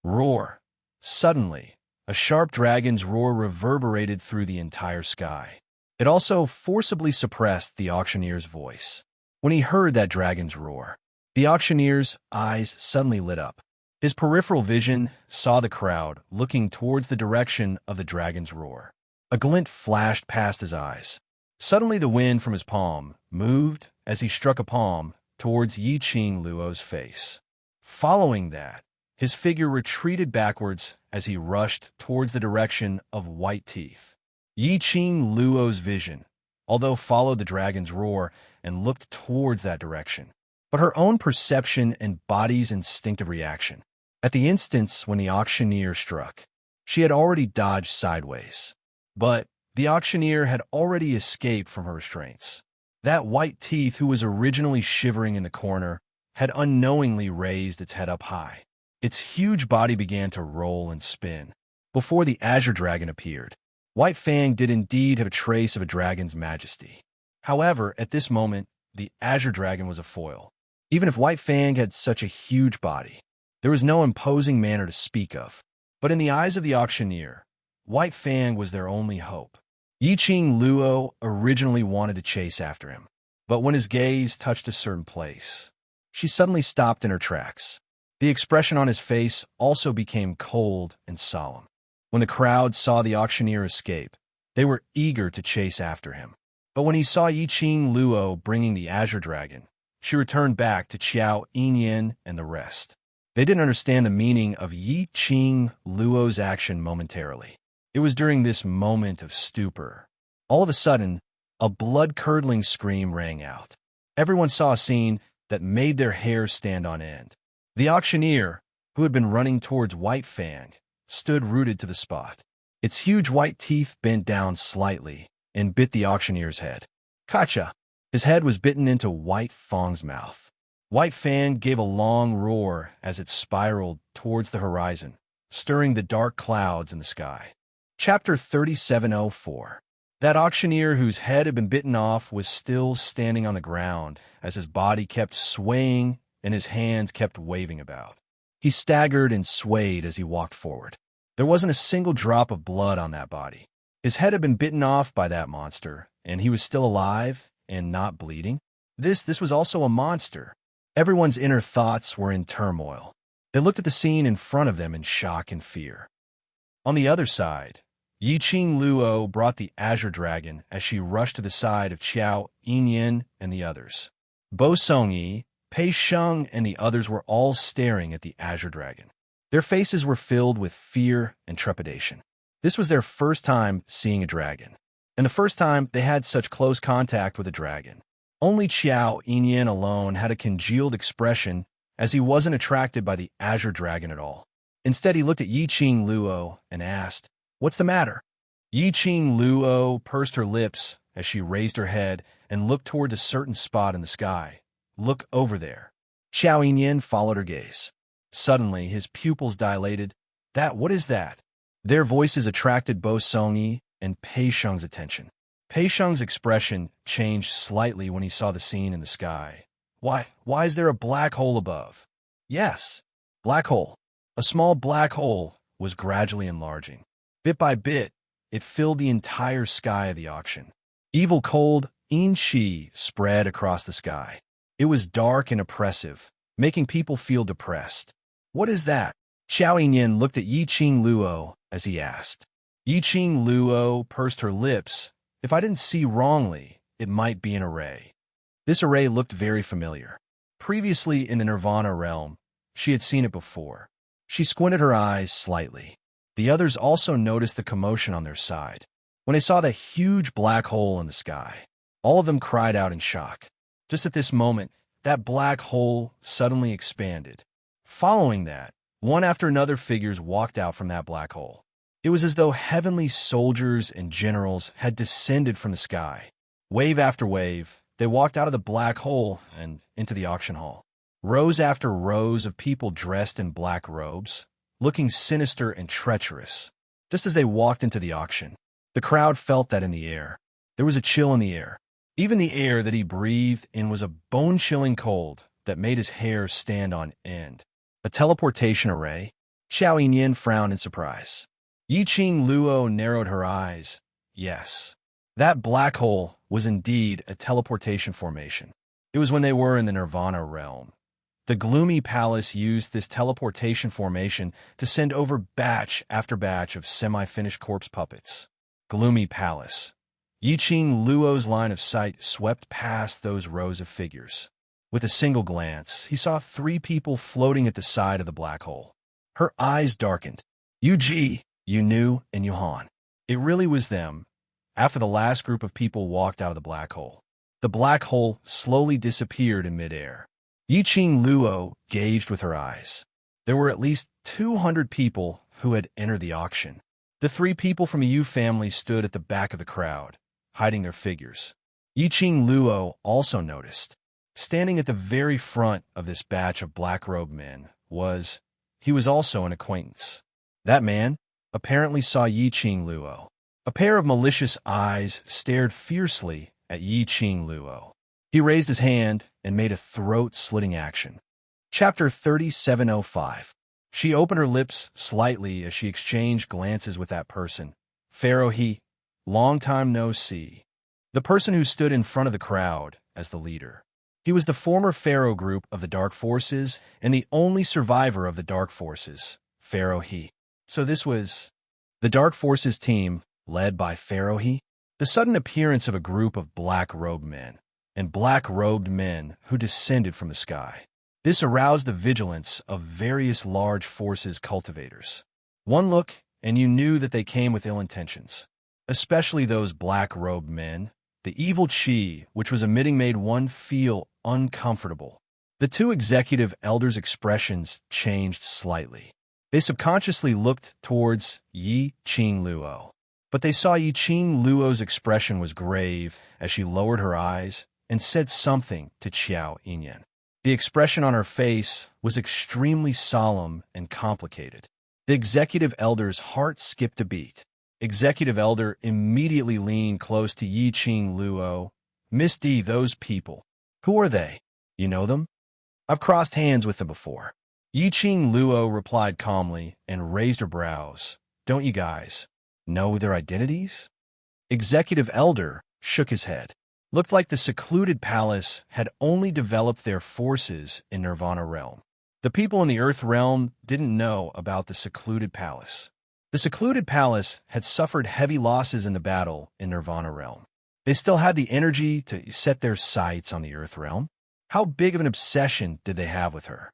Roar. Suddenly, a sharp dragon's roar reverberated through the entire sky. It also forcibly suppressed the auctioneer's voice. When he heard that dragon's roar, the auctioneer's eyes suddenly lit up. His peripheral vision saw the crowd looking towards the direction of the dragon's roar. A glint flashed past his eyes. Suddenly the wind from his palm moved as he struck a palm towards Yi Qing Luo's face. Following that, his figure retreated backwards as he rushed towards the direction of White Teeth. Yi Qing Luo's vision, although followed the dragon's roar and looked towards that direction, but her own perception and body's instinctive reaction. At the instance when the auctioneer struck, she had already dodged sideways. But the auctioneer had already escaped from her restraints. That White Teeth, who was originally shivering in the corner, had unknowingly raised its head up high. Its huge body began to roll and spin. Before the Azure Dragon appeared, White Fang did indeed have a trace of a dragon's majesty. However, at this moment, the Azure Dragon was a foil. Even if White Fang had such a huge body, there was no imposing manner to speak of. But in the eyes of the auctioneer, White Fang was their only hope. Yi Qing Luo originally wanted to chase after him, but when his gaze touched a certain place, she suddenly stopped in her tracks. The expression on his face also became cold and solemn. When the crowd saw the auctioneer escape, they were eager to chase after him. But when he saw Yi Qing Luo bringing the Azure Dragon, she returned back to Qiao Yinyan and the rest. They didn't understand the meaning of Yi Qing Luo's action momentarily. It was during this moment of stupor. All of a sudden, a blood-curdling scream rang out. Everyone saw a scene that made their hair stand on end. The auctioneer, who had been running towards White Fang, stood rooted to the spot. Its huge white teeth bent down slightly and bit the auctioneer's head. Kacha! His head was bitten into White Fang's mouth. White Fang gave a long roar as it spiraled towards the horizon, stirring the dark clouds in the sky. Chapter 3704. That auctioneer whose head had been bitten off was still standing on the ground as his body kept swaying and his hands kept waving about. He staggered and swayed as he walked forward. There wasn't a single drop of blood on that body. His head had been bitten off by that monster, and he was still alive and not bleeding. This was also a monster. Everyone's inner thoughts were in turmoil. They looked at the scene in front of them in shock and fear. On the other side, Yiqing Luo brought the azure dragon as she rushed to the side of Qiao Yinyan and the others. Bo Songyi, Pei Sheng, and the others were all staring at the azure dragon. Their faces were filled with fear and trepidation. This was their first time seeing a dragon, and the first time they had such close contact with a dragon. Only Qiao Yinyan alone had a congealed expression, as he wasn't attracted by the azure dragon at all. Instead, he looked at Yiqing Luo and asked, "What's the matter?" Yiqing Luo pursed her lips as she raised her head and looked toward a certain spot in the sky. "Look over there." Qiao Yinyan followed her gaze. Suddenly, his pupils dilated. What is that?" Their voices attracted Bo Songyi and Pei Sheng's attention. Pei Sheng's expression changed slightly when he saw the scene in the sky. Why is there a black hole above?" "Yes, black hole." A small black hole was gradually enlarging. Bit by bit, it filled the entire sky of the auction. Evil cold yin qi spread across the sky. It was dark and oppressive, making people feel depressed. "What is that?" Qiao Yinyan looked at Yiqing Luo as he asked. Yiqing Luo pursed her lips. "If I didn't see wrongly, it might be an array." This array looked very familiar. Previously in the Nirvana realm, she had seen it before. She squinted her eyes slightly. The others also noticed the commotion on their side. When they saw the huge black hole in the sky, all of them cried out in shock. Just at this moment, that black hole suddenly expanded. Following that, one after another figures walked out from that black hole. It was as though heavenly soldiers and generals had descended from the sky. Wave after wave, they walked out of the black hole and into the auction hall. Rows after rows of people dressed in black robes, looking sinister and treacherous. Just as they walked into the auction, the crowd felt that in the air. There was a chill in the air. Even the air that he breathed in was a bone-chilling cold that made his hair stand on end. A teleportation array? Qiao Yinyan frowned in surprise. Yiqing Luo narrowed her eyes. Yes, that black hole was indeed a teleportation formation. It was when they were in the Nirvana realm. The gloomy palace used this teleportation formation to send over batch after batch of semi-finished corpse puppets. Gloomy palace. Yiqing Luo's line of sight swept past those rows of figures. With a single glance, he saw 3 people floating at the side of the black hole. Her eyes darkened. Yuji, Yunu, and Yuhan. It really was them. After the last group of people walked out of the black hole, the black hole slowly disappeared in midair. Yiqing Luo gauged with her eyes. There were at least 200 people who had entered the auction. The 3 people from the Yu family stood at the back of the crowd, hiding their figures. Yiqing Luo also noticed. Standing at the very front of this batch of black-robed men was also an acquaintance. That man apparently saw Yiqing Luo. A pair of malicious eyes stared fiercely at Yiqing Luo. He raised his hand and made a throat-slitting action. Chapter 3705. She opened her lips slightly as she exchanged glances with that person. Pharaoh He, long time no see. The person who stood in front of the crowd as the leader. He was the former Pharaoh group of the Dark Forces and the only survivor of the Dark Forces, Pharaoh He. So this was the Dark Forces team led by Pharaoh He? The sudden appearance of a group of black-robed men and black-robed men who descended from the sky. This aroused the vigilance of various large forces cultivators. One look, and you knew that they came with ill intentions. Especially those black-robed men. The evil chi, which was emitting, made one feel uncomfortable. The 2 executive elders' expressions changed slightly. They subconsciously looked towards Yiqing Luo. But they saw Yiqing Luo's expression was grave as she lowered her eyes and said something to Qiao Yinyan. The expression on her face was extremely solemn and complicated. The executive elder's heart skipped a beat. Executive elder immediately leaned close to Yi Ching Luo. Misty, those people. Who are they? You know them? I've crossed hands with them before. Yi Ching Luo replied calmly and raised her brows. Don't you guys know their identities? Executive elder shook his head. Looked like the secluded palace had only developed their forces in Nirvana realm. The people in the Earth realm didn't know about the secluded palace. The secluded palace had suffered heavy losses in the battle in Nirvana realm. They still had the energy to set their sights on the Earth realm. How big of an obsession did they have with her?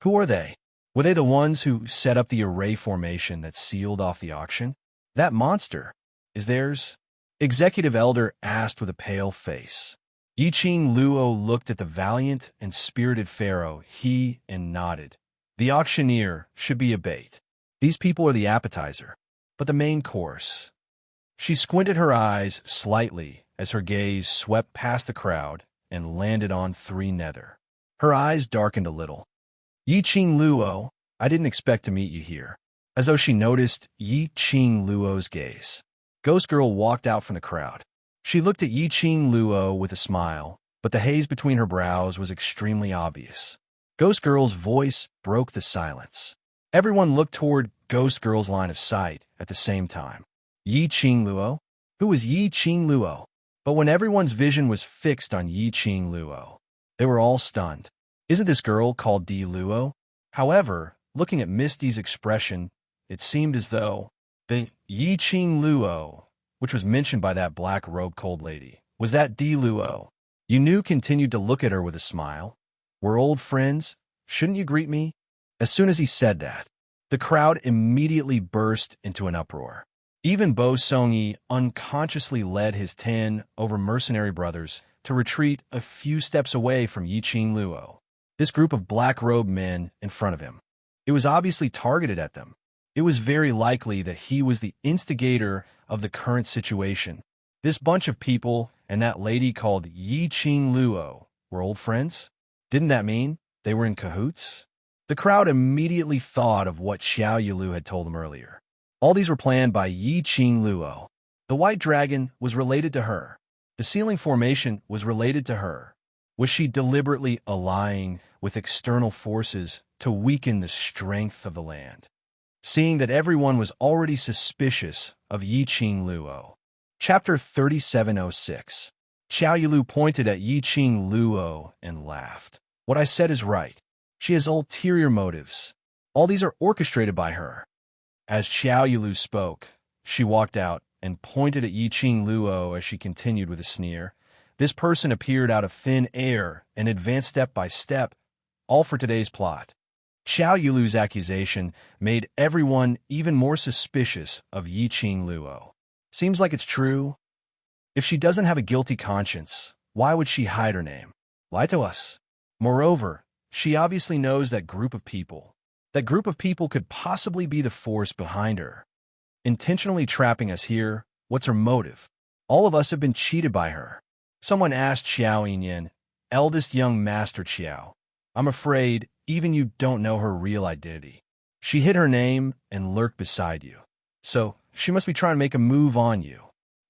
Who are they? Were they the ones who set up the array formation that sealed off the auction? That monster is theirs? Executive elder asked with a pale face. Yi Ching Luo looked at the valiant and spirited pharaoh, and nodded. The auctioneer should be a bait. These people are the appetizer, but the main course. She squinted her eyes slightly as her gaze swept past the crowd and landed on three nether. Her eyes darkened a little. Yi Ching Luo, I didn't expect to meet you here. As though she noticed Yi Ching Luo's gaze. Ghost Girl walked out from the crowd. She looked at Yi Ching Luo with a smile, but the haze between her brows was extremely obvious. Ghost Girl's voice broke the silence. Everyone looked toward Ghost Girl's line of sight at the same time. Yi Ching Luo? Who was Yi Ching Luo? But when everyone's vision was fixed on Yi Ching Luo, they were all stunned. Isn't this girl called Di Luo? However, looking at Misty's expression, it seemed as though the Yi Ching Luo, which was mentioned by that black-robed cold lady, was that Di Luo. Yunu continued to look at her with a smile. We're old friends. Shouldn't you greet me? As soon as he said that, the crowd immediately burst into an uproar. Even Bo Songyi unconsciously led his 10 over mercenary brothers to retreat a few steps away from Yi Ching Luo. This group of black-robed men in front of him. It was obviously targeted at them. It was very likely that he was the instigator of the current situation. This bunch of people and that lady called Yi Ching Luo were old friends? Didn't that mean they were in cahoots? The crowd immediately thought of what Xiao Yilu had told them earlier. All these were planned by Yi Ching Luo. The white dragon was related to her. The sealing formation was related to her. Was she deliberately allying with external forces to weaken the strength of the land? Seeing that everyone was already suspicious of Yi Ching Luo. Chapter 3706. Xiao Yilu pointed at Yi Ching Luo and laughed. What I said is right. She has ulterior motives. All these are orchestrated by her. As Xiao Yilu spoke, she walked out and pointed at Yi Ching Luo as she continued with a sneer. This person appeared out of thin air and advanced step by step, all for today's plot. Xiao Yilu's accusation made everyone even more suspicious of Yi Ching Luo. Seems like it's true. If she doesn't have a guilty conscience, why would she hide her name? Lie to us. Moreover, she obviously knows that group of people. That group of people could possibly be the force behind her. Intentionally trapping us here, what's her motive? All of us have been cheated by her. Someone asked Xiao Yinyan, eldest young master Xiao. I'm afraid even you don't know her real identity. She hid her name and lurked beside you. So, she must be trying to make a move on you.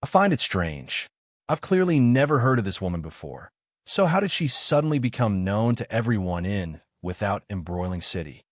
I find it strange. I've clearly never heard of this woman before. So how did she suddenly become known to everyone in without embroiling city?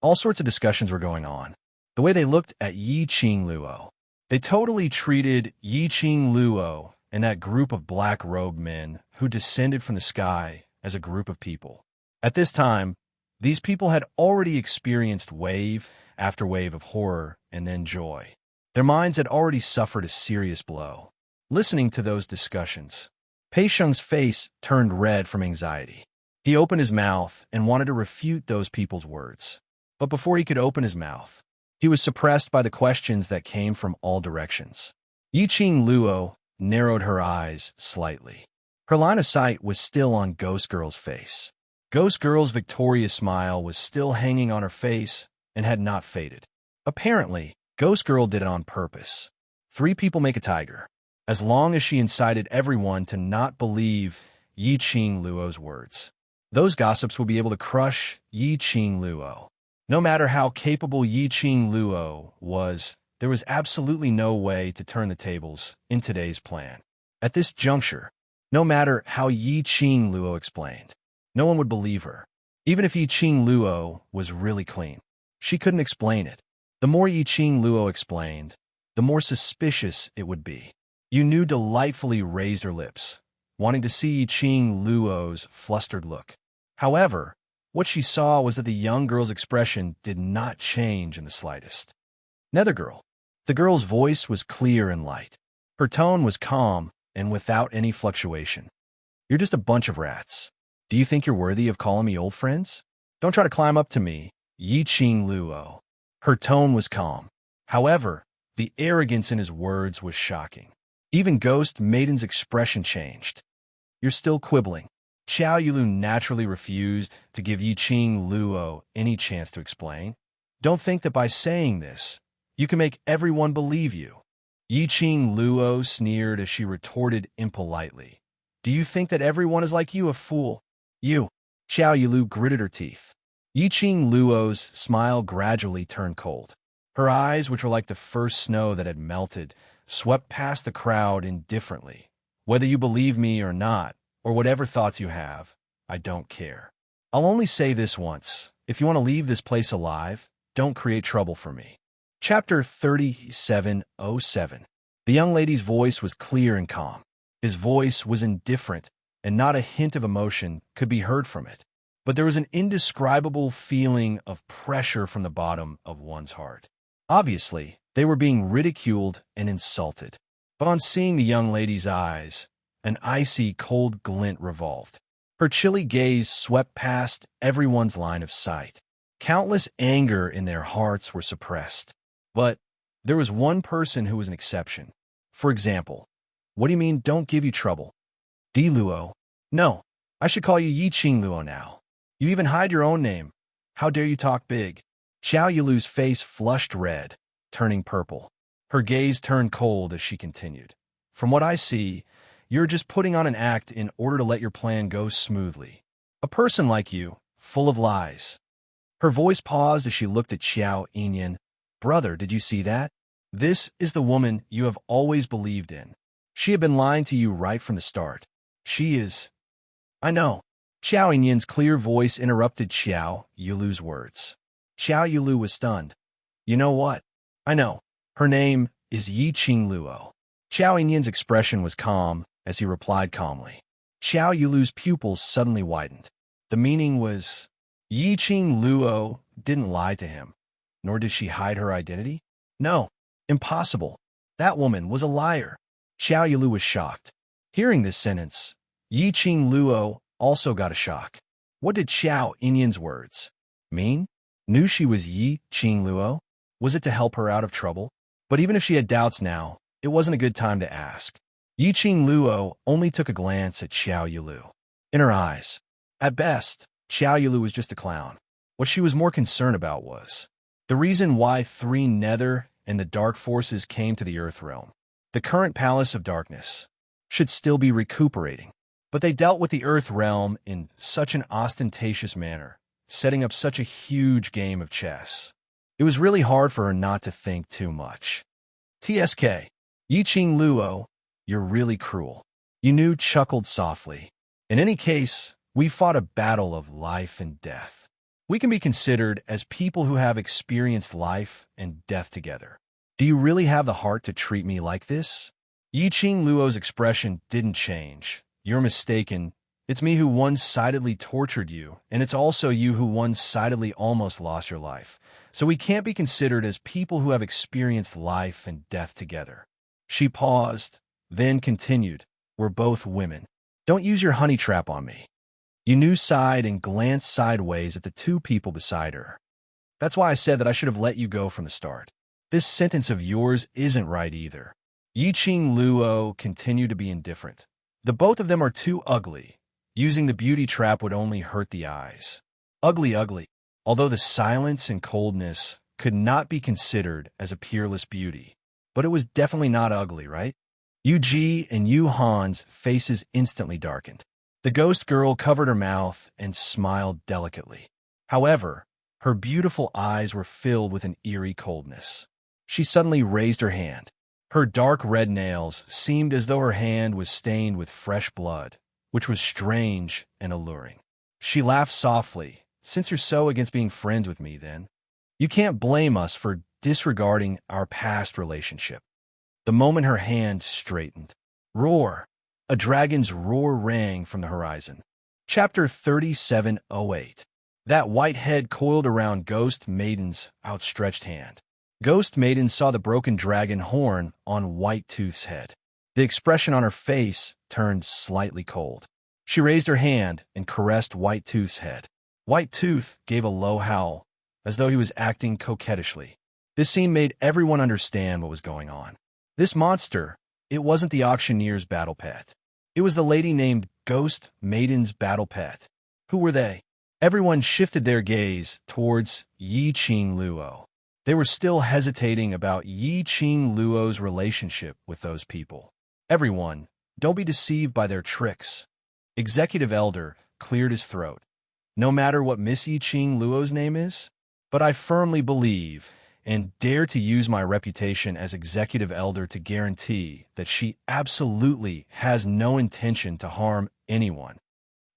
All sorts of discussions were going on. The way they looked at Yi Ching Luo. They totally treated Yi Ching Luo and that group of black-robed men who descended from the sky as a group of people. At this time, these people had already experienced wave after wave of horror and then joy. Their minds had already suffered a serious blow. Listening to those discussions, Pei Sheng's face turned red from anxiety. He opened his mouth and wanted to refute those people's words. But before he could open his mouth, he was suppressed by the questions that came from all directions. Yi Ching Luo narrowed her eyes slightly. Her line of sight was still on Ghost Girl's face. Ghost Girl's victorious smile was still hanging on her face and had not faded. Apparently, Ghost Girl did it on purpose. 3 people make a tiger. As long as she incited everyone to not believe Yi Ching Luo's words, those gossips will be able to crush Yi Ching Luo. No matter how capable Yi Qing Luo was, there was absolutely no way to turn the tables in today's plan. At this juncture, no matter how Yi Qing Luo explained, no one would believe her. Even if Yi Qing Luo was really clean, she couldn't explain it. The more Yi Qing Luo explained, the more suspicious it would be. Yu Nu delightfully raised her lips, wanting to see Yi Qing Luo's flustered look. However, what she saw was that the young girl's expression did not change in the slightest. Nether girl. The girl's voice was clear and light. Her tone was calm and without any fluctuation. You're just a bunch of rats. Do you think you're worthy of calling me old friends? Don't try to climb up to me, Yi Qing Luo. Her tone was calm. However, the arrogance in his words was shocking. Even Ghost Maiden's expression changed. You're still quibbling. Xiao Yulu naturally refused to give Yi Qing Luo any chance to explain. Don't think that by saying this, you can make everyone believe you. Yi Qing Luo sneered as she retorted impolitely. Do you think that everyone is like you, a fool? You. Xiao Yulu gritted her teeth. Yi Qing Luo's smile gradually turned cold. Her eyes, which were like the first snow that had melted, swept past the crowd indifferently. Whether you believe me or not, or whatever thoughts you have, I don't care. I'll only say this once. If you want to leave this place alive, don't create trouble for me. Chapter 3707. The young lady's voice was clear and calm. His voice was indifferent, and not a hint of emotion could be heard from it. But there was an indescribable feeling of pressure from the bottom of one's heart. Obviously, they were being ridiculed and insulted. But on seeing the young lady's eyes, an icy, cold glint revolved. Her chilly gaze swept past everyone's line of sight. Countless anger in their hearts were suppressed. But there was one person who was an exception. For example, what do you mean don't give you trouble? Di Luo. No, I should call you Yi Qing Luo now. You even hide your own name. How dare you talk big? Xiao Yulu's face flushed red, turning purple. Her gaze turned cold as she continued. From what I see, you're just putting on an act in order to let your plan go smoothly. A person like you, full of lies. Her voice paused as she looked at Xiao Yinyan. Brother, did you see that? This is the woman you have always believed in. She had been lying to you right from the start. She is... I know. Xiao Yinyan's clear voice interrupted Xiao Yulu's words. Xiao Yulu was stunned. You know what? I know. Her name is Yi Qing Luo. Xiao Yinyan's expression was calm as he replied calmly. Xiao Yulu's pupils suddenly widened. The meaning was, Yi Qing Luo didn't lie to him, nor did she hide her identity. No, impossible. That woman was a liar. Xiao Yulu was shocked. Hearing this sentence, Yi Qing Luo also got a shock. What did Xiao Yinyan's words mean? Knew she was Yi Qing Luo? Was it to help her out of trouble? But even if she had doubts now, it wasn't a good time to ask. Yi Qing Luo only took a glance at Xiao Yulu. In her eyes, at best, Xiao Yulu was just a clown. What she was more concerned about was the reason why 3 Nether and the Dark Forces came to the Earth Realm. The current Palace of Darkness should still be recuperating, but they dealt with the Earth Realm in such an ostentatious manner, setting up such a huge game of chess. It was really hard for her not to think too much. TSK. Yi Qing Luo, you're really cruel. Yu Nu chuckled softly. In any case, we fought a battle of life and death. We can be considered as people who have experienced life and death together. Do you really have the heart to treat me like this? Yi Qing Luo's expression didn't change. You're mistaken. It's me who one-sidedly tortured you, and it's also you who one-sidedly almost lost your life. So we can't be considered as people who have experienced life and death together. She paused, then continued. We're both women. Don't use your honey trap on me. Yu Nu sighed and glanced sideways at the 2 people beside her. That's why I said that I should have let you go from the start. This sentence of yours isn't right either. Yi Qing Luo continued to be indifferent. The both of them are too ugly. Using the beauty trap would only hurt the eyes. Ugly, ugly. Although the silence and coldness could not be considered as a peerless beauty. But it was definitely not ugly, right? Yu Ji and Yu Han's faces instantly darkened. The ghost girl covered her mouth and smiled delicately. However, Her beautiful eyes were filled with an eerie coldness. She suddenly raised her hand. Her dark red nails seemed as though her hand was stained with fresh blood, which was strange and alluring. She laughed softly. Since you're so against being friends with me, then, you can't blame us for disregarding our past relationship. The moment her hand straightened, roar! A dragon's roar rang from the horizon. Chapter 3708. That white head coiled around Ghost Maiden's outstretched hand. Ghost Maiden saw the broken dragon horn on White Tooth's head. The expression on her face turned slightly cold. She raised her hand and caressed White Tooth's head. White Tooth gave a low howl, as though he was acting coquettishly. This scene made everyone understand what was going on. This monster, it wasn't the auctioneer's battle pet. It was the lady named Ghost Maiden's battle pet. Who were they? Everyone shifted their gaze towards Yi Qing Luo. They were still hesitating about Yi Qing Luo's relationship with those people. Everyone, don't be deceived by their tricks. Executive Elder cleared his throat. No matter what Miss Yi Qing Luo's name is, but I firmly believe and dare to use my reputation as Executive Elder to guarantee that she absolutely has no intention to harm anyone.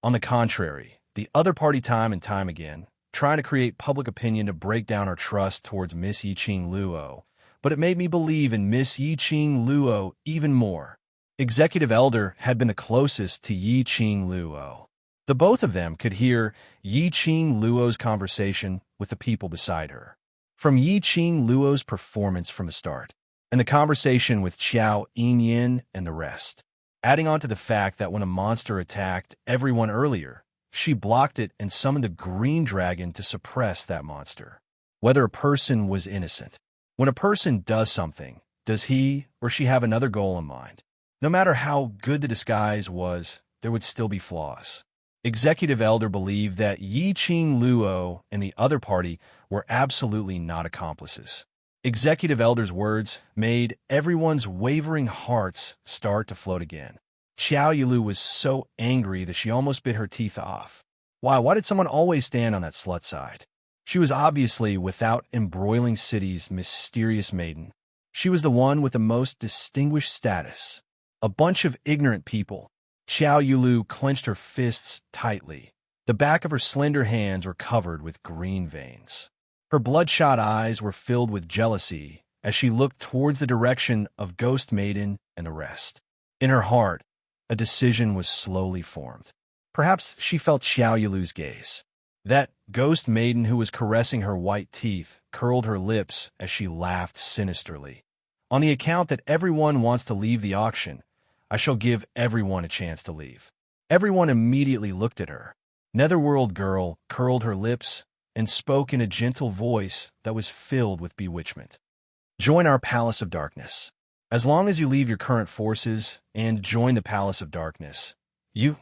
On the contrary, the other party time and time again, trying to create public opinion to break down our trust towards Miss Yi Qing Luo, but it made me believe in Miss Yi Qing Luo even more. Executive Elder had been the closest to Yi Qing Luo. The both of them could hear Yi Qing Luo's conversation with the people beside her. From Yi Qing Luo's performance from the start, and the conversation with Qiao Yinyin and the rest, adding on to the fact that when a monster attacked everyone earlier, she blocked it and summoned the green dragon to suppress that monster. Whether a person was innocent. When a person does something, does he or she have another goal in mind? No matter how good the disguise was, there would still be flaws. Executive Elder believed that Yi Qing Luo and the other party were absolutely not accomplices. Executive Elder's words made everyone's wavering hearts start to float again. Xiao Yilu was so angry that she almost bit her teeth off. Why did someone always stand on that slut side? She was obviously without Embroiling City's mysterious maiden. She was the one with the most distinguished status. A bunch of ignorant people. Xiao Yilu clenched her fists tightly. The back of her slender hands were covered with green veins. Her bloodshot eyes were filled with jealousy as she looked towards the direction of Ghost Maiden and the rest. In her heart, a decision was slowly formed. Perhaps she felt Xiao Yilu's gaze. That Ghost Maiden who was caressing her white teeth curled her lips as she laughed sinisterly. On the account that everyone wants to leave the auction, I shall give everyone a chance to leave. Everyone immediately looked at her. Netherworld Girl curled her lips and spoke in a gentle voice that was filled with bewitchment. Join our Palace of Darkness. As long as you leave your current forces and join the Palace of Darkness, you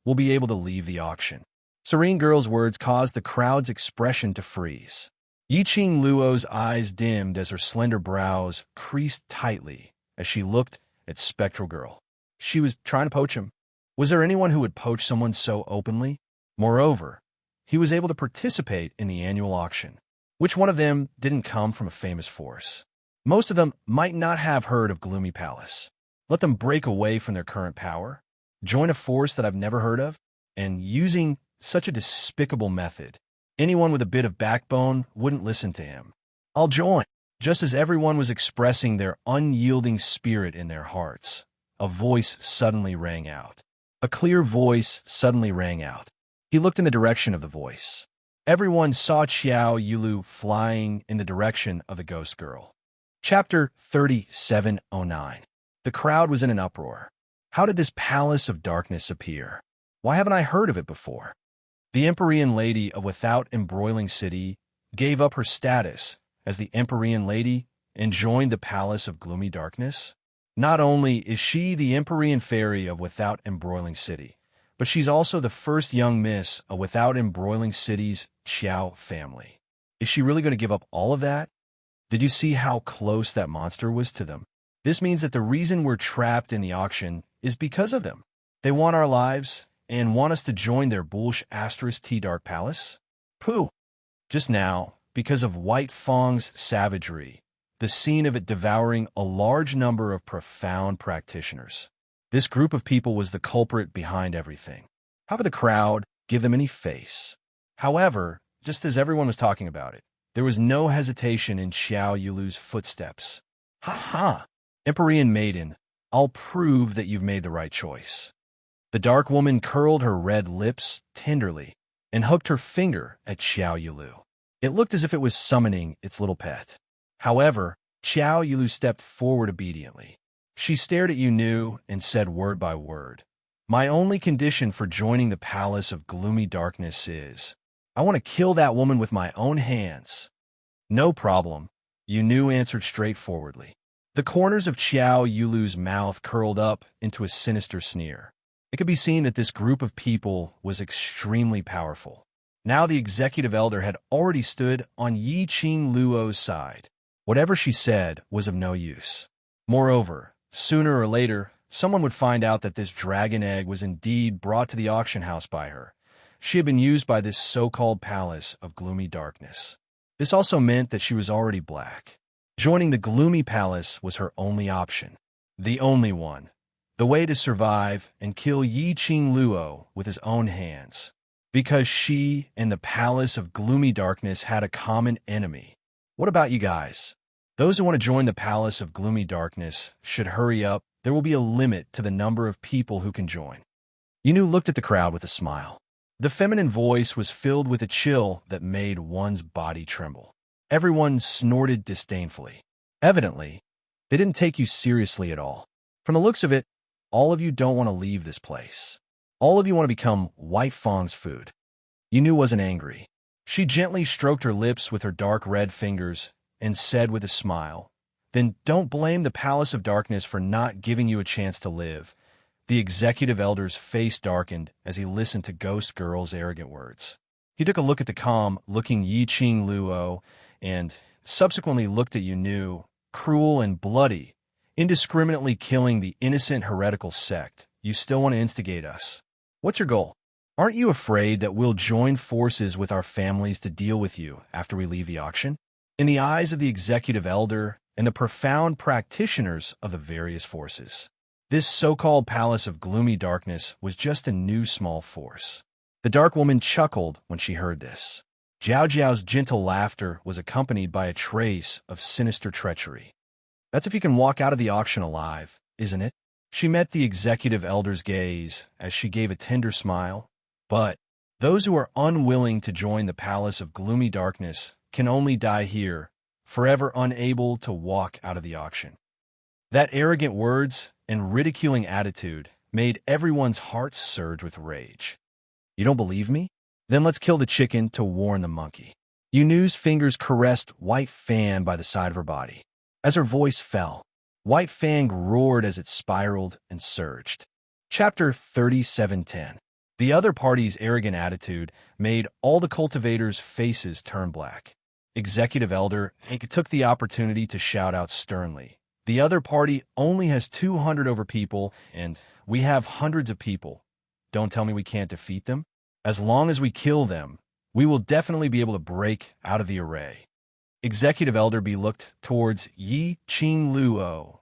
will be able to leave the auction. Serene Girl's words caused the crowd's expression to freeze. Yi Qing Luo's eyes dimmed as her slender brows creased tightly as she looked at Spectral Girl. She was trying to poach him. Was there anyone who would poach someone so openly? Moreover, he was able to participate in the annual auction. Which one of them didn't come from a famous force? Most of them might not have heard of Gloomy Palace. Let them break away from their current power, join a force that I've never heard of, and using such a despicable method, anyone with a bit of backbone wouldn't listen to him. I'll join. Just as everyone was expressing their unyielding spirit in their hearts, a voice suddenly rang out. A clear voice suddenly rang out. He looked in the direction of the voice. Everyone saw Xiao Yilu flying in the direction of the ghost girl. Chapter 3709. The crowd was in an uproar. How did this Palace of Darkness appear? Why haven't I heard of it before? The Empyrean Lady of Without Embroiling City gave up her status as the Empyrean Lady and joined the Palace of Gloomy Darkness. Not only is she the Empyrean Fairy of Without Embroiling City, but she's also the first young miss of Without Embroiling City's Qiao family. Is she really going to give up all of that? Did you see how close that monster was to them? This means that the reason we're trapped in the auction is because of them. They want our lives and want us to join their bullsh T Dark Palace? Pooh! Just now, because of White Fang's savagery, the scene of it devouring a large number of profound practitioners. This group of people was the culprit behind everything. How could the crowd give them any face? However, just as everyone was talking about it, there was no hesitation in Xiao Yulu's footsteps. Ha ha! Empyrean maiden, I'll prove that you've made the right choice. The dark woman curled her red lips tenderly and hooked her finger at Xiao Yulu. It looked as if it was summoning its little pet. However, Xiao Yulu stepped forward obediently. She stared at Yunu and said word by word, "My only condition for joining the Palace of Gloomy Darkness is, I want to kill that woman with my own hands." "No problem," Yunu answered straightforwardly. The corners of Xiao Yulu's mouth curled up into a sinister sneer. It could be seen that this group of people was extremely powerful. Now the executive elder had already stood on Yi Qing Luo's side. Whatever she said was of no use. Moreover, sooner or later, someone would find out that this dragon egg was indeed brought to the auction house by her. She had been used by this so-called Palace of Gloomy Darkness. This also meant that she was already black. Joining the Gloomy Palace was her only option. The only one. The way to survive and kill Yi Qing Luo with his own hands. Because she and the Palace of Gloomy Darkness had a common enemy. What about you guys? Those who want to join the Palace of Gloomy Darkness should hurry up. There will be a limit to the number of people who can join. Yunu looked at the crowd with a smile. The feminine voice was filled with a chill that made one's body tremble. Everyone snorted disdainfully. Evidently, they didn't take you seriously at all. From the looks of it, all of you don't want to leave this place. All of you want to become White Fang's food. Yunu wasn't angry. She gently stroked her lips with her dark red fingers and said with a smile, "Then don't blame the Palace of Darkness for not giving you a chance to live." The executive elder's face darkened as he listened to Ghost Girl's arrogant words. He took a look at the calm-looking Yi Qing Luo and subsequently looked at Yunu, cruel and bloody, indiscriminately killing the innocent heretical sect. "You still want to instigate us? What's your goal? Aren't you afraid that we'll join forces with our families to deal with you after we leave the auction?" In the eyes of the executive elder and the profound practitioners of the various forces, this so-called Palace of Gloomy Darkness was just a new small force. The dark woman chuckled when she heard this. Jiao Jiao's gentle laughter was accompanied by a trace of sinister treachery. "That's if you can walk out of the auction alive, isn't it?" She met the executive elder's gaze as she gave a tender smile. "But those who are unwilling to join the Palace of Gloomy Darkness can only die here, forever unable to walk out of the auction." That arrogant words and ridiculing attitude made everyone's heart surge with rage. "You don't believe me? Then let's kill the chicken to warn the monkey." Yunu's fingers caressed White Fang by the side of her body. As her voice fell, White Fang roared as it spiraled and surged. Chapter 37:10. The other party's arrogant attitude made all the cultivators' faces turn black. Executive Elder Hank took the opportunity to shout out sternly, "The other party only has 200 over people, and we have hundreds of people. Don't tell me we can't defeat them. As long as we kill them, we will definitely be able to break out of the array." Executive Elder B looked towards Yi Qing Luo.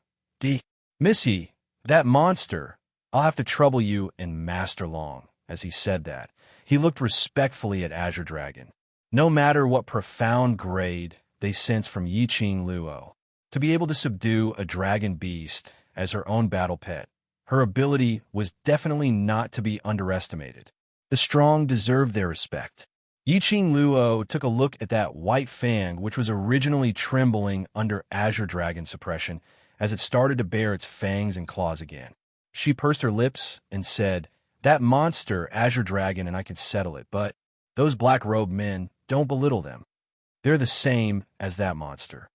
"Missy, that monster, I'll have to trouble you and Master Long." As he said that, he looked respectfully at Azure Dragon. No matter what profound grade they sensed from Yi Qing Luo, to be able to subdue a dragon beast as her own battle pet, her ability was definitely not to be underestimated. The strong deserved their respect. Yi Qing Luo took a look at that White Fang, which was originally trembling under Azure Dragon suppression as it started to bare its fangs and claws again. She pursed her lips and said, "That monster, Azure Dragon, and I could settle it, but those black-robed men, don't belittle them. They're the same as that monster."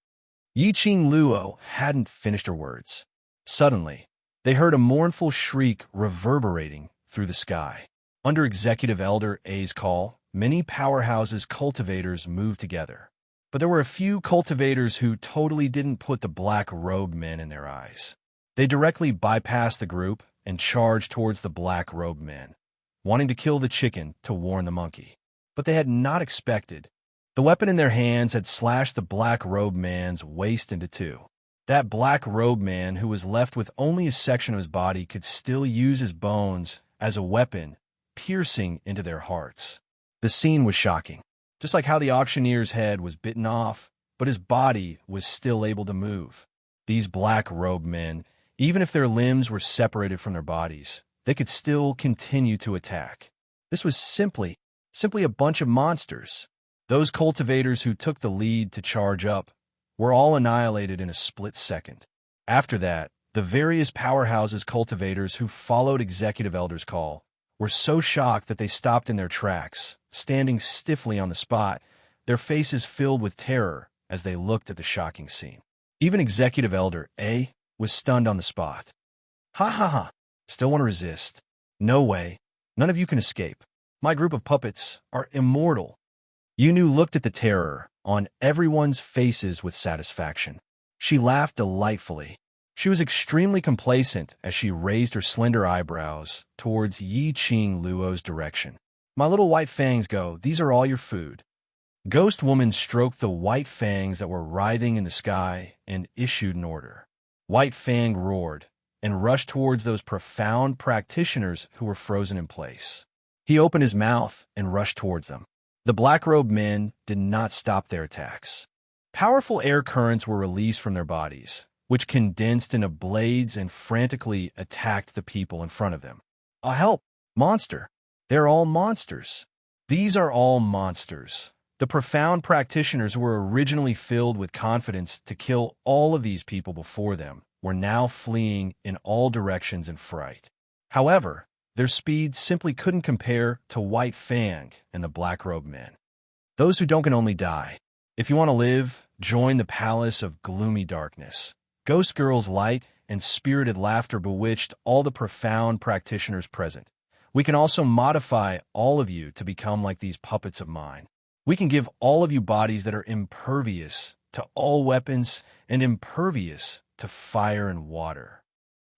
Yi Qing Luo hadn't finished her words. Suddenly, they heard a mournful shriek reverberating through the sky. Under Executive Elder A's call, many powerhouses cultivators moved together. But there were a few cultivators who totally didn't put the black-robed men in their eyes. They directly bypassed the group and charged towards the black-robed men, wanting to kill the chicken to warn the monkey. But they had not expected The weapon in their hands had slashed the black-robed man's waist into two. That black-robed man, who was left with only a section of his body, could still use his bones as a weapon, piercing into their hearts. The scene was shocking. Just like how the auctioneer's head was bitten off, but his body was still able to move. These black-robed men, even if their limbs were separated from their bodies, they could still continue to attack. This was simply a bunch of monsters. Those cultivators who took the lead to charge up were all annihilated in a split second. After that, the various powerhouses cultivators who followed Executive Elder's call were so shocked that they stopped in their tracks, standing stiffly on the spot, their faces filled with terror as they looked at the shocking scene. Even Executive Elder A was stunned on the spot. Ha ha ha! Still want to resist? No way. None of you can escape. My group of puppets are immortal. Yunu looked at the terror on everyone's faces with satisfaction. She laughed delightfully. She was extremely complacent as she raised her slender eyebrows towards Yi-Ching Luo's direction. My little white fangs go, these are all your food. Ghost Woman stroked the white fangs that were writhing in the sky and issued an order. White Fang roared and rushed towards those profound practitioners who were frozen in place. He opened his mouth and rushed towards them. The black-robed men did not stop their attacks. Powerful air currents were released from their bodies, which condensed into blades and frantically attacked the people in front of them. Help! Monster! They're all monsters. These are all monsters. The profound practitioners who were originally filled with confidence to kill all of these people before them were now fleeing in all directions in fright. However, their speed simply couldn't compare to White Fang and the black-robed men. Those who don't can only die. If you want to live, join the palace of gloomy darkness. Ghost Girl's light and spirited laughter bewitched all the profound practitioners present. We can also modify all of you to become like these puppets of mine. We can give all of you bodies that are impervious to all weapons and impervious to fire and water.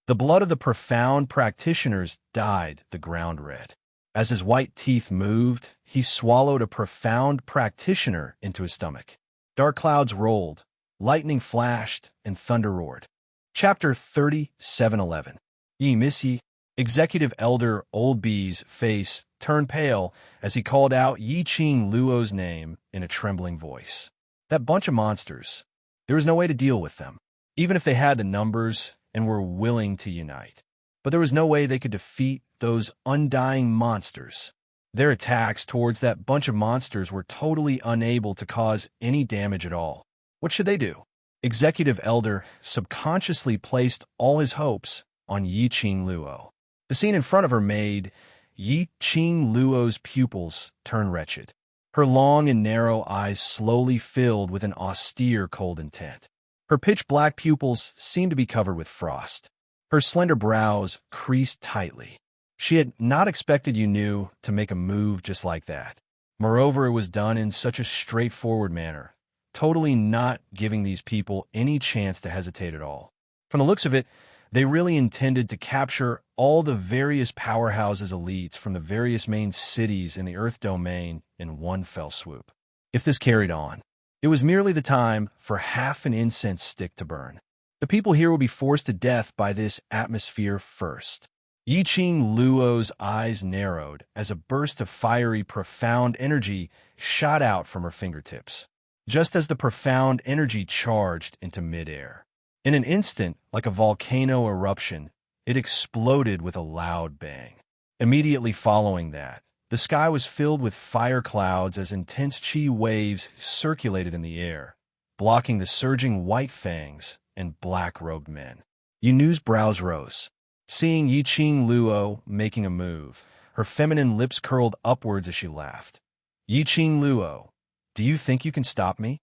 The blood of the profound practitioners dyed the ground red. As his white teeth moved, he swallowed a profound practitioner into his stomach. Dark clouds rolled, lightning flashed, and thunder roared. Chapter 37:11. Ye Missy, Executive Elder Old B's face turned pale as he called out Yi-Ching Luo's name in a trembling voice. That bunch of monsters. There was no way to deal with them, even if they had the numbers and were willing to unite. But there was no way they could defeat those undying monsters. Their attacks towards that bunch of monsters were totally unable to cause any damage at all. What should they do? Executive Elder subconsciously placed all his hopes on Yi-Ching Luo. The scene in front of her made Yi-Ching Luo's pupils turn wretched. Her long and narrow eyes slowly filled with an austere cold intent. Her pitch-black pupils seemed to be covered with frost. Her slender brows creased tightly. She had not expected Yunu to make a move just like that. Moreover, it was done in such a straightforward manner, totally not giving these people any chance to hesitate at all. From the looks of it, they really intended to capture all the various powerhouses elites from the various main cities in the Earth domain in one fell swoop. If this carried on, it was merely the time for half an incense stick to burn. The people here would be forced to death by this atmosphere first. Yi-Ching Luo's eyes narrowed as a burst of fiery, profound energy shot out from her fingertips, just as the profound energy charged into midair. In an instant, like a volcano eruption, it exploded with a loud bang. Immediately following that, the sky was filled with fire clouds as intense chi waves circulated in the air, blocking the surging white fangs and black-robed men. Yunu's brows rose. Seeing Yi-Ching Luo making a move, her feminine lips curled upwards as she laughed. Yi-Ching Luo, do you think you can stop me?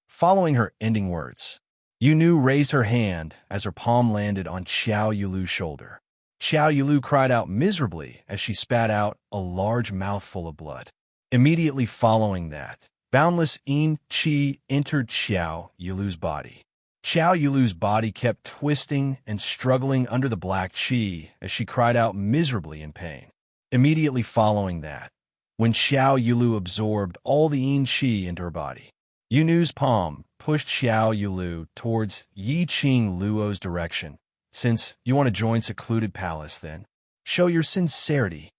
Following her ending words, Yunu raised her hand as her palm landed on Xiao Yulu's shoulder. Xiao Yulu cried out miserably as she spat out a large mouthful of blood. Immediately following that, boundless Yin Qi entered Xiao Yulu's body. Xiao Yulu's body kept twisting and struggling under the black qi as she cried out miserably in pain. Immediately following that, when Xiao Yulu absorbed all the yin qi into her body. Yunu's palm pushed Xiao Yulu towards Yi Qing Luo's direction. Since you want to join secluded palace, then show your sincerity.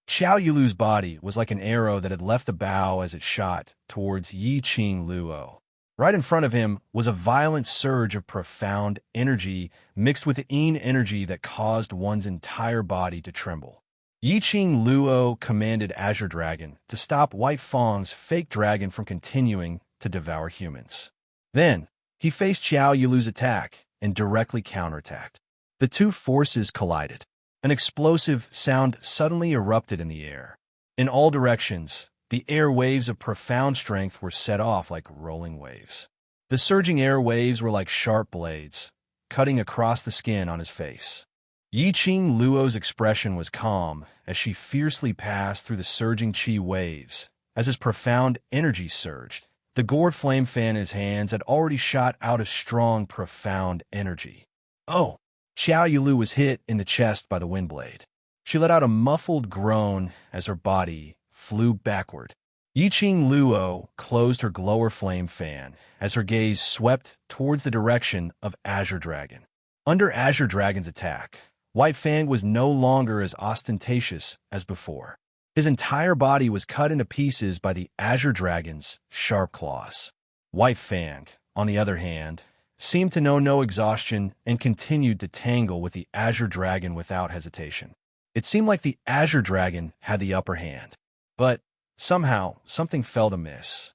Xiao Yulu's body was like an arrow that had left the bow as it shot towards Yi Qing Luo. Right in front of him was a violent surge of profound energy mixed with yin energy that caused one's entire body to tremble. Yi Qing Luo commanded Azure Dragon to stop White Fang's fake dragon from continuing to devour humans. Then, he faced Xiao Yulu's attack and directly counterattacked. The two forces collided. An explosive sound suddenly erupted in the air. In all directions, the air waves of profound strength were set off like rolling waves. The surging air waves were like sharp blades, cutting across the skin on his face. Yi Qing Luo's expression was calm as she fiercely passed through the surging qi waves. As his profound energy surged, the gourd flame fan in his hands had already shot out a strong, profound energy. Oh! Xiao Yulu was hit in the chest by the wind blade. She let out a muffled groan as her body flew backward. Yi Qing Luo closed her glower flame fan as her gaze swept towards the direction of Azure Dragon. Under Azure Dragon's attack, White Fang was no longer as ostentatious as before. His entire body was cut into pieces by the Azure Dragon's sharp claws. White Fang, on the other hand, seemed to know no exhaustion and continued to tangle with the Azure Dragon without hesitation. It seemed like the Azure Dragon had the upper hand. But somehow, something felt amiss.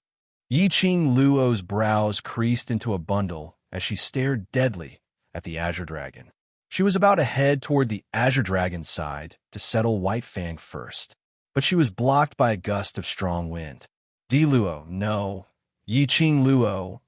Yi Qing Luo's brows creased into a bundle as she stared deadly at the Azure Dragon. She was about to head toward the Azure Dragon's side to settle White Fang first, but she was blocked by a gust of strong wind. Di Luo, no. Yi Qing Luo.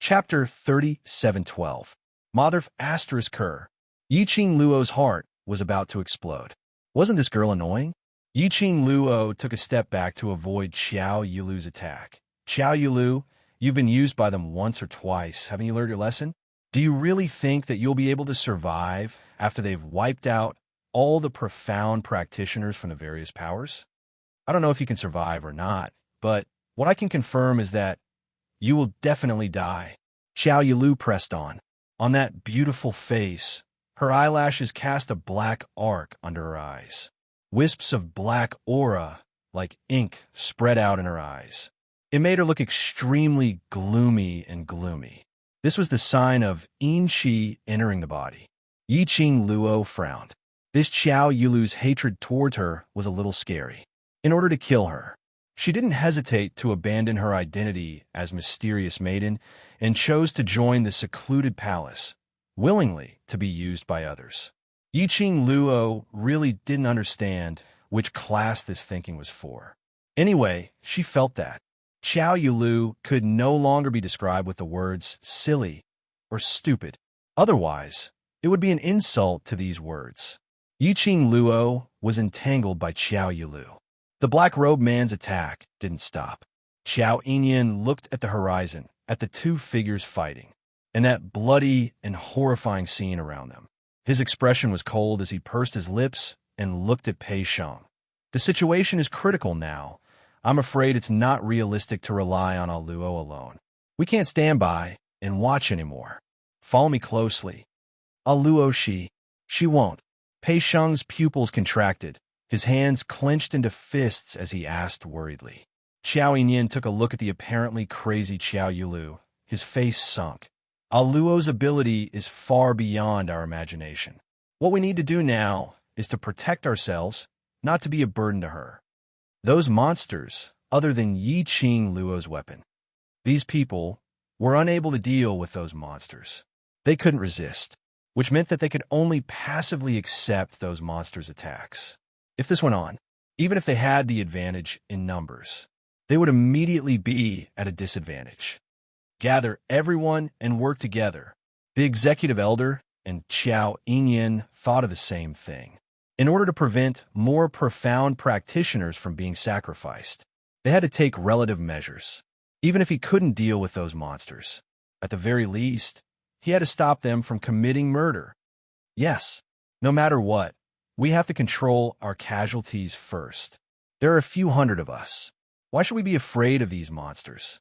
Chapter 37:12. Motherf asterisk Kerr. Yi Qing Luo's heart was about to explode. Wasn't this girl annoying? Yi Qing Luo took a step back to avoid Xiao Yulu's attack. Xiao Yulu, you've been used by them once or twice. Haven't you learned your lesson? Do you really think that you'll be able to survive after they've wiped out all the profound practitioners from the various powers? I don't know if you can survive or not, but what I can confirm is that you will definitely die. Xiao Yulu pressed on. On that beautiful face, her eyelashes cast a black arc under her eyes. Wisps of black aura, like ink, spread out in her eyes. It made her look extremely gloomy and gloomy. This was the sign of yin qi entering the body. Yi Qing Luo frowned. This Xiao Yulu's hatred towards her was a little scary. In order to kill her, she didn't hesitate to abandon her identity as mysterious maiden and chose to join the secluded palace, willingly to be used by others. Yi Qing Luo really didn't understand which class this thinking was for. Anyway, she felt that Xiao Yulu could no longer be described with the words silly or stupid. Otherwise, it would be an insult to these words. Yi Qing Luo was entangled by Xiao Yulu. The black-robed man's attack didn't stop. Xiao Yinyan looked at the horizon, at the two figures fighting, and that bloody and horrifying scene around them. His expression was cold as he pursed his lips and looked at Pei Sheng. The situation is critical now. I'm afraid it's not realistic to rely on Luo alone. We can't stand by and watch anymore. Follow me closely. Luo she won't. Pei Sheng's pupils contracted. His hands clenched into fists as he asked worriedly. Xiao Yinyan took a look at the apparently crazy Xiao Yulu. His face sunk. Luo's ability is far beyond our imagination. What we need to do now is to protect ourselves, not to be a burden to her. Those monsters, other than Yi Qing Luo's weapon. These people were unable to deal with those monsters. They couldn't resist, which meant that they could only passively accept those monsters' attacks. If this went on, even if they had the advantage in numbers, they would immediately be at a disadvantage. Gather everyone and work together. The executive elder and Xiao Yinyan thought of the same thing. In order to prevent more profound practitioners from being sacrificed, they had to take relative measures. Even if he couldn't deal with those monsters, at the very least, he had to stop them from committing murder. Yes, no matter what, we have to control our casualties first. There are a few hundred of us. Why should we be afraid of these monsters?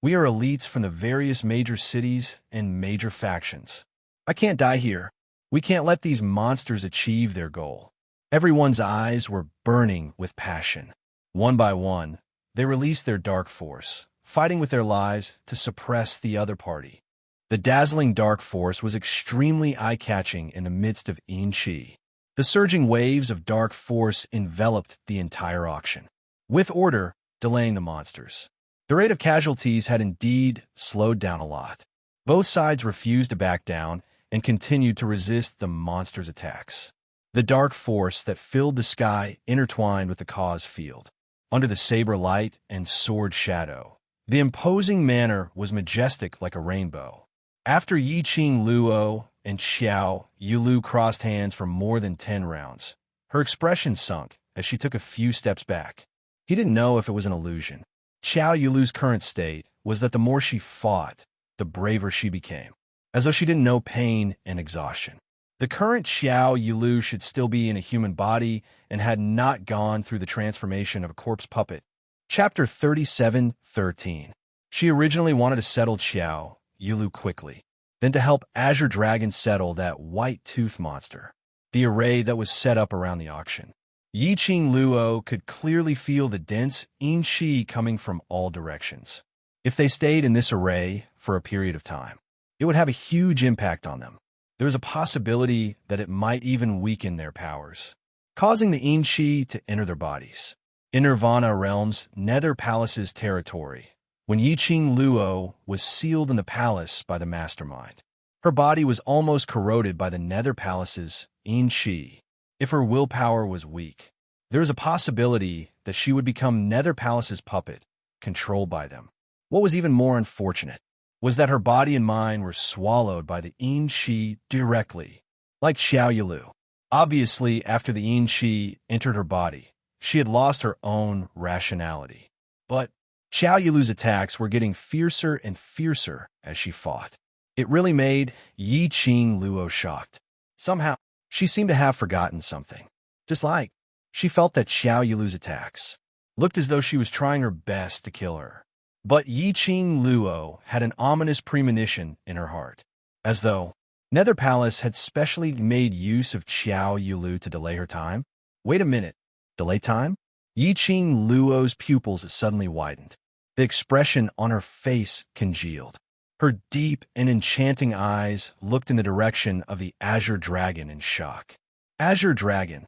We are elites from the various major cities and major factions. I can't die here. We can't let these monsters achieve their goal. Everyone's eyes were burning with passion. One by one, they released their dark force, fighting with their lives to suppress the other party. The dazzling dark force was extremely eye-catching in the midst of Yin-Chi. The surging waves of dark force enveloped the entire auction, with order delaying the monsters. The rate of casualties had indeed slowed down a lot. Both sides refused to back down and continued to resist the monsters' attacks. The dark force that filled the sky intertwined with the cause field. Under the saber light and sword shadow, the imposing manner was majestic like a rainbow. After Yi Qing Luo and Xiao Yulu crossed hands for more than 10 rounds, her expression sunk as she took a few steps back. He didn't know if it was an illusion. Xiao Yulu's current state was that the more she fought, the braver she became, as though she didn't know pain and exhaustion. The current Xiao Yulu should still be in a human body and had not gone through the transformation of a corpse puppet. Chapter 37:13. She originally wanted to settle Xiao Yulu quickly, then to help Azure Dragon settle that white tooth monster, the array that was set up around the auction. Yi Qing Luo could clearly feel the dense Yin-Chi coming from all directions. If they stayed in this array for a period of time, it would have a huge impact on them. There was a possibility that it might even weaken their powers, causing the Yin-Chi to enter their bodies. In Nirvana Realm's Nether Palace's territory, when Yi Qing Luo was sealed in the palace by the mastermind, her body was almost corroded by the Nether Palace's Yin-Chi. If her willpower was weak, there was a possibility that she would become Nether Palace's puppet, controlled by them. What was even more unfortunate was that her body and mind were swallowed by the Yin-Chi directly, like Xiao Yulu. Obviously, after the Yin-Chi entered her body, she had lost her own rationality. But Xiao Yulu's attacks were getting fiercer and fiercer as she fought. It really made Yi Qing Luo shocked. Somehow, she seemed to have forgotten something. Just like she felt that Xiao Yulu's attacks looked as though she was trying her best to kill her. But Yi Qing Luo had an ominous premonition in her heart, as though Nether Palace had specially made use of Xiao Yulu to delay her time. Wait a minute, delay time? Yi Qing Luo's pupils suddenly widened. The expression on her face congealed. Her deep and enchanting eyes looked in the direction of the Azure Dragon in shock. Azure Dragon.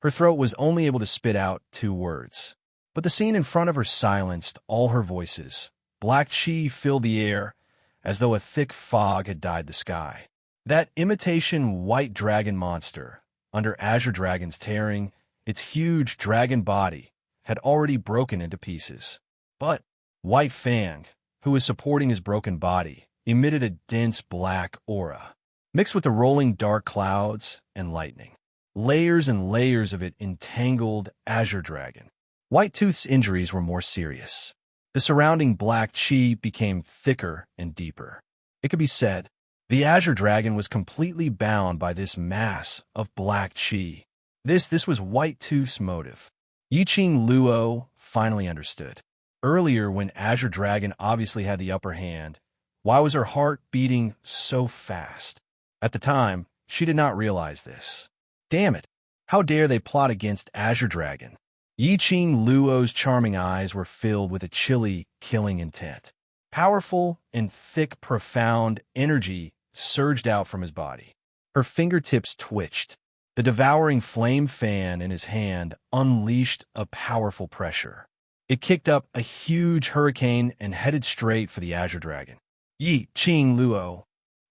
Her throat was only able to spit out 2 words. But the scene in front of her silenced all her voices. Black chi filled the air, as though a thick fog had dyed the sky. That imitation white dragon monster, under Azure Dragon's tearing, its huge dragon body, had already broken into pieces. But White Fang, who was supporting his broken body, emitted a dense black aura, mixed with the rolling dark clouds and lightning. Layers and layers of it entangled Azure Dragon. White Tooth's injuries were more serious. The surrounding black chi became thicker and deeper. It could be said, the Azure Dragon was completely bound by this mass of black chi. This was White Tooth's motive. Yi Qing Luo finally understood. Earlier, when Azure Dragon obviously had the upper hand, why was her heart beating so fast? At the time, she did not realize this. Damn it! How dare they plot against Azure Dragon? Yi Qing Luo's charming eyes were filled with a chilly, killing intent. Powerful and thick, profound energy surged out from his body. Her fingertips twitched. The devouring flame fan in his hand unleashed a powerful pressure. It kicked up a huge hurricane and headed straight for the Azure Dragon. Yi Qing Luo.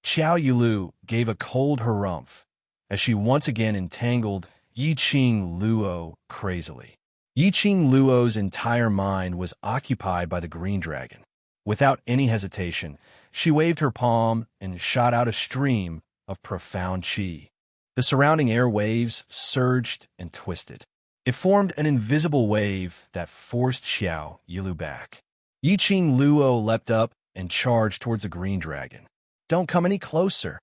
Xiao Yulu gave a cold harumph as she once again entangled Yi Qing Luo crazily. Yi Qing Luo's entire mind was occupied by the green dragon. Without any hesitation, she waved her palm and shot out a stream of profound chi. The surrounding air waves surged and twisted. It formed an invisible wave that forced Xiao Yulu back. Yi Qing Luo leapt up and charged towards the green dragon. Don't come any closer.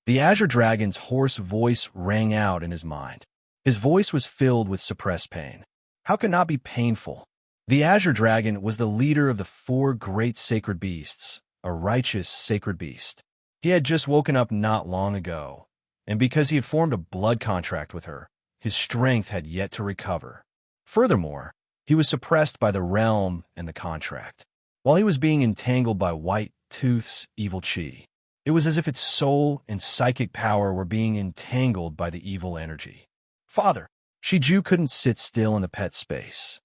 The Azure Dragon's hoarse voice rang out in his mind. His voice was filled with suppressed pain. How could it not be painful? The Azure Dragon was the leader of the four great sacred beasts, a righteous sacred beast. He had just woken up not long ago, and because he had formed a blood contract with her, his strength had yet to recover. Furthermore, he was suppressed by the realm and the contract, while he was being entangled by White Tooth's evil chi. It was as if its soul and psychic power were being entangled by the evil energy. Father, Shiju couldn't sit still in the pet space.